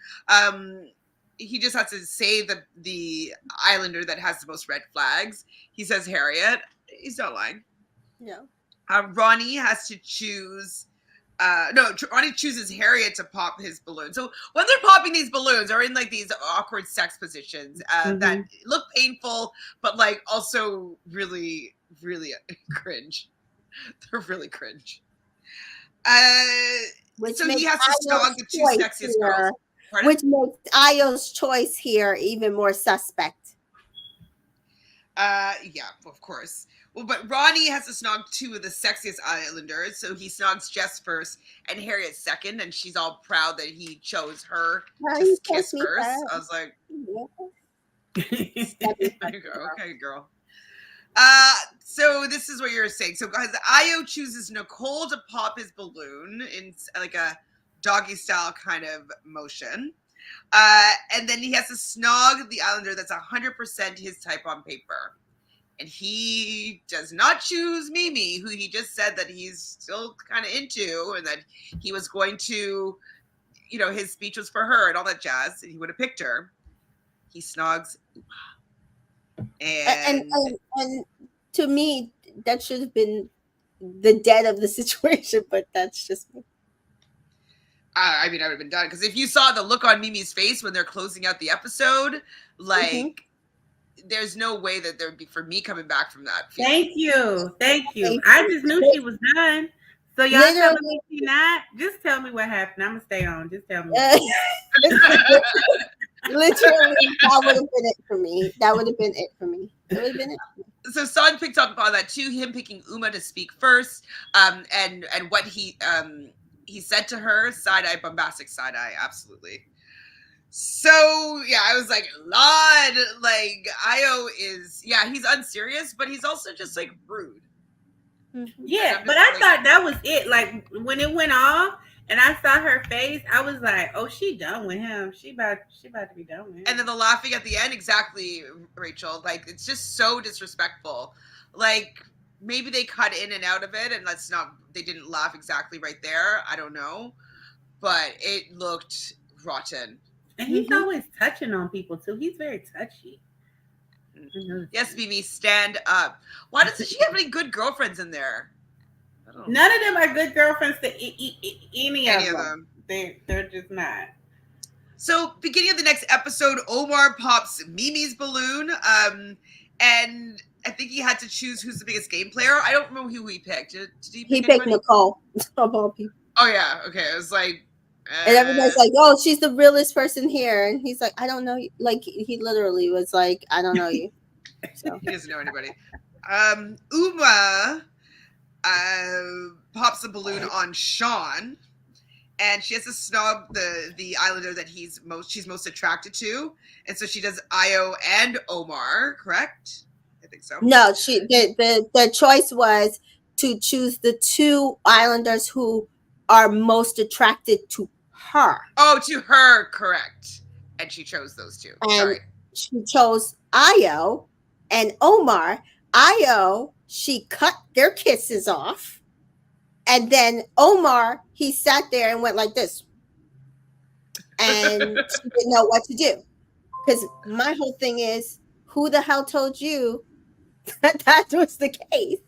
Speaker 1: He just has to say the islander that has the most red flags. He says Harriet. He's not lying.
Speaker 2: No.
Speaker 1: Ronnie has to choose. Ronnie chooses Harriet to pop his balloon. So when they're popping these balloons, they're in like these awkward sex positions that look painful, but like also really, really cringe. They're really cringe. So he has to snog the two sexiest girls. Pardon?
Speaker 2: Which makes Ayo's choice here even more suspect.
Speaker 1: Yeah, of course. Well, but Ronnie has to snog two of the sexiest islanders, so he snogs Jess first and Harriet second, and she's all proud that he chose her to kiss first. I was like, okay, girl. So this is what you're saying. So guys, Ayo chooses Nicole to pop his balloon in like a doggy style kind of motion. And then he has to snog the islander that's 100% his type on paper. And he does not choose Mimi, who he just said that he's still kind of into and that he was going to, his speech was for her and all that jazz, and he would have picked her. He snogs Uma.
Speaker 2: And to me, that should have been the dead of the situation, but that's just me.
Speaker 1: I would have been done. Because if you saw the look on Mimi's face when they're closing out the episode, like, there's no way that there would be for me coming back from that.
Speaker 3: Thank you. I just knew she was done. So y'all telling me she not? Just tell me what happened. I'm going to stay on. Just tell me.
Speaker 2: Literally, that would have been it for me. That would have been it for me.
Speaker 1: So Son picked up on that too, him picking Uma to speak first, and what he said to her, side-eye, bombastic side-eye, absolutely. So, yeah, I was like, Lord, like, Ayo is, he's unserious, but he's also just, like, rude.
Speaker 3: Yeah, but I thought that was it. Like, when it went off, and I saw her face, I was like, oh, she done with him. She about to be done with him.
Speaker 1: And then the laughing at the end, exactly, Rachel. Like, it's just so disrespectful. Like, maybe they cut in and out of it, and they didn't laugh exactly right there. I don't know. But it looked rotten.
Speaker 3: And he's always touching on people, too. He's very touchy.
Speaker 1: Yes, Mimi, stand up. Why doesn't she have any good girlfriends in there?
Speaker 3: None of them are good girlfriends to any of them. They're just not.
Speaker 1: So, beginning of the next episode, Omar pops Mimi's balloon, and I think he had to choose who's the biggest game player. I don't remember who he picked. Did he
Speaker 2: pick Nicole of all people.
Speaker 1: Oh yeah, okay. It was like,
Speaker 2: and everybody's like, "Oh, she's the realest person here," and he's like, "I don't know you." Like he literally was like, "I don't know you." So.
Speaker 1: He doesn't know anybody. Uma pops the balloon on Sean, and she has to snog the islander that she's most attracted to, and so she does Ayo and Omar. Correct? I think so.
Speaker 2: No, the choice was to choose the two islanders who are most attracted to her.
Speaker 1: Oh, to her, correct. And she chose those two.
Speaker 2: And
Speaker 1: sorry.
Speaker 2: She chose Ayo and Omar. Ayo, she cut their kisses off. And then Omar, he sat there and went like this. And she didn't know what to do. Because my whole thing is, who the hell told you that was the case?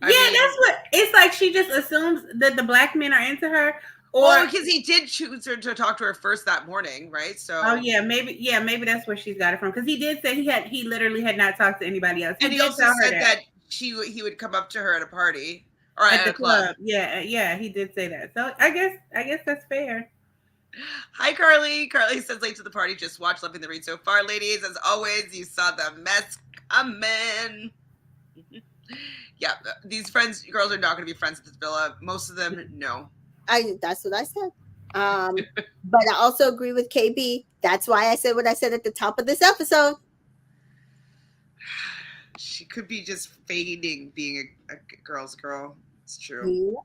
Speaker 3: Yeah, that's what it's like. She just assumes that the black men are into her.
Speaker 1: Or because he did choose her to talk to her first that morning, right? So
Speaker 3: maybe that's where she's got it from. Because he did say he literally had not talked to anybody else.
Speaker 1: And he also said that he would come up to her at a party or at the club.
Speaker 3: Yeah, he did say that. So I guess that's fair.
Speaker 1: Hi, Carly. Carly says late to the party. Just watch Loving the Read so far, ladies. As always, you saw the mess coming. Yeah, these girls are not going to be friends at this villa. Most of them, no.
Speaker 2: That's what I said. But I also agree with KB. That's why I said what I said at the top of this episode.
Speaker 1: She could be just feigning being a girl's girl. It's true.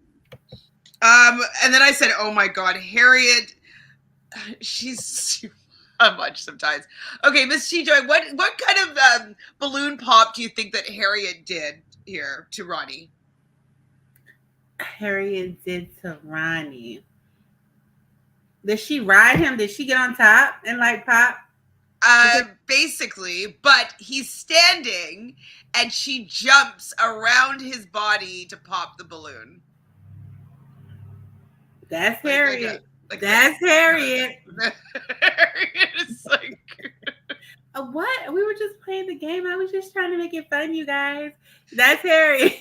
Speaker 1: Yeah. And then I said, oh my God, Harriet, she's too much sometimes. Okay, Miss TJoy, what kind of balloon pop do you think that Harriet did here to Ronnie?
Speaker 3: Harriet did to Ronnie. Did she ride him? Did she get on top and like pop?
Speaker 1: Basically, but he's standing and she jumps around his body to pop the balloon.
Speaker 3: That's Harriet. That's Harriet.
Speaker 1: It's like
Speaker 3: what? We were just playing the game. I was just trying to make it fun, you guys. That's Harriet.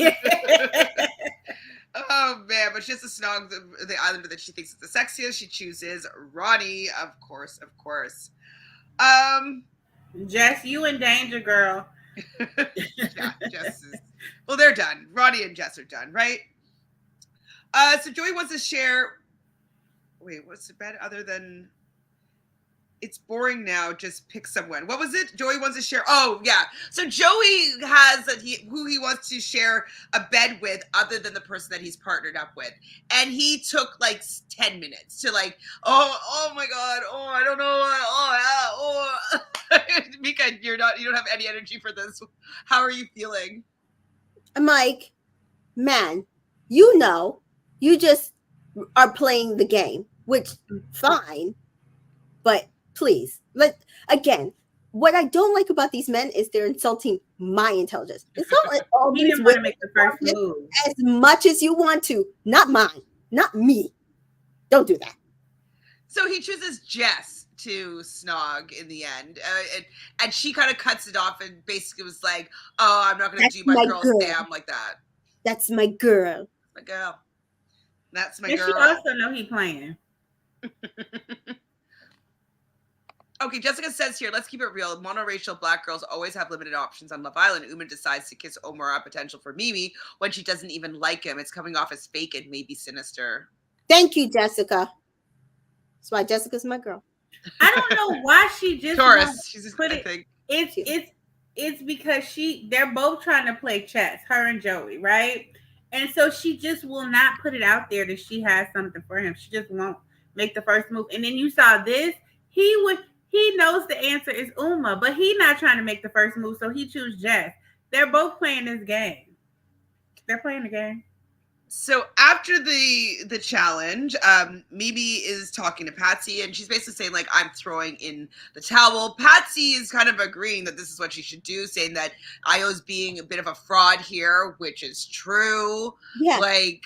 Speaker 1: Oh man, but she has to snog the islander that she thinks is the sexiest. She chooses Ronnie, of course.
Speaker 3: Jess, you in danger, girl.
Speaker 1: Yeah, Jess is. Well, they're done. Ronnie and Jess are done, right? So Joey wants to share. Wait, what's the bed other than? It's boring now. Just pick someone. What was it? Joey wants to share. Oh, yeah. So Joey has who he wants to share a bed with other than the person that he's partnered up with. And he took like 10 minutes to like, oh my God. Oh, I don't know. Mika, you don't have any energy for this. How are you feeling?
Speaker 2: I'm like, man, you just are playing the game, which fine, but please, again, what I don't like about these men is they're insulting my intelligence. It's not like all
Speaker 3: these
Speaker 2: women
Speaker 3: to make the first move
Speaker 2: as much as you want to, not mine, not me. Don't do that.
Speaker 1: So he chooses Jess to snog in the end, and she kind of cuts it off and basically was like, "Oh, I'm not going to do my girl Sam like that."
Speaker 2: That's my girl.
Speaker 1: My girl. That's my
Speaker 3: and
Speaker 1: girl.
Speaker 3: She also know he playing.
Speaker 1: Okay, Jessica says here, let's keep it real. Monoracial black girls always have limited options on Love Island. Uma decides to kiss Omar on potential for Mimi when she doesn't even like him. It's coming off as fake and maybe sinister.
Speaker 2: Thank you, Jessica. That's why Jessica's my girl.
Speaker 3: I don't know why she just
Speaker 1: Taurus. She's just
Speaker 3: put it. It's because they're both trying to play chess, her and Joey, right? And so she just will not put it out there that she has something for him. She just won't make the first move. And then you saw this. He knows the answer is Uma, but he's not trying to make the first move, so he chooses Jess. They're both playing this game. They're playing the game.
Speaker 1: So after the challenge, Mimi is talking to Patsy, and she's basically saying, like, I'm throwing in the towel. Patsy is kind of agreeing that this is what she should do, saying that Io's being a bit of a fraud here, which is true. Yeah. Like,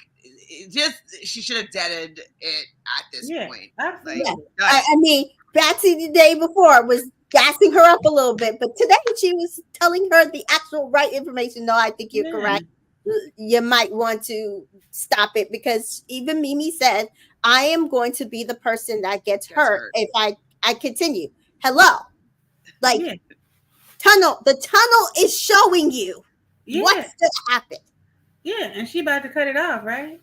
Speaker 1: she should have deaded it at this point.
Speaker 3: Absolutely.
Speaker 2: Like, I mean, Patsy the day before was gassing her up a little bit, but today she was telling her the actual right information. No, I think you're correct. You might want to stop it because even Mimi said, I am going to be the person that gets hurt if I continue. Hello. Like, the tunnel is showing you what's going to happen.
Speaker 3: Yeah, and she about to cut it off, right?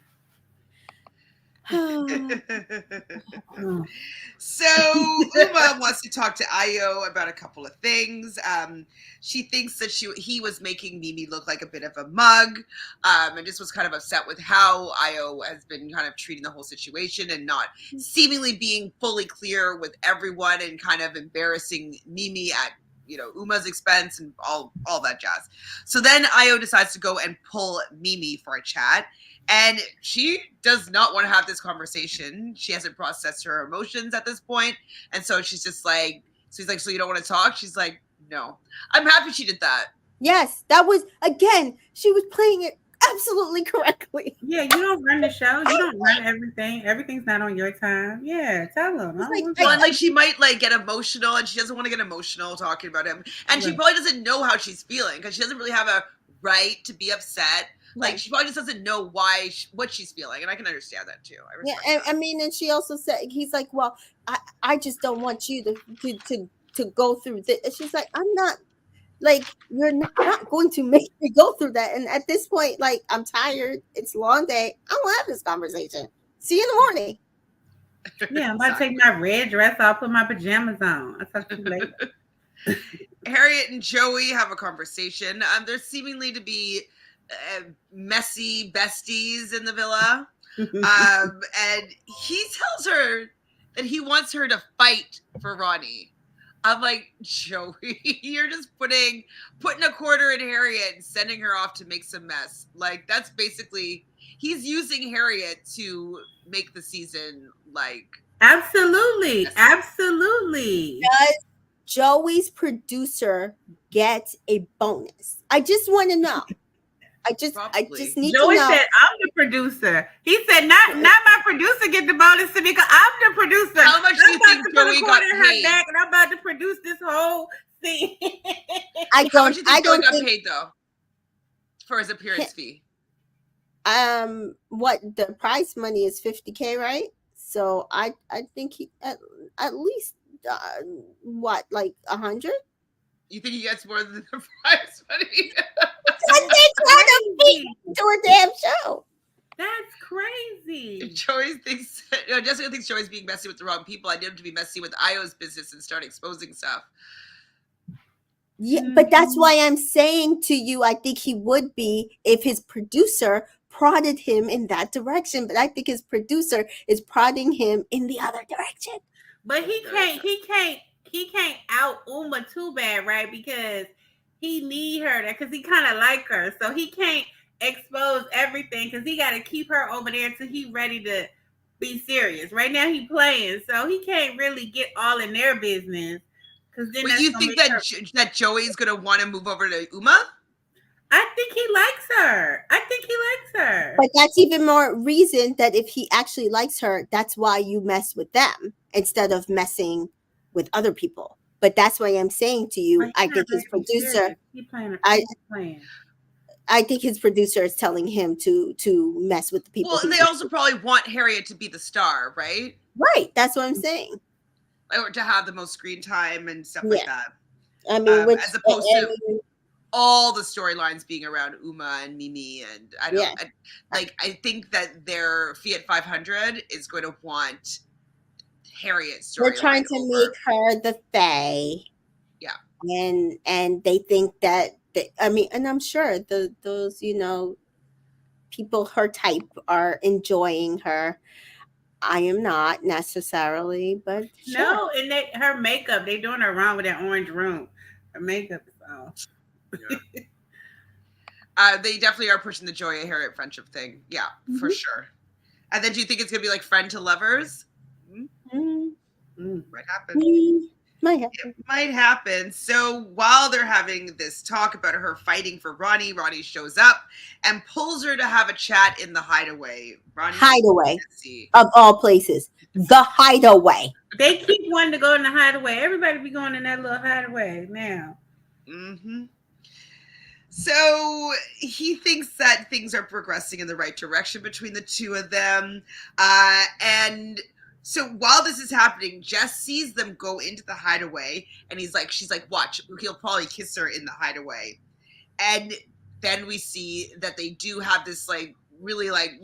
Speaker 1: So Uma wants to talk to Io about a couple of things. She thinks that he was making Mimi look like a bit of a mug, and just was kind of upset with how Io has been kind of treating the whole situation and not seemingly being fully clear with everyone and kind of embarrassing Mimi at Uma's expense and all that jazz. So then Io decides to go and pull Mimi for a chat. And she does not want to have this conversation. She hasn't processed her emotions at this point. And so she's just like, so he's like, so you don't want to talk? She's like, no. I'm happy she did that.
Speaker 2: Yes, that was, again, she was playing it absolutely correctly.
Speaker 3: Yeah, you don't run the show. You don't run everything. Everything's not on your time. Yeah, tell them.
Speaker 1: Like she might like get emotional, and she doesn't want to get emotional talking about him. And she probably doesn't know how she's feeling because she doesn't really have a right to be upset. Like she probably just doesn't know what she's feeling, and I can understand that too.
Speaker 2: I mean, and she also said, he's like, well, I just don't want you to go through this. And she's like, I'm not, like, you're not going to make me go through that. And at this point, like, I'm tired. It's a long day. I don't have this conversation. See you in the morning.
Speaker 3: Yeah, I'm about to take my red dress off, put my pajamas on. I'll talk to you later.
Speaker 1: Harriet and Joey have a conversation. There seemingly to be messy besties in the villa. And he tells her that he wants her to fight for Ronnie. I'm like, Joey, you're just putting a quarter in Harriet and sending her off to make some mess. Like, that's basically, he's using Harriet to make the season like.
Speaker 3: Absolutely. Absolutely.
Speaker 2: Does Joey's producer get a bonus? I just want to know. I just need
Speaker 3: Joey
Speaker 2: to know.
Speaker 3: said, I'm the producer. He said, not my producer get the bonus to me because I'm the producer.
Speaker 1: How much do you think Joey got paid?
Speaker 3: Back and I'm about to produce this whole scene.
Speaker 2: I don't.
Speaker 1: How much do you think Joey got
Speaker 2: think,
Speaker 1: paid though for his appearance fee?
Speaker 2: What the prize money is $50K, right? So I think he at least what, like 100?
Speaker 1: You think he gets more than the prize money?
Speaker 2: Do a damn show.
Speaker 3: That's crazy.
Speaker 1: Jessica thinks Joey's being messy with the wrong people. I need him to be messy with Io's business and start exposing stuff.
Speaker 2: Yeah, but that's why I'm saying to you, I think he would be if his producer prodded him in that direction. But I think his producer is prodding him in the other direction.
Speaker 3: But he can't out Uma too bad, right? Because he need her there because he kind of like her. So he can't expose everything because he got to keep her over there until he ready to be serious. Right now he playing, so he can't really get all in their business. Because then
Speaker 1: you think that Joey's gonna want to move over to Uma?
Speaker 3: I think he likes her.
Speaker 2: But that's even more reason that if he actually likes her, that's why you mess with them instead of messing with other people. But that's why I'm saying to you, I think his producer. I think his producer is telling him to mess with the people.
Speaker 1: Well, and they also probably want Harriet to be the star, right?
Speaker 2: Right. That's what I'm saying.
Speaker 1: Or to have the most screen time and stuff like that.
Speaker 2: I mean,
Speaker 1: as opposed to all the storylines being around Uma and Mimi, and I think that their Fiat 500 is going to want Harriet's story.
Speaker 2: They're trying to make her the Fae.
Speaker 1: Yeah.
Speaker 2: And they think that and I'm sure those people her type are enjoying her. I am not necessarily, but sure.
Speaker 3: No, and her makeup, they doing her wrong with that orange room. Her makeup is off.
Speaker 1: Yeah. They definitely are pushing the Joy and Harriet friendship thing. Yeah, for sure. And then do you think it's gonna be like friend to lovers? Might happen. It might happen. So while they're having this talk about her fighting for Ronnie, Ronnie shows up and pulls her to have a chat in the Hideaway.
Speaker 2: Hideaway, of all places. The Hideaway.
Speaker 3: They keep wanting to go in the Hideaway. Everybody be going in that little Hideaway now.
Speaker 1: Mm-hmm. So he thinks that things are progressing in the right direction between the two of them. And so while this is happening, Jess sees them go into the Hideaway, and she's like, watch, he'll probably kiss her in the Hideaway. And then we see that they do have this like really like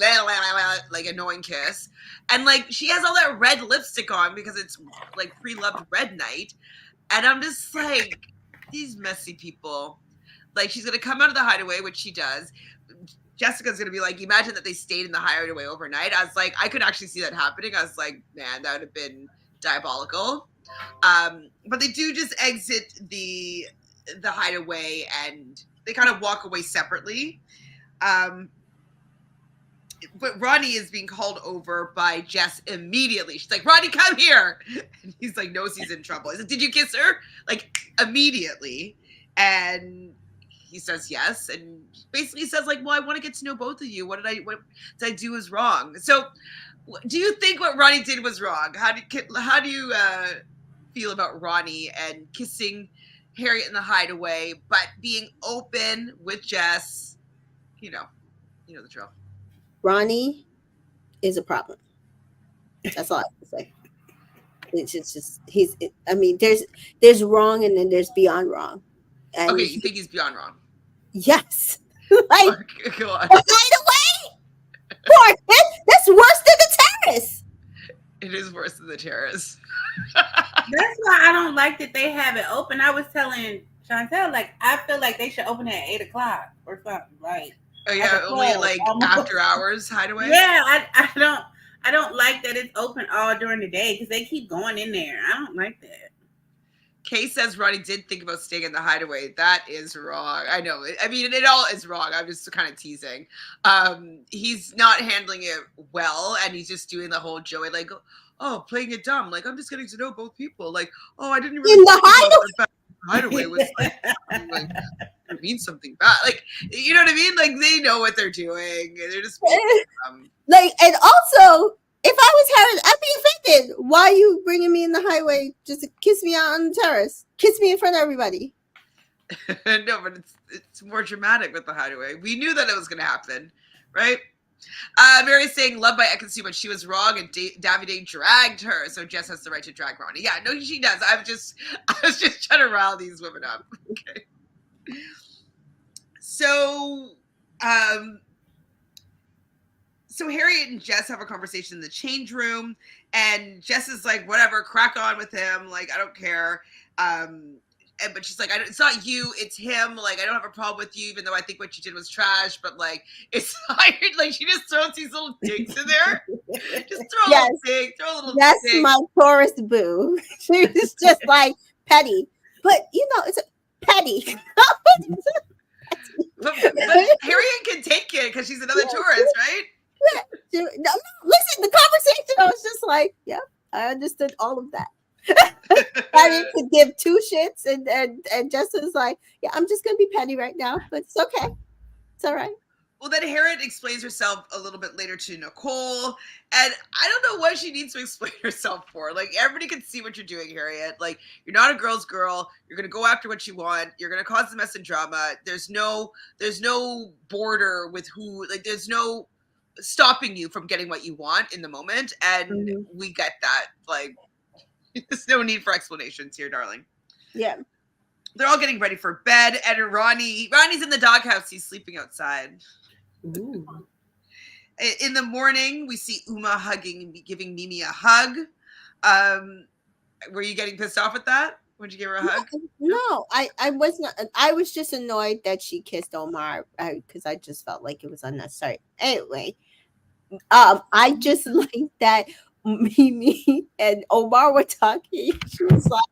Speaker 1: annoying kiss. And like she has all that red lipstick on because it's like pre-loved red night. And I'm just like, these messy people. Like she's gonna come out of the Hideaway, which she does. Jessica's gonna be like, imagine that they stayed in the Hideaway overnight. I was like, I could actually see that happening. I was like, man, that would have been diabolical. But they do just exit the Hideaway, and they kind of walk away separately. But Ronnie is being called over by Jess immediately. She's like, Ronnie, come here. And he's like, knows he's in trouble. He's like, did you kiss her? Like, immediately. And he says yes. And basically says, like, well, I want to get to know both of you. What did I do was wrong? So do you think what Ronnie did was wrong? How do you feel about Ronnie and kissing Harriet in the Hideaway, but being open with Jess? You know the drill.
Speaker 2: Ronnie is a problem. That's all I have to say. It's just I mean, there's wrong, and then there's beyond wrong. And
Speaker 1: okay, you think he's beyond wrong?
Speaker 2: Yes. Like,
Speaker 1: go on.
Speaker 2: Hideaway? Poor kid. That's worse than the terrace.
Speaker 1: It is worse than the terrace.
Speaker 3: That's why I don't like that they have it open. I was telling Chantele, like, I feel like they should open it at 8 o'clock or something. Like,
Speaker 1: oh yeah, only like after hours Hideaway.
Speaker 3: Yeah, I don't like that it's open all during the day because they keep going in there. I don't like that.
Speaker 1: Kay says Ronnie did think about staying in the Hideaway. That is wrong. I know. I mean, it all is wrong. I'm just kind of teasing. He's not handling it well, and he's just doing the whole Joey, like, oh, playing it dumb. Like, I'm just getting to know both people. Like, oh, I didn't really
Speaker 2: in the
Speaker 1: Hideaway was like it means something bad. Like, you know what I mean? Like, they know what they're doing. They're just
Speaker 2: like, and also, if I was Harriet, I'd be offended. Why are you bringing me in the Hideaway just to kiss me out on the terrace? Kiss me in front of everybody.
Speaker 1: No, but it's more dramatic with the Hideaway. We knew that it was going to happen, right? Mary's saying, love by Ekansu, but she was wrong, and Davide dragged her, so Jess has the right to drag Ronnie. Yeah, no, she does. I was just trying to rile these women up. Okay. So Harriet and Jess have a conversation in the change room, and Jess is like, whatever, crack on with him. Like, I don't care. But she's like, it's not you, it's him. Like, I don't have a problem with you, even though I think what you did was trash. But like, it's tired. Like, she just throws these little digs in there. Just throw a little dig. Throw a little.
Speaker 2: That's
Speaker 1: dig.
Speaker 2: my Taurus boo. She's just like petty, but it's petty.
Speaker 1: but Harriet can take it because she's another Taurus, right?
Speaker 2: No, listen, the conversation, I was just like, yeah, I understood all of that. I didn't give two shits, and Justin's like, yeah, I'm just gonna be petty right now, but it's okay, it's all right.
Speaker 1: Well, then Harriet explains herself a little bit later to Nicole, and I don't know what she needs to explain herself for. Like, everybody can see what you're doing, Harriet. Like, you're not a girl's girl. You're gonna go after what you want. You're gonna cause the mess and drama. There's no border with who. Like, there's no stopping you from getting what you want in the moment, and we get that. Like, there's no need for explanations here, darling.
Speaker 2: Yeah.
Speaker 1: They're all getting ready for bed, and Ronnie's in the doghouse. He's sleeping outside.
Speaker 3: Ooh.
Speaker 1: In the morning, we see Uma giving Mimi a hug. Were you getting pissed off at that? Would you give her a hug?
Speaker 2: No, I was not. I was just annoyed that she kissed Omar because I just felt like it was unnecessary. Anyway, I just like that Mimi and Omar were talking. She was like,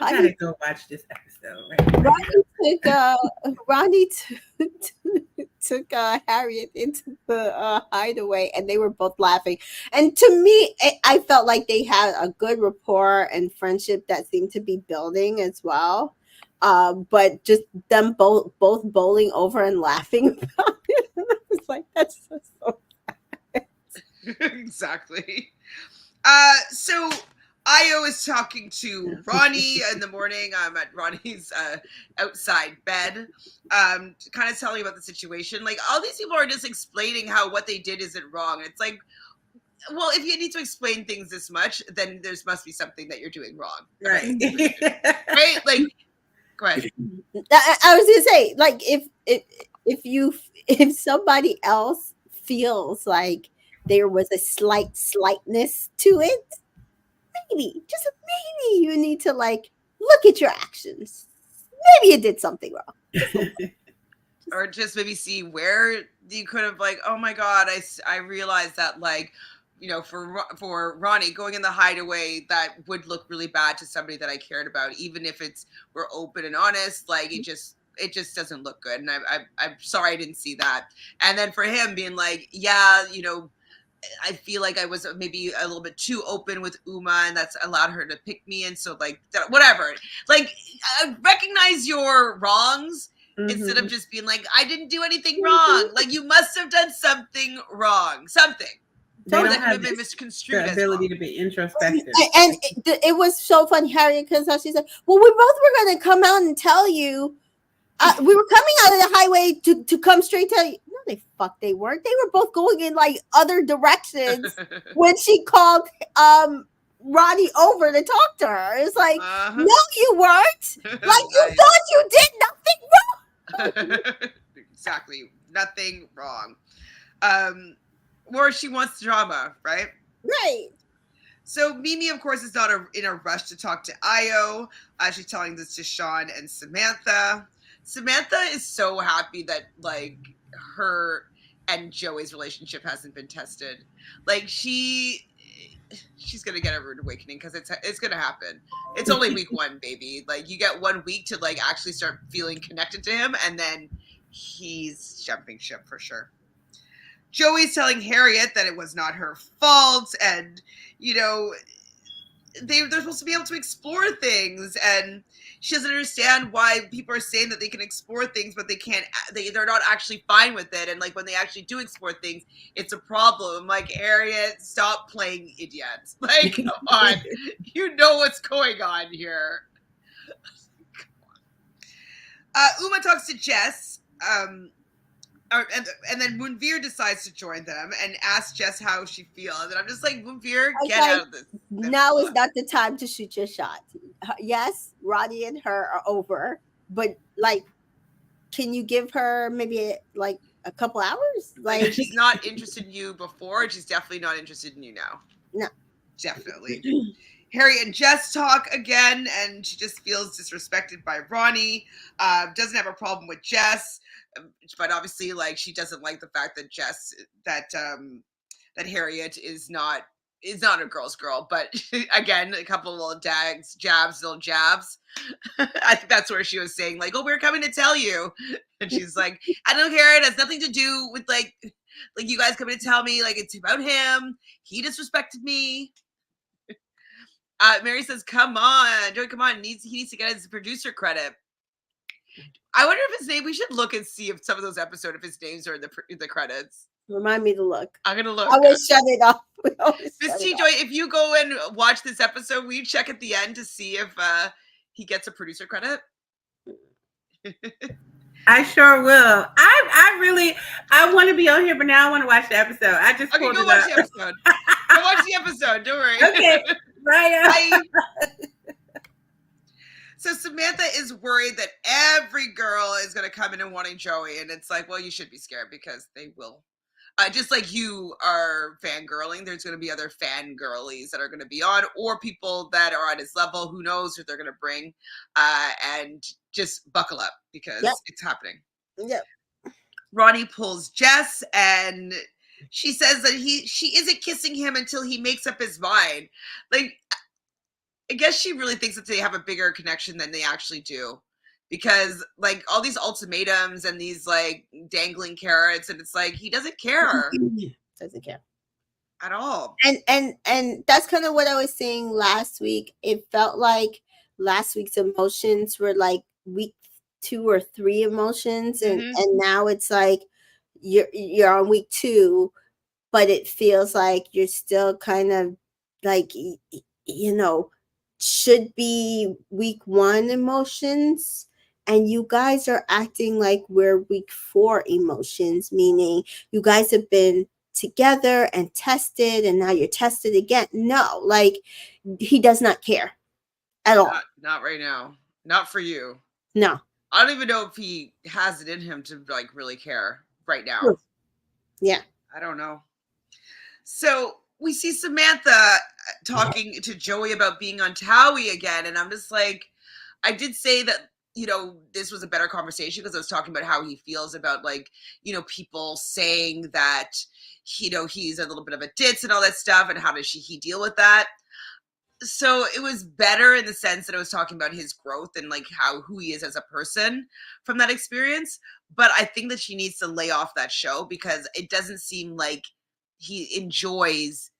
Speaker 3: I gotta go watch this episode. Right?
Speaker 2: Ronnie took Harriet into the Hideaway, and they were both laughing. And to me, I felt like they had a good rapport and friendship that seemed to be building as well. But just them both bowling over and laughing about it, it's like, that's so sad.
Speaker 1: Exactly. So Io is talking to Ronnie in the morning. I'm at Ronnie's outside bed, kind of telling about the situation. Like, all these people are just explaining how what they did isn't wrong. It's like, well, if you need to explain things this much, then there must be something that you're doing wrong.
Speaker 3: Right.
Speaker 1: Right? Like, go ahead.
Speaker 2: I was gonna say, like, if somebody else feels like there was a slightness to it, maybe you need to, like, look at your actions. Maybe you did something wrong.
Speaker 1: Or just maybe see where you could have, like, oh my God, I realized that, like, you know, for Ronnie going in the Hideaway, that would look really bad to somebody that I cared about, even if we're open and honest. Like it just doesn't look good, and I'm sorry I didn't see that. And then for him being like, yeah, you know, I feel like I was maybe a little bit too open with Uma, and that's allowed her to pick me. And so, like, whatever. Like, recognize your wrongs instead of just being like, I didn't do anything wrong. Like, you must have done something wrong. Something.
Speaker 3: They don't
Speaker 1: that
Speaker 3: have
Speaker 1: been misconstrued
Speaker 3: the ability to be introspective.
Speaker 2: And it was so funny, Harriet, because she said, well, we both were going to come out and tell you. We were coming out of the highway to come straight to you. No, they weren't. They were both going in like other directions when she called Ronnie over to talk to her. It's like, no, you weren't. Like you thought you did nothing wrong.
Speaker 1: Exactly. Nothing wrong. Or she wants drama, right?
Speaker 2: Right.
Speaker 1: So Mimi, of course, is not in a rush to talk to Io. She's telling this to Sean and Samantha. Samantha is so happy that like her and Joey's relationship hasn't been tested. Like she's gonna get a rude awakening because it's gonna happen. It's only week 1, baby. Like you get 1 week to like actually start feeling connected to him, and then he's jumping ship for sure. Joey's telling Harriet that it was not her fault, and you know they're supposed to be able to explore things, and she doesn't understand why people are saying that they can explore things, but they can't. They're not actually fine with it, and like when they actually do explore things, it's a problem. Like Harriet, stop playing idiots. Like come on, you know what's going on here. Uma talks to Jess. And then Moonveer decides to join them and asks Jess how she feels. And I'm just like, Moonveer, get out of this.
Speaker 2: Now is not the time to shoot your shot. Yes, Ronnie and her are over, but like, can you give her maybe like a couple hours?
Speaker 1: Like she's not interested in you before. She's definitely not interested in you now.
Speaker 2: No.
Speaker 1: Definitely. Harriet and Jess talk again, and she just feels disrespected by Ronnie. Doesn't have a problem with Jess. But obviously, like she doesn't like the fact that that Harriet is not a girl's girl. But again, a couple of little jabs. I think that's where she was saying like, "Oh, we're coming to tell you," and she's like, "I don't care. It has nothing to do with like you guys coming to tell me. Like it's about him. He disrespected me." Mary says, "Come on, Joey, come on. He needs to get his producer credit." I wonder if his name. We should look and see if some of those episodes, if his names are in the credits.
Speaker 2: Remind me to look.
Speaker 1: I'm gonna look.
Speaker 2: I will shut it off.
Speaker 1: Miss TJoy, if you go and watch this episode, will you check at the end to see if he gets a producer credit?
Speaker 3: I sure will. I want to be on here, but now I want to watch the episode. I just
Speaker 1: okay. Go watch the episode. Go watch the episode. Don't worry.
Speaker 3: Okay. Bye.
Speaker 1: So Samantha is worried that every girl is going to come in and wanting Joey. And it's like, well, you should be scared because they will. Just like you are fangirling, there's going to be other fangirlies that are going to be on, or people that are on his level. Who knows who they're going to bring. And just buckle up because it's happening.
Speaker 2: Yep.
Speaker 1: Ronnie pulls Jess and she says that she isn't kissing him until he makes up his mind. Like, I guess she really thinks that they have a bigger connection than they actually do, because like all these ultimatums and these like dangling carrots, and it's like he doesn't care.
Speaker 2: Doesn't care
Speaker 1: at all.
Speaker 2: And that's kind of what I was saying last week. It felt like last week's emotions were like week 2 or 3 emotions, and now it's like you're on week 2, but it feels like you're still kind of like, you know, should be week 1 emotions, and you guys are acting like we're week 4 emotions, meaning you guys have been together and tested and now you're tested again. No, like he does not care at all.
Speaker 1: Not right now. Not for you.
Speaker 2: No.
Speaker 1: I don't even know if he has it in him to like really care right now.
Speaker 2: Yeah.
Speaker 1: I don't know. So we see Samantha talking to Joey about being on Towie again. And I'm just like, I did say that, you know, this was a better conversation because I was talking about how he feels about like, you know, people saying that he's a little bit of a ditz and all that stuff, and how does he deal with that? So it was better in the sense that it was talking about his growth and like who he is as a person from that experience. But I think that she needs to lay off that show because it doesn't seem like he enjoys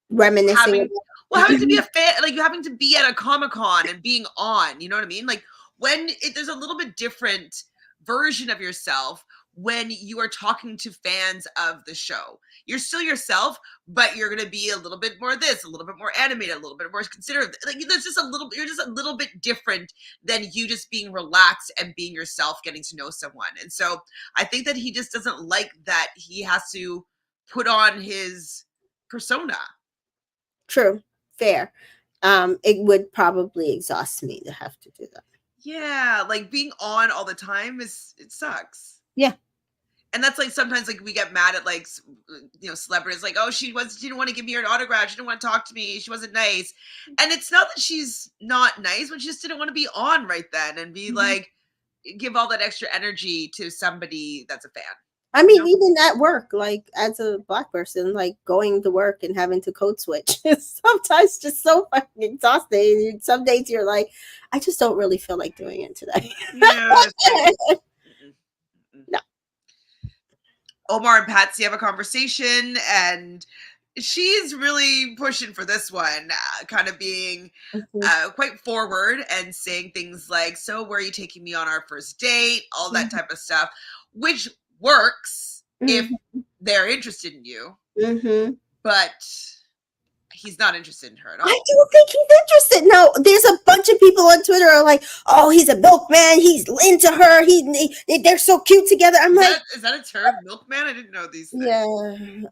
Speaker 2: reminiscing.
Speaker 1: having to be a fan, like having to be at a Comic-Con and being on, you know what I mean? Like when there's a little bit different version of yourself when you are talking to fans of the show. You're still yourself, but you're going to be a little bit more this, a little bit more animated, a little bit more considerate. Like there's just you're just a little bit different than you just being relaxed and being yourself, getting to know someone. And so I think that he just doesn't like that he has to put on his persona.
Speaker 2: True. Fair. It would probably exhaust me to have to do that.
Speaker 1: Yeah, like being on all the time it sucks.
Speaker 2: Yeah.
Speaker 1: And that's like sometimes like we get mad at like celebrities like, oh, she didn't want to give me her autograph, she didn't want to talk to me, she wasn't nice. And it's not that she's not nice, but she just didn't want to be on right then and be like give all that extra energy to somebody that's a fan.
Speaker 2: I mean, even at work, like as a Black person, like going to work and having to code switch is sometimes just so fucking exhausting. Some days you're like, I just don't really feel like doing it today. No.
Speaker 1: Omar and Patsy have a conversation, and she's really pushing for this one, kind of being quite forward and saying things like, so where are you taking me on our first date? All that type of stuff, which works if they're interested in you, but he's not interested in her at all.
Speaker 2: I don't think he's interested. No, there's a bunch of people on Twitter are like, oh, he's a milkman, he's into her, they're so cute together. I'm like,
Speaker 1: is that a term, milkman? I didn't know these things.
Speaker 2: Yeah,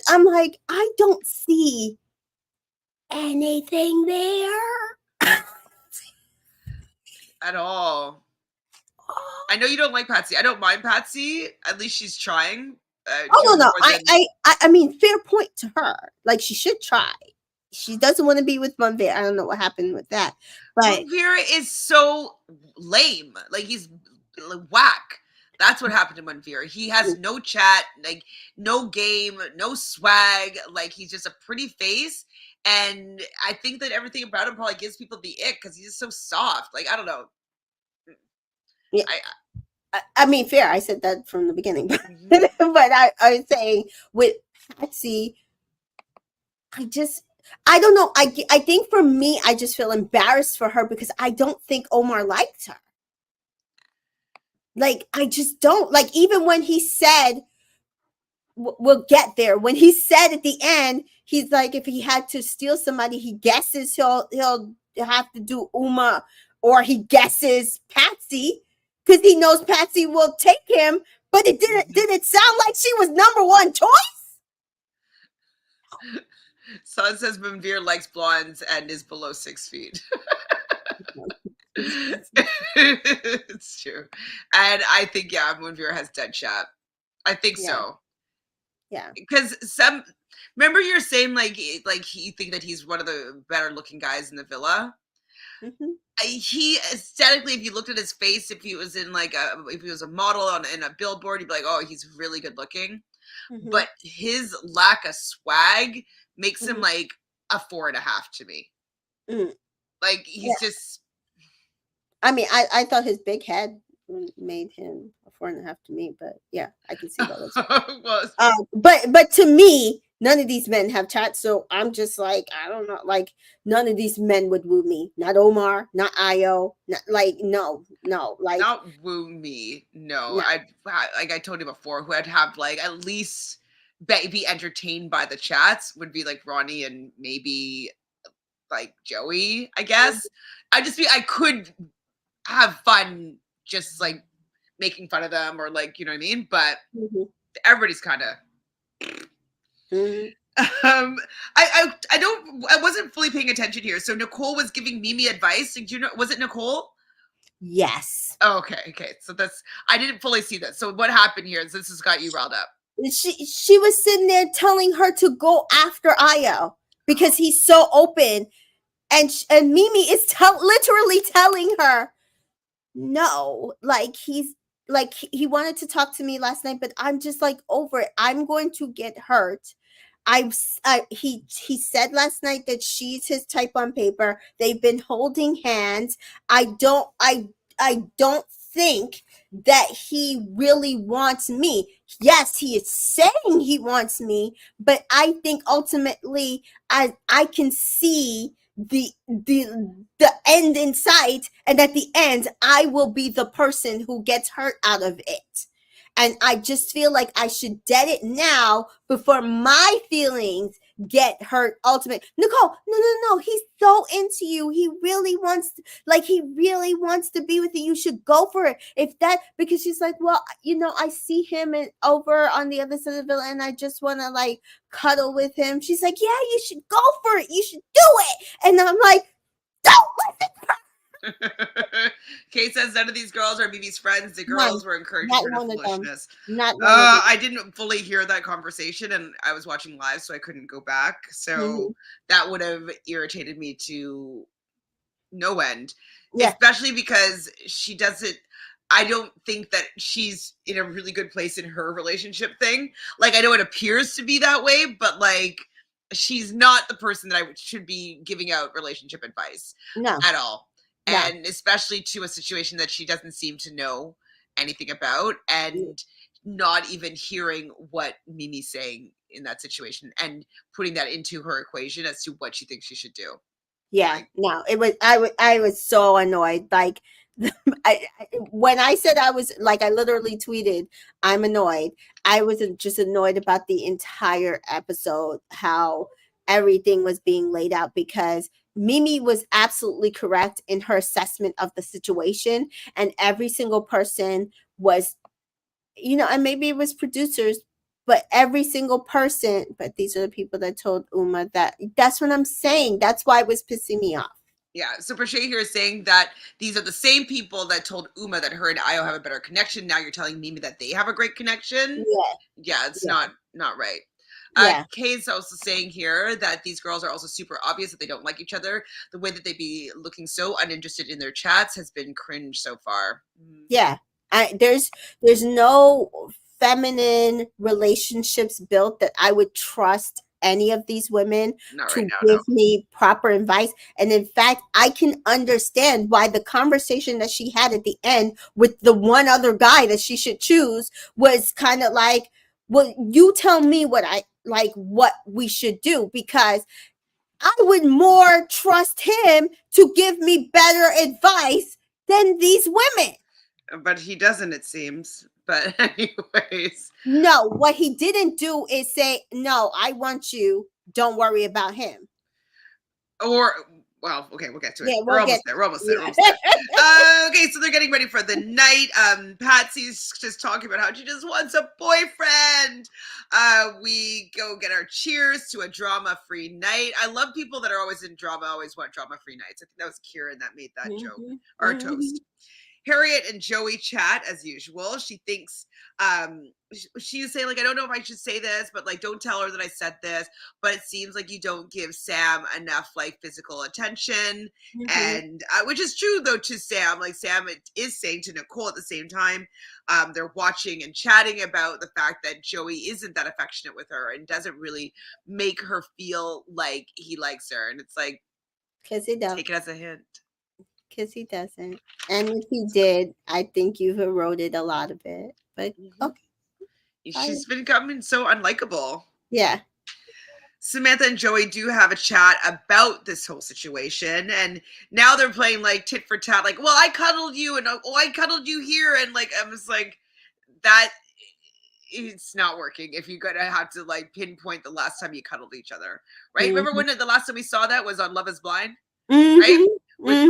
Speaker 2: I'm like, I don't see anything there
Speaker 1: at all. I know you don't like Patsy. I don't mind Patsy. At least she's trying.
Speaker 2: No. I mean, fair point to her. Like, she should try. She doesn't want to be with Monveer. I don't know what happened with that. But
Speaker 1: Monveer is so lame. Like, he's whack. That's what happened to Monveer. He has no chat, like, no game, no swag. Like, he's just a pretty face. And I think that everything about him probably gives people the ick because he's just so soft. Like, I don't know.
Speaker 2: Yeah. I mean, fair. I said that from the beginning, but I was saying with Patsy, I don't know. I think for me, I just feel embarrassed for her because I don't think Omar liked her. Like, I just don't. Like, even when he said, we'll get there. When he said at the end, he's like, if he had to steal somebody, he guesses he'll have to do Uma, or he guesses Patsy, because he knows Patsy will take him, but it didn't sound like she was number one choice.
Speaker 1: Son says Monveer likes blondes and is below 6 feet. It's true. And I think, Monveer has dead shot. I think so.
Speaker 2: Yeah.
Speaker 1: Because remember you're saying like you think that he's one of the better looking guys in the villa? He aesthetically, if you looked at his face, if he was in if he was a model in a billboard, you'd be like, oh, he's really good looking. But his lack of swag makes him like a 4.5 to me. Like he's just.
Speaker 2: I mean, I thought his big head made him a 4.5 to me, but yeah, I can see that. But to me, none of these men have chat, so I'm just like, I don't know, like none of these men would woo me. Not Omar, not Ayo, no, like
Speaker 1: not woo me. No. Like I told you before, who I'd have like at least be entertained by the chats would be like Ronnie and maybe like Joey, I guess. I could have fun just like making fun of them or like, you know what I mean? But everybody's kind of. I wasn't fully paying attention here. So Nicole was giving Mimi advice. Did you know? Was it Nicole?
Speaker 2: Yes.
Speaker 1: Oh, okay. So I didn't fully see that. So what happened here? This has got you riled up.
Speaker 2: She was sitting there telling her to go after Ayo because he's so open, and Mimi is literally telling her, no, like he's like he wanted to talk to me last night, but I'm just like over it. I'm going to get hurt. He said last night that she's his type on paper. They've been holding hands. I don't think that he really wants me. Yes, he is saying he wants me, but I think ultimately I can see the end in sight, and at the end I will be the person who gets hurt out of it. And I just feel like I should dead it now before my feelings get hurt ultimately. Nicole, no. He's so into you. He really wants he really wants to be with you. You should go for it. If that, because she's like, well, I see him over on the other side of the villa and I just want to like cuddle with him. She's like, yeah, you should go for it. You should do it. And I'm like, don't listen to her.
Speaker 1: Kate says none of these girls are BB's friends. The girls were encouraging her to foolishness.
Speaker 2: Not one of them.
Speaker 1: I didn't fully hear that conversation, and I was watching live, so I couldn't go back. So that would have irritated me to no end, especially because she doesn't. I don't think that she's in a really good place in her relationship thing. Like, I know it appears to be that way, but like, she's not the person that I should be giving out relationship advice at all. And especially to a situation that she doesn't seem to know anything about, and not even hearing what Mimi's saying in that situation and putting that into her equation as to what she thinks she should do.
Speaker 2: Yeah, no, it was, I was so annoyed. Like, when I said I was like, I literally tweeted, I'm annoyed. I was just annoyed about the entire episode, how everything was being laid out, because Mimi was absolutely correct in her assessment of the situation. And every single person was, and maybe it was producers, but every single person, but these are the people that told Uma that's what I'm saying. That's why it was pissing me off.
Speaker 1: Yeah, so Prochet here is saying that these are the same people that told Uma that her and Io have a better connection. Now you're telling Mimi that they have a great connection. Yeah, it's not right. Kay's also saying here that these girls are also super obvious that they don't like each other. The way that they be looking so uninterested in their chats has been cringe so far.
Speaker 2: Yeah, there's no feminine relationships built that I would trust any of these women to give me proper advice. And in fact, I can understand why the conversation that she had at the end with the one other guy that she should choose was kind of like, well, you tell me what we should do, because I would more trust him to give me better advice than these women.
Speaker 1: But he doesn't, it seems. But anyways.
Speaker 2: No, what he didn't do is say, no, I want you. Don't worry about him.
Speaker 1: Or, well, okay, we'll get to it.
Speaker 2: Yeah,
Speaker 1: we're almost there. Okay, so they're getting ready for the night. Patsy's just talking about how she just wants a boyfriend. We go get our cheers to a drama-free night. I love people that are always in drama, always want drama-free nights. I think that was Kieran that made that joke, or toast. Harriet and Joey chat as usual. She thinks, she's saying, like, I don't know if I should say this, but like, don't tell her that I said this, but it seems like you don't give Sam enough like physical attention. And which is true though to Sam. Like, Sam is saying to Nicole at the same time, they're watching and chatting about the fact that Joey isn't that affectionate with her and doesn't really make her feel like he likes her. And it's like,
Speaker 2: because he don't.
Speaker 1: Take it as a hint.
Speaker 2: Because he doesn't. And if he did, I think you've eroded a lot of it. But okay.
Speaker 1: She's been becoming so unlikable.
Speaker 2: Yeah.
Speaker 1: Samantha and Joey do have a chat about this whole situation, and now they're playing like tit for tat, like, well, I cuddled you, and oh, I cuddled you here, and like, I'm just like, that it's not working if you're gonna have to like pinpoint the last time you cuddled each other, right? Remember when the last time we saw that was on Love Is Blind, right? With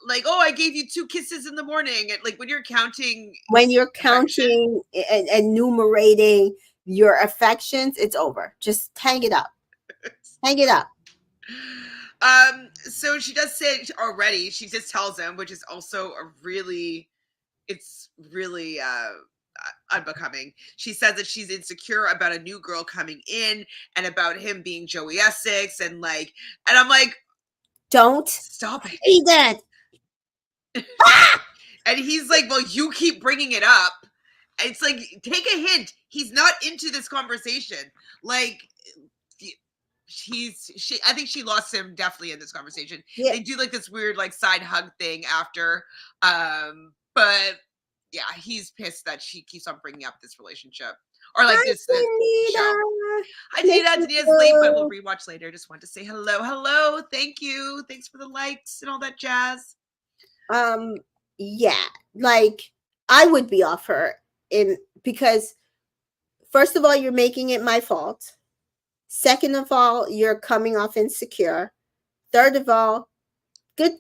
Speaker 1: like, oh, I gave you 2 kisses in the morning. And like, when you're counting
Speaker 2: and enumerating your affections, it's over. Just hang it up. Hang it up.
Speaker 1: So she does say already, she just tells him, which is also it's really unbecoming. She says that she's insecure about a new girl coming in and about him being Joey Essex, and I'm like,
Speaker 2: don't
Speaker 1: stop it.
Speaker 2: Say that.
Speaker 1: And he's like, well, you keep bringing it up. It's like, take a hint. He's not into this conversation. Like, I think she lost him definitely in this conversation.
Speaker 2: Yeah.
Speaker 1: They do like this weird like side hug thing after. But yeah, he's pissed that she keeps on bringing up this relationship. Or like this show. I did that. It's late, but we'll rewatch later. Just want to say hello. Hello. Thank you. Thanks for the likes and all that jazz.
Speaker 2: Yeah, like I would be off her because first of all, you're making it my fault. Second of all, you're coming off insecure. Third of all, good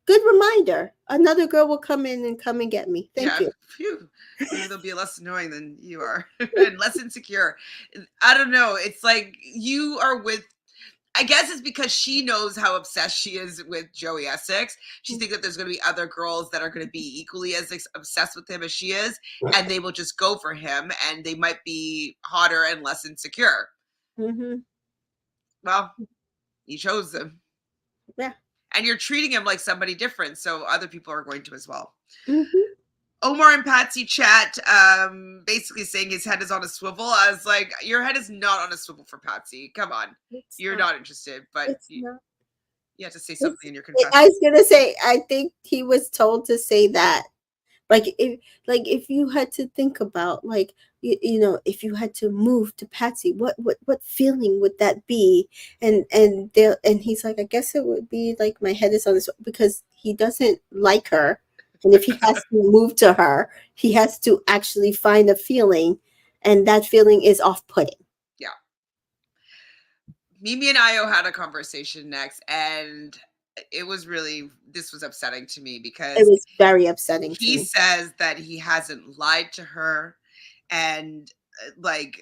Speaker 2: reminder. Another girl will come in and come and get me. Thank you.
Speaker 1: Phew. Maybe they'll be less annoying than you are and less insecure. I don't know. It's like you are with, I guess it's because she knows how obsessed she is with Joey Essex. She thinks that there's going to be other girls that are going to be equally as obsessed with him as she is, and they will just go for him, and they might be hotter and less insecure.
Speaker 2: Mm-hmm.
Speaker 1: Well, he chose them.
Speaker 2: Yeah.
Speaker 1: And you're treating him like somebody different, so other people are going to as well.
Speaker 2: Mm-hmm.
Speaker 1: Omar and Patsy chat, basically saying his head is on a swivel. I was like, your head is not on a swivel for Patsy. Come on. You're not interested, but you have to say something in your confession.
Speaker 2: I was going to say, I think he was told to say that. Like if you had to think about like if you had to move to Patsy, what feeling would that be? And he's like, I guess it would be like my head is on this, because he doesn't like her, and if he has to move to her, he has to actually find a feeling, and that feeling is off-putting.
Speaker 1: Yeah. Mimi and Io had a conversation next, and this was upsetting to me because
Speaker 2: it was very upsetting.
Speaker 1: He says that he hasn't lied to her, and like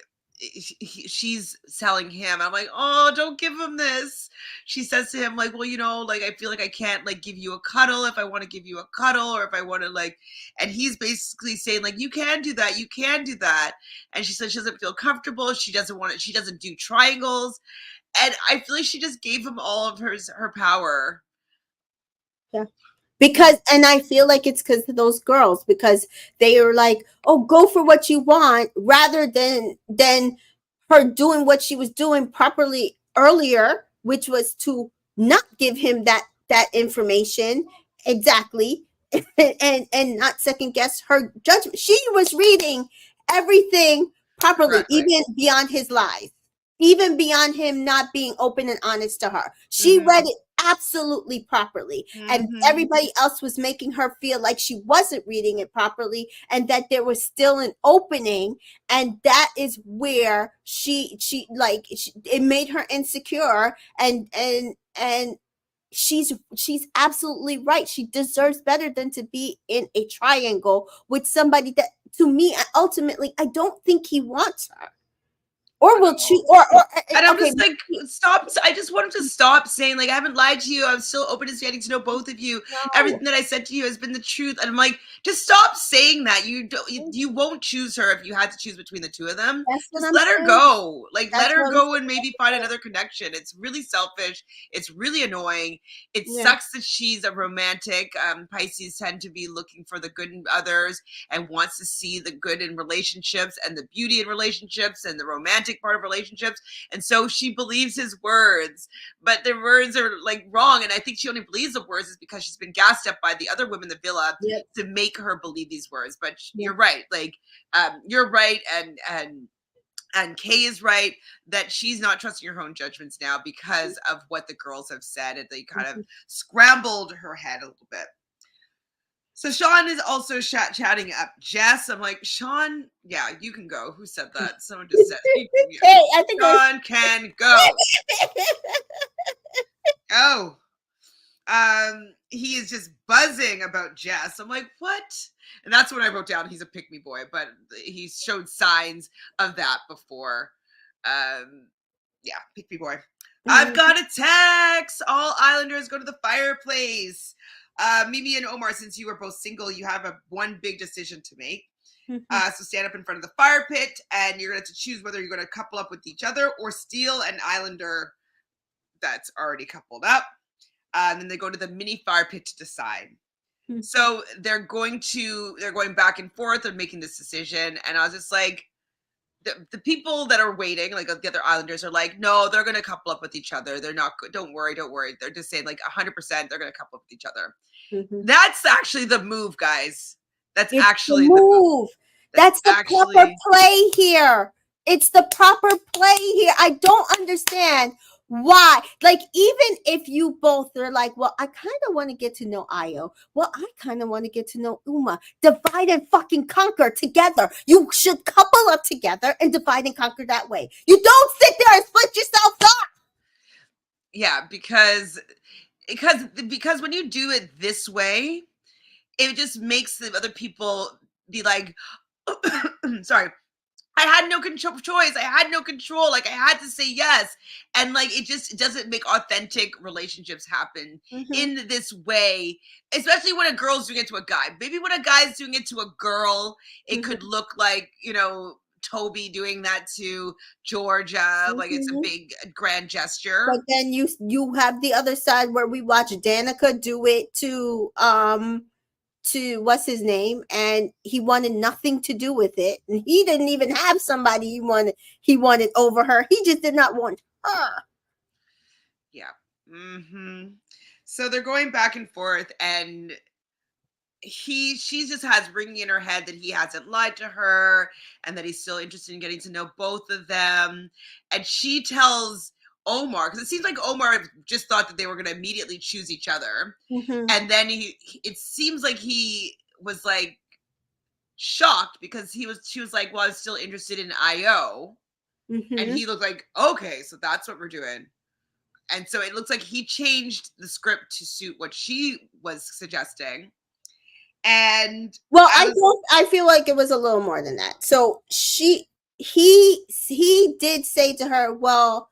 Speaker 1: she's telling him, I'm like, oh, don't give him this. She says to him, like, well, like I feel like I can't like give you a cuddle if I want to give you a cuddle, or if I want to like, and he's basically saying like, you can do that, you can do that. And she says she doesn't feel comfortable. She doesn't do triangles. And I feel like she just gave him all of her power.
Speaker 2: Yeah. Because, and I feel like it's because of those girls, because they are like, oh, go for what you want, rather than her doing what she was doing properly earlier, which was to not give him that information exactly, and not second guess her judgment. She was reading everything properly, correctly. Even beyond his lies, even beyond him not being open and honest to her. She read it absolutely properly, and everybody else was making her feel like she wasn't reading it properly, and that there was still an opening, and that is where it made her insecure, and she's absolutely right. She deserves better than to be in a triangle with somebody that, to me, ultimately, I don't think he wants her. Or will choose,
Speaker 1: and I'm just like, stop. I just want him to stop saying like, I haven't lied to you. I'm still open to getting to know both of you. No. Everything that I said to you has been the truth. And I'm like, just stop saying that. You won't choose her if you had to choose between the two of them. Just let her go. Like, let her go and maybe find another connection. It's really selfish. It's really annoying. It sucks that she's a romantic. Pisces tend to be looking for the good in others and wants to see the good in relationships and the beauty in relationships and the romantic part of relationships, and so she believes his words, but the words are like wrong. And I think she only believes the words is because she's been gassed up by the other women in the villa to make her believe these words. But you're right, like you're right, and Kay is right that she's not trusting her own judgments now because of what the girls have said, and they kind of scrambled her head a little bit. So Sean is also chatting up Jess. I'm like, Sean, yeah, you can go. Who said that? Someone just said, hey, I think Sean can go. He is just buzzing about Jess. I'm like, what? And that's when I wrote down he's a pick-me boy, but he showed signs of that before. Yeah, pick-me boy. I've got a text. All Islanders go to the fireplace. Mimi and Omar, since you are both single, you have one big decision to make. So stand up in front of the fire pit, and you're going to have to choose whether you're going to couple up with each other or steal an Islander that's already coupled up. And then they go to the mini fire pit to decide. So they're going back and forth and making this decision. And I was just like, the people that are waiting, like the other islanders, are like, no, they're going to couple up with each other. They're not good. Don't worry. They're just saying like 100% they're going to couple up with each other. That's actually the move, guys. That's
Speaker 2: It's
Speaker 1: actually
Speaker 2: the
Speaker 1: the move.
Speaker 2: move. That's the proper play here. It's the proper play here. I don't understand why. Like, even if you both are like, well, I kind of want to get to know Ayo. Well, I kind of want to get to know Uma. Divide and fucking conquer together. You should couple up together and divide and conquer that way. You don't sit there and split yourself up.
Speaker 1: Yeah, because when you do it this way, it just makes the other people be like, sorry, I had no choice. I had no control. Like, I had to say yes. And like, it doesn't make authentic relationships happen in this way, especially when a girl's doing it to a guy. Maybe when a guy's doing it to a girl, it could look like, Toby doing that to Georgia. Like, it's a big grand gesture.
Speaker 2: But then you have the other side where we watch Danica do it to what's his name, and he wanted nothing to do with it, and he didn't even have somebody he wanted over her. He just did not want her.
Speaker 1: Yeah. So they're going back and forth, and she just has ringing in her head that he hasn't lied to her and that he's still interested in getting to know both of them. And she tells Omar, because it seems like Omar just thought that they were going to immediately choose each other. And then it seems like he was like shocked because she was like, well, I was still interested in Ayo. And he looked like, okay, so that's what we're doing. And so it looks like he changed the script to suit what she was suggesting. And
Speaker 2: well, I feel like it was a little more than that. So he did say to her, well,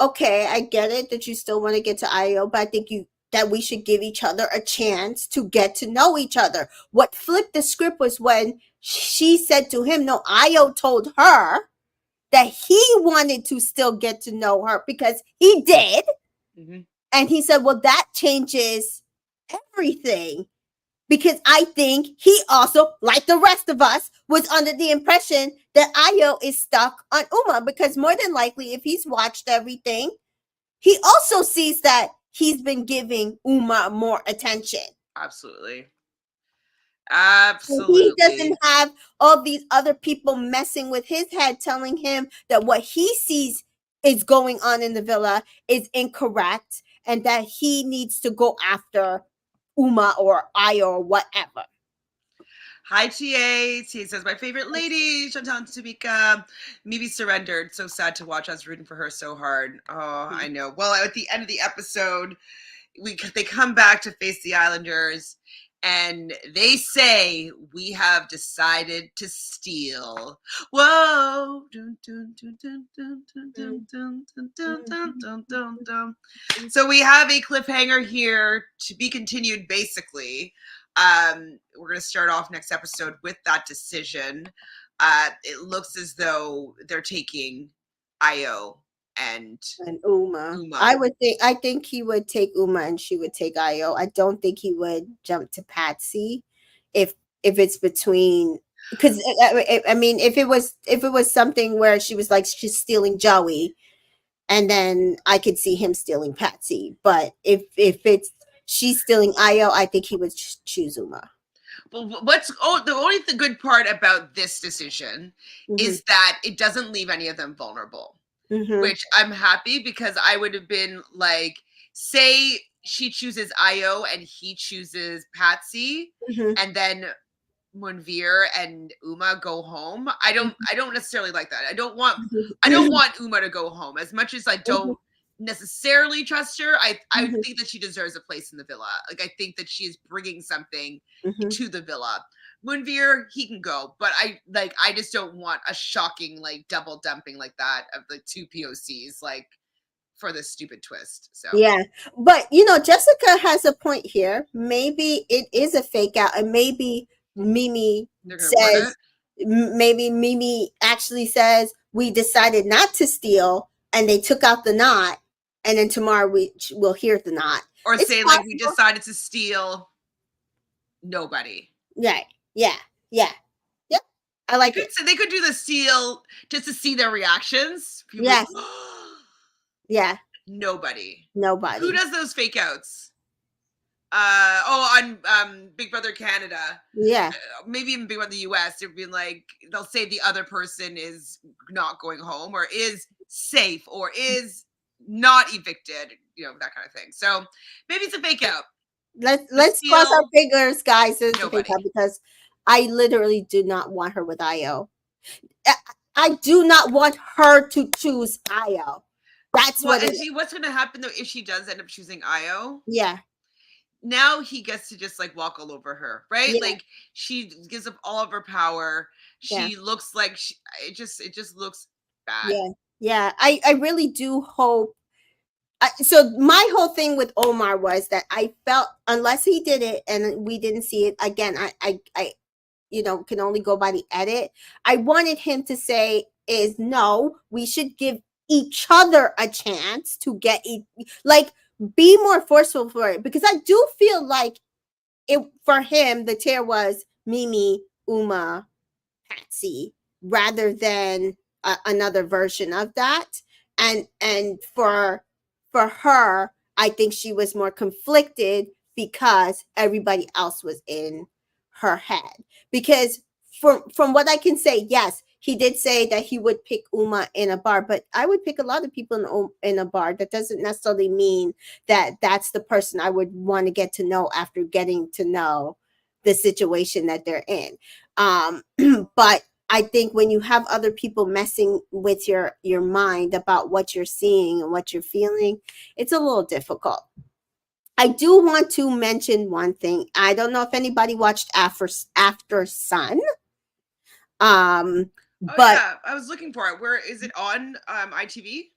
Speaker 2: okay, I get it that you still want to get to Ayo, but I think that we should give each other a chance to get to know each other. What flipped the script was when she said to him, no, Ayo told her that he wanted to still get to know her because he did. And he said, well, that changes everything. Because I think he also, like the rest of us, was under the impression that Ayo is stuck on Uma. Because more than likely, if he's watched everything, he also sees that he's been giving Uma more attention.
Speaker 1: Absolutely.
Speaker 2: He doesn't have all these other people messing with his head, telling him that what he sees is going on in the villa is incorrect and that he needs to go after Uma or Ayo or whatever.
Speaker 1: Hi, TA. TA says, my favorite lady, Chantele Mika. Maybe surrendered. So sad to watch. I was rooting for her so hard. Oh, I know. Well, at the end of the episode, they come back to face the Islanders, and they say, we have decided to steal. Whoa. So we have a cliffhanger here to be continued, basically. We're going to start off next episode with that decision. It looks as though they're taking Ayo and
Speaker 2: Uma. I think he would take Uma and she would take Ayo. I don't think he would jump to Patsy if it's between, because I mean, if it was something where she was like, she's stealing Joey, and then I could see him stealing Patsy. But if it's she's stealing Ayo, I think he would choose Uma.
Speaker 1: Well, the only good part about this decision is that it doesn't leave any of them vulnerable, which I'm happy, because I would have been like, say she chooses Ayo and he chooses Patsy, and then Moonveer and Uma go home. I don't necessarily like that. I don't want Uma to go home, as much as I don't necessarily trust her. I think that she deserves a place in the villa. Like, I think that she is bringing something to the villa. Moonveer, he can go, but I just don't want a shocking like double dumping like that of the two POCs, like, for this stupid twist. So
Speaker 2: yeah, but Jessica has a point here. Maybe it is a fake out, and maybe Mimi says, maybe Mimi actually says, we decided not to steal, and they took out the knot, and then tomorrow we'll hear the knot.
Speaker 1: Or say, like, we decided to steal, Nobody.
Speaker 2: Right. Yeah. Yeah. Yep. I like it.
Speaker 1: So they could do the seal just to see their reactions. People
Speaker 2: Yes.
Speaker 1: like,
Speaker 2: Yeah.
Speaker 1: nobody.
Speaker 2: Nobody.
Speaker 1: Who does those fake outs? On Big Brother Canada.
Speaker 2: Yeah.
Speaker 1: Maybe even Big Brother US. They'd be like, they'll say the other person is not going home or is safe or is not evicted, that kind of thing. So maybe it's a fake out.
Speaker 2: Let's cross our fingers, guys. It's a fake
Speaker 1: Nobody.
Speaker 2: out because I literally do not want her with Io. I do not want her to choose Io. That's
Speaker 1: Well,
Speaker 2: what
Speaker 1: and
Speaker 2: it is.
Speaker 1: see what's going to happen though if she does end up choosing Io.
Speaker 2: Yeah.
Speaker 1: Now he gets to just like walk all over her, right?
Speaker 2: Yeah.
Speaker 1: Like she gives up all of her power.
Speaker 2: Yeah.
Speaker 1: She looks like it just looks bad.
Speaker 2: Yeah. Yeah. I really do hope. So my whole thing with Omar was that I felt unless he did it and we didn't see it again, I can only go by the edit. I wanted him to say is no, we should give each other a chance to get like be more forceful for it, because I do feel like it for him the tier was Mimi, Uma, Patsy, rather than another version of that. And for her, I think she was more conflicted because everybody else was in her head. Because from what I can say, yes, he did say that he would pick Uma in a bar, but I would pick a lot of people in a bar. That doesn't necessarily mean that that's the person I would want to get to know after getting to know the situation that they're in. But I think when you have other people messing with your mind about what you're seeing and what you're feeling, it's a little difficult. I do want to mention one thing. I don't know if anybody watched After Sun. But
Speaker 1: yeah, I was looking for it. Where is it on ITV?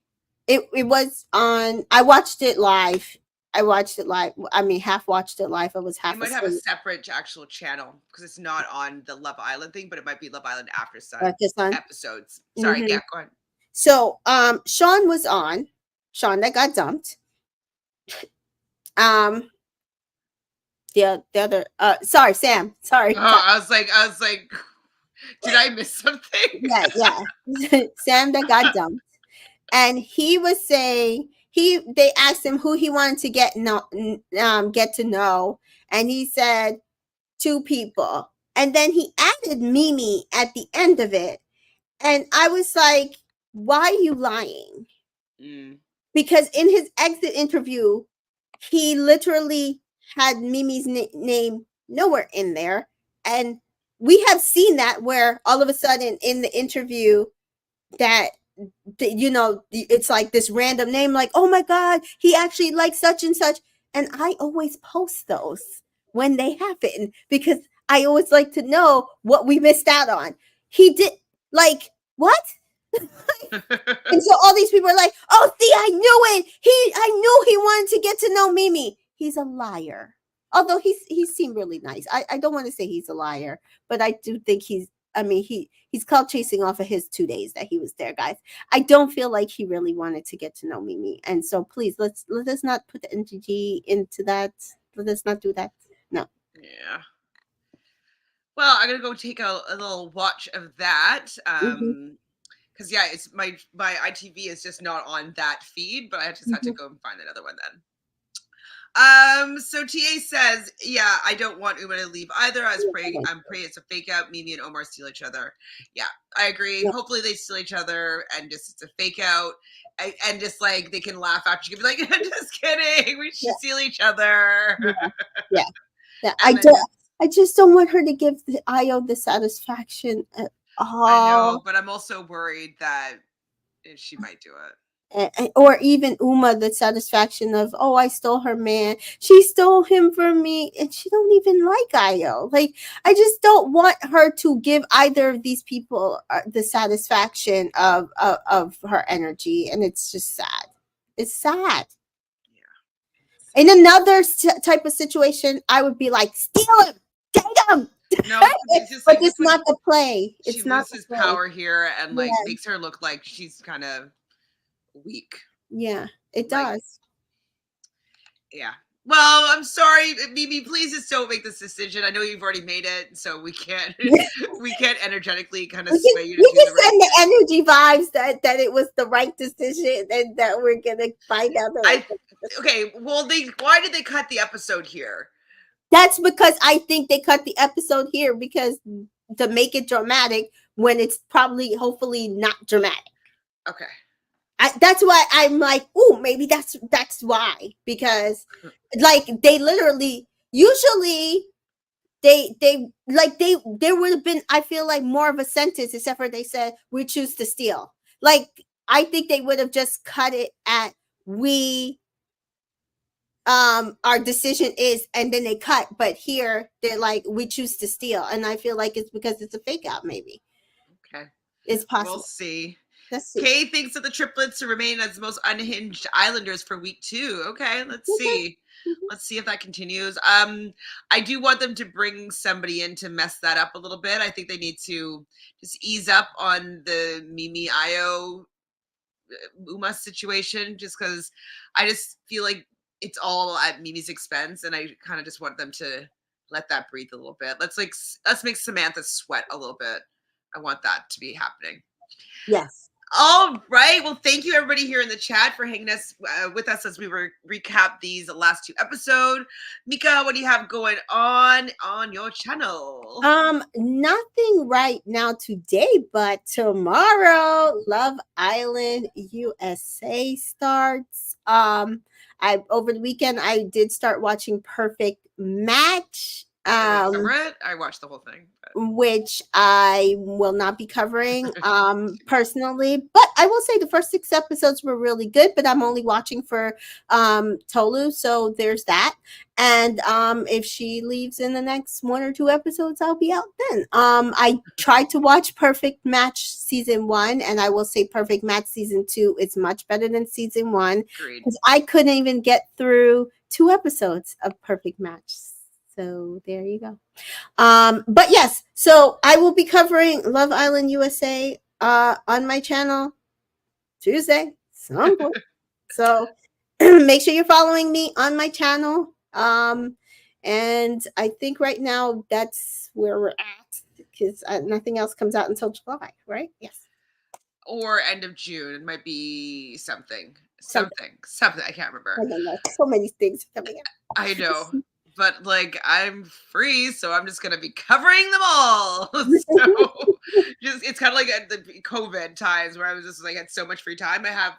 Speaker 2: It was on. I watched it live. I mean, half watched it live. I was half.
Speaker 1: It might have a separate actual channel because it's not on the Love Island thing, but it might be Love Island After Sun episodes. Sorry, yeah, go ahead.
Speaker 2: So, Sean was on. Sean that got dumped. The other. Sorry, Sam. Sorry.
Speaker 1: I was like, did I miss something?
Speaker 2: Yeah. Sam that got dumped, and he was saying they asked him who he wanted to get to know, and he said 2 people, and then he added Mimi at the end of it, and I was like, why are you lying? Because in his exit interview, he literally had Mimi's name nowhere in there, and we have seen that where all of a sudden in the interview that it's like this random name, like, oh my god, he actually likes such and such, and I always post those when they happen because I always like to know what we missed out on. He did, like, what? And so all these people are like, oh, see, I knew it. I knew he wanted to get to know Mimi. He's a liar. Although he seemed really nice. I don't want to say he's a liar, but I do think he's clout chasing off of his 2 days that he was there, guys. I don't feel like he really wanted to get to know Mimi. And so please, let us not put the energy into that. Let us not do that. No.
Speaker 1: Yeah. Well, I'm gonna go take a little watch of that. Because yeah, it's my ITV is just not on that feed, but I just had to go and find another one then. So TA says, yeah, I don't want Uma to leave either. I'm praying it's a fake out. Mimi and Omar steal each other. Yeah, I agree. Yeah. Hopefully they steal each other and just it's a fake out. And just like they can laugh after. You can be like, I'm just kidding. We should steal each other.
Speaker 2: Yeah. I just don't want her to give Io the satisfaction at all.
Speaker 1: I know, but I'm also worried that she might do it.
Speaker 2: Or even Uma, the satisfaction of, oh, I stole her man. She stole him from me, and she don't even like Io. Like, I just don't want her to give either of these people the satisfaction of her energy, and it's just sad. It's sad. Yeah. In another type of situation, I would be like, steal him, take him.
Speaker 1: No,
Speaker 2: but it's not the play. It's not
Speaker 1: loses power here and like makes her look like she's kind of weak.
Speaker 2: Yeah, it does.
Speaker 1: Yeah, Well, I'm sorry, Mimi. Please just don't make this decision. I know you've already made it, so we can't we can't energetically kind of sway you to
Speaker 2: You
Speaker 1: do the
Speaker 2: can
Speaker 1: right
Speaker 2: send the
Speaker 1: thing.
Speaker 2: energy vibes that it was the right decision and that we're gonna find out the right decision.
Speaker 1: Okay. Well, why did they cut the episode here?
Speaker 2: That's because I think they cut the episode here because to make it dramatic when it's probably hopefully not dramatic.
Speaker 1: Okay.
Speaker 2: That's why I'm like, oh, maybe that's why, because like they literally usually they like they there would have been, I feel like, more of a sentence except for they said we choose to steal. Like I think they would have just cut it at we our decision is, and then they cut, but here they're like we choose to steal, and I feel like it's because it's a fake out. Maybe
Speaker 1: Okay.
Speaker 2: it's
Speaker 1: We'll
Speaker 2: possible.
Speaker 1: see.
Speaker 2: Let's see.
Speaker 1: Kay thinks that the triplets remain as the most unhinged islanders for week 2. Okay, let's see. Let's see if that continues. I do want them to bring somebody in to mess that up a little bit. I think they need to just ease up on the Mimi Io Uma situation, just because I just feel like it's all at Mimi's expense, and I kind of just want them to let that breathe a little bit. Let's make Samantha sweat a little bit. I want that to be happening.
Speaker 2: Yes.
Speaker 1: All right. Well, thank you everybody here in the chat for hanging with us as we recap these last 2 episodes. Mika, what do you have going on your channel?
Speaker 2: Nothing right now today, but tomorrow Love Island USA starts. I over the weekend I did start watching Perfect Match.
Speaker 1: Cover it. I watched the whole thing,
Speaker 2: which I will not be covering personally, but I will say the first 6 episodes were really good, but I'm only watching for Tolu, so there's that. And if she leaves in the next 1 or 2 episodes, I'll be out then. I tried to watch Perfect Match season 1, and I will say Perfect Match season 2 is much better than season 1 because I couldn't even get through 2 episodes of Perfect Match. So there you go. But yes, so I will be covering Love Island USA on my channel Tuesday, some point. So make sure you're following me on my channel. And I think right now that's where we're at because nothing else comes out until July, right? Yes.
Speaker 1: Or end of June. It might be something. I can't remember.
Speaker 2: I don't know. So many things coming out.
Speaker 1: I know. But like I'm free, so I'm just gonna be covering them all. So just it's kind of like at the COVID times where I was just like had so much free time. I have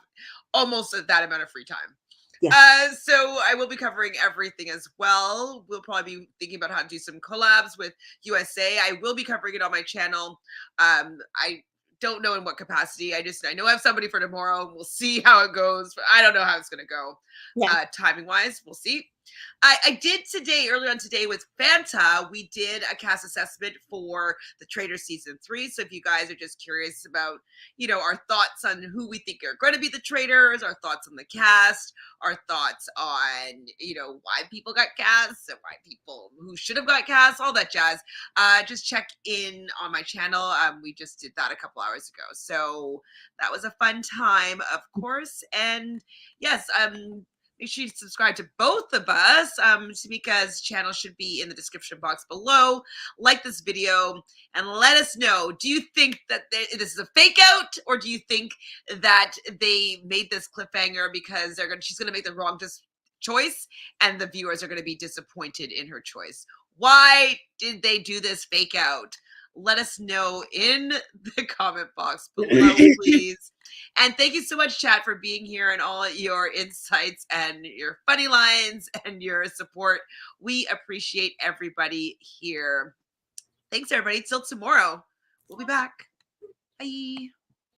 Speaker 1: almost that amount of free time. Yeah. So I will be covering everything as well. We'll probably be thinking about how to do some collabs with USA. I will be covering it on my channel. I don't know in what capacity. I know I have somebody for tomorrow. We'll see how it goes, but I don't know how it's going to go. Yeah. Timing wise, we'll see. I did today, earlier on today with Fanta, we did a cast assessment for The Traitor Season 3. So if you guys are just curious about, our thoughts on who we think are going to be the traitors, our thoughts on the cast, our thoughts on, why people got cast and why people who should have got cast, all that jazz, just check in on my channel. We just did that a couple hours ago. So that was a fun time, of course. And yes, make sure you subscribe to both of us. Tamika's channel should be in the description box below. Like this video and let us know, do you think that this is a fake out, or do you think that they made this cliffhanger because she's going to make the wrong choice and the viewers are going to be disappointed in her choice? Why did they do this fake out? Let us know in the comment box below, please. And thank you so much, chat, for being here and all your insights and your funny lines and your support. We appreciate everybody here. Thanks, everybody. Till tomorrow. We'll be back. Bye.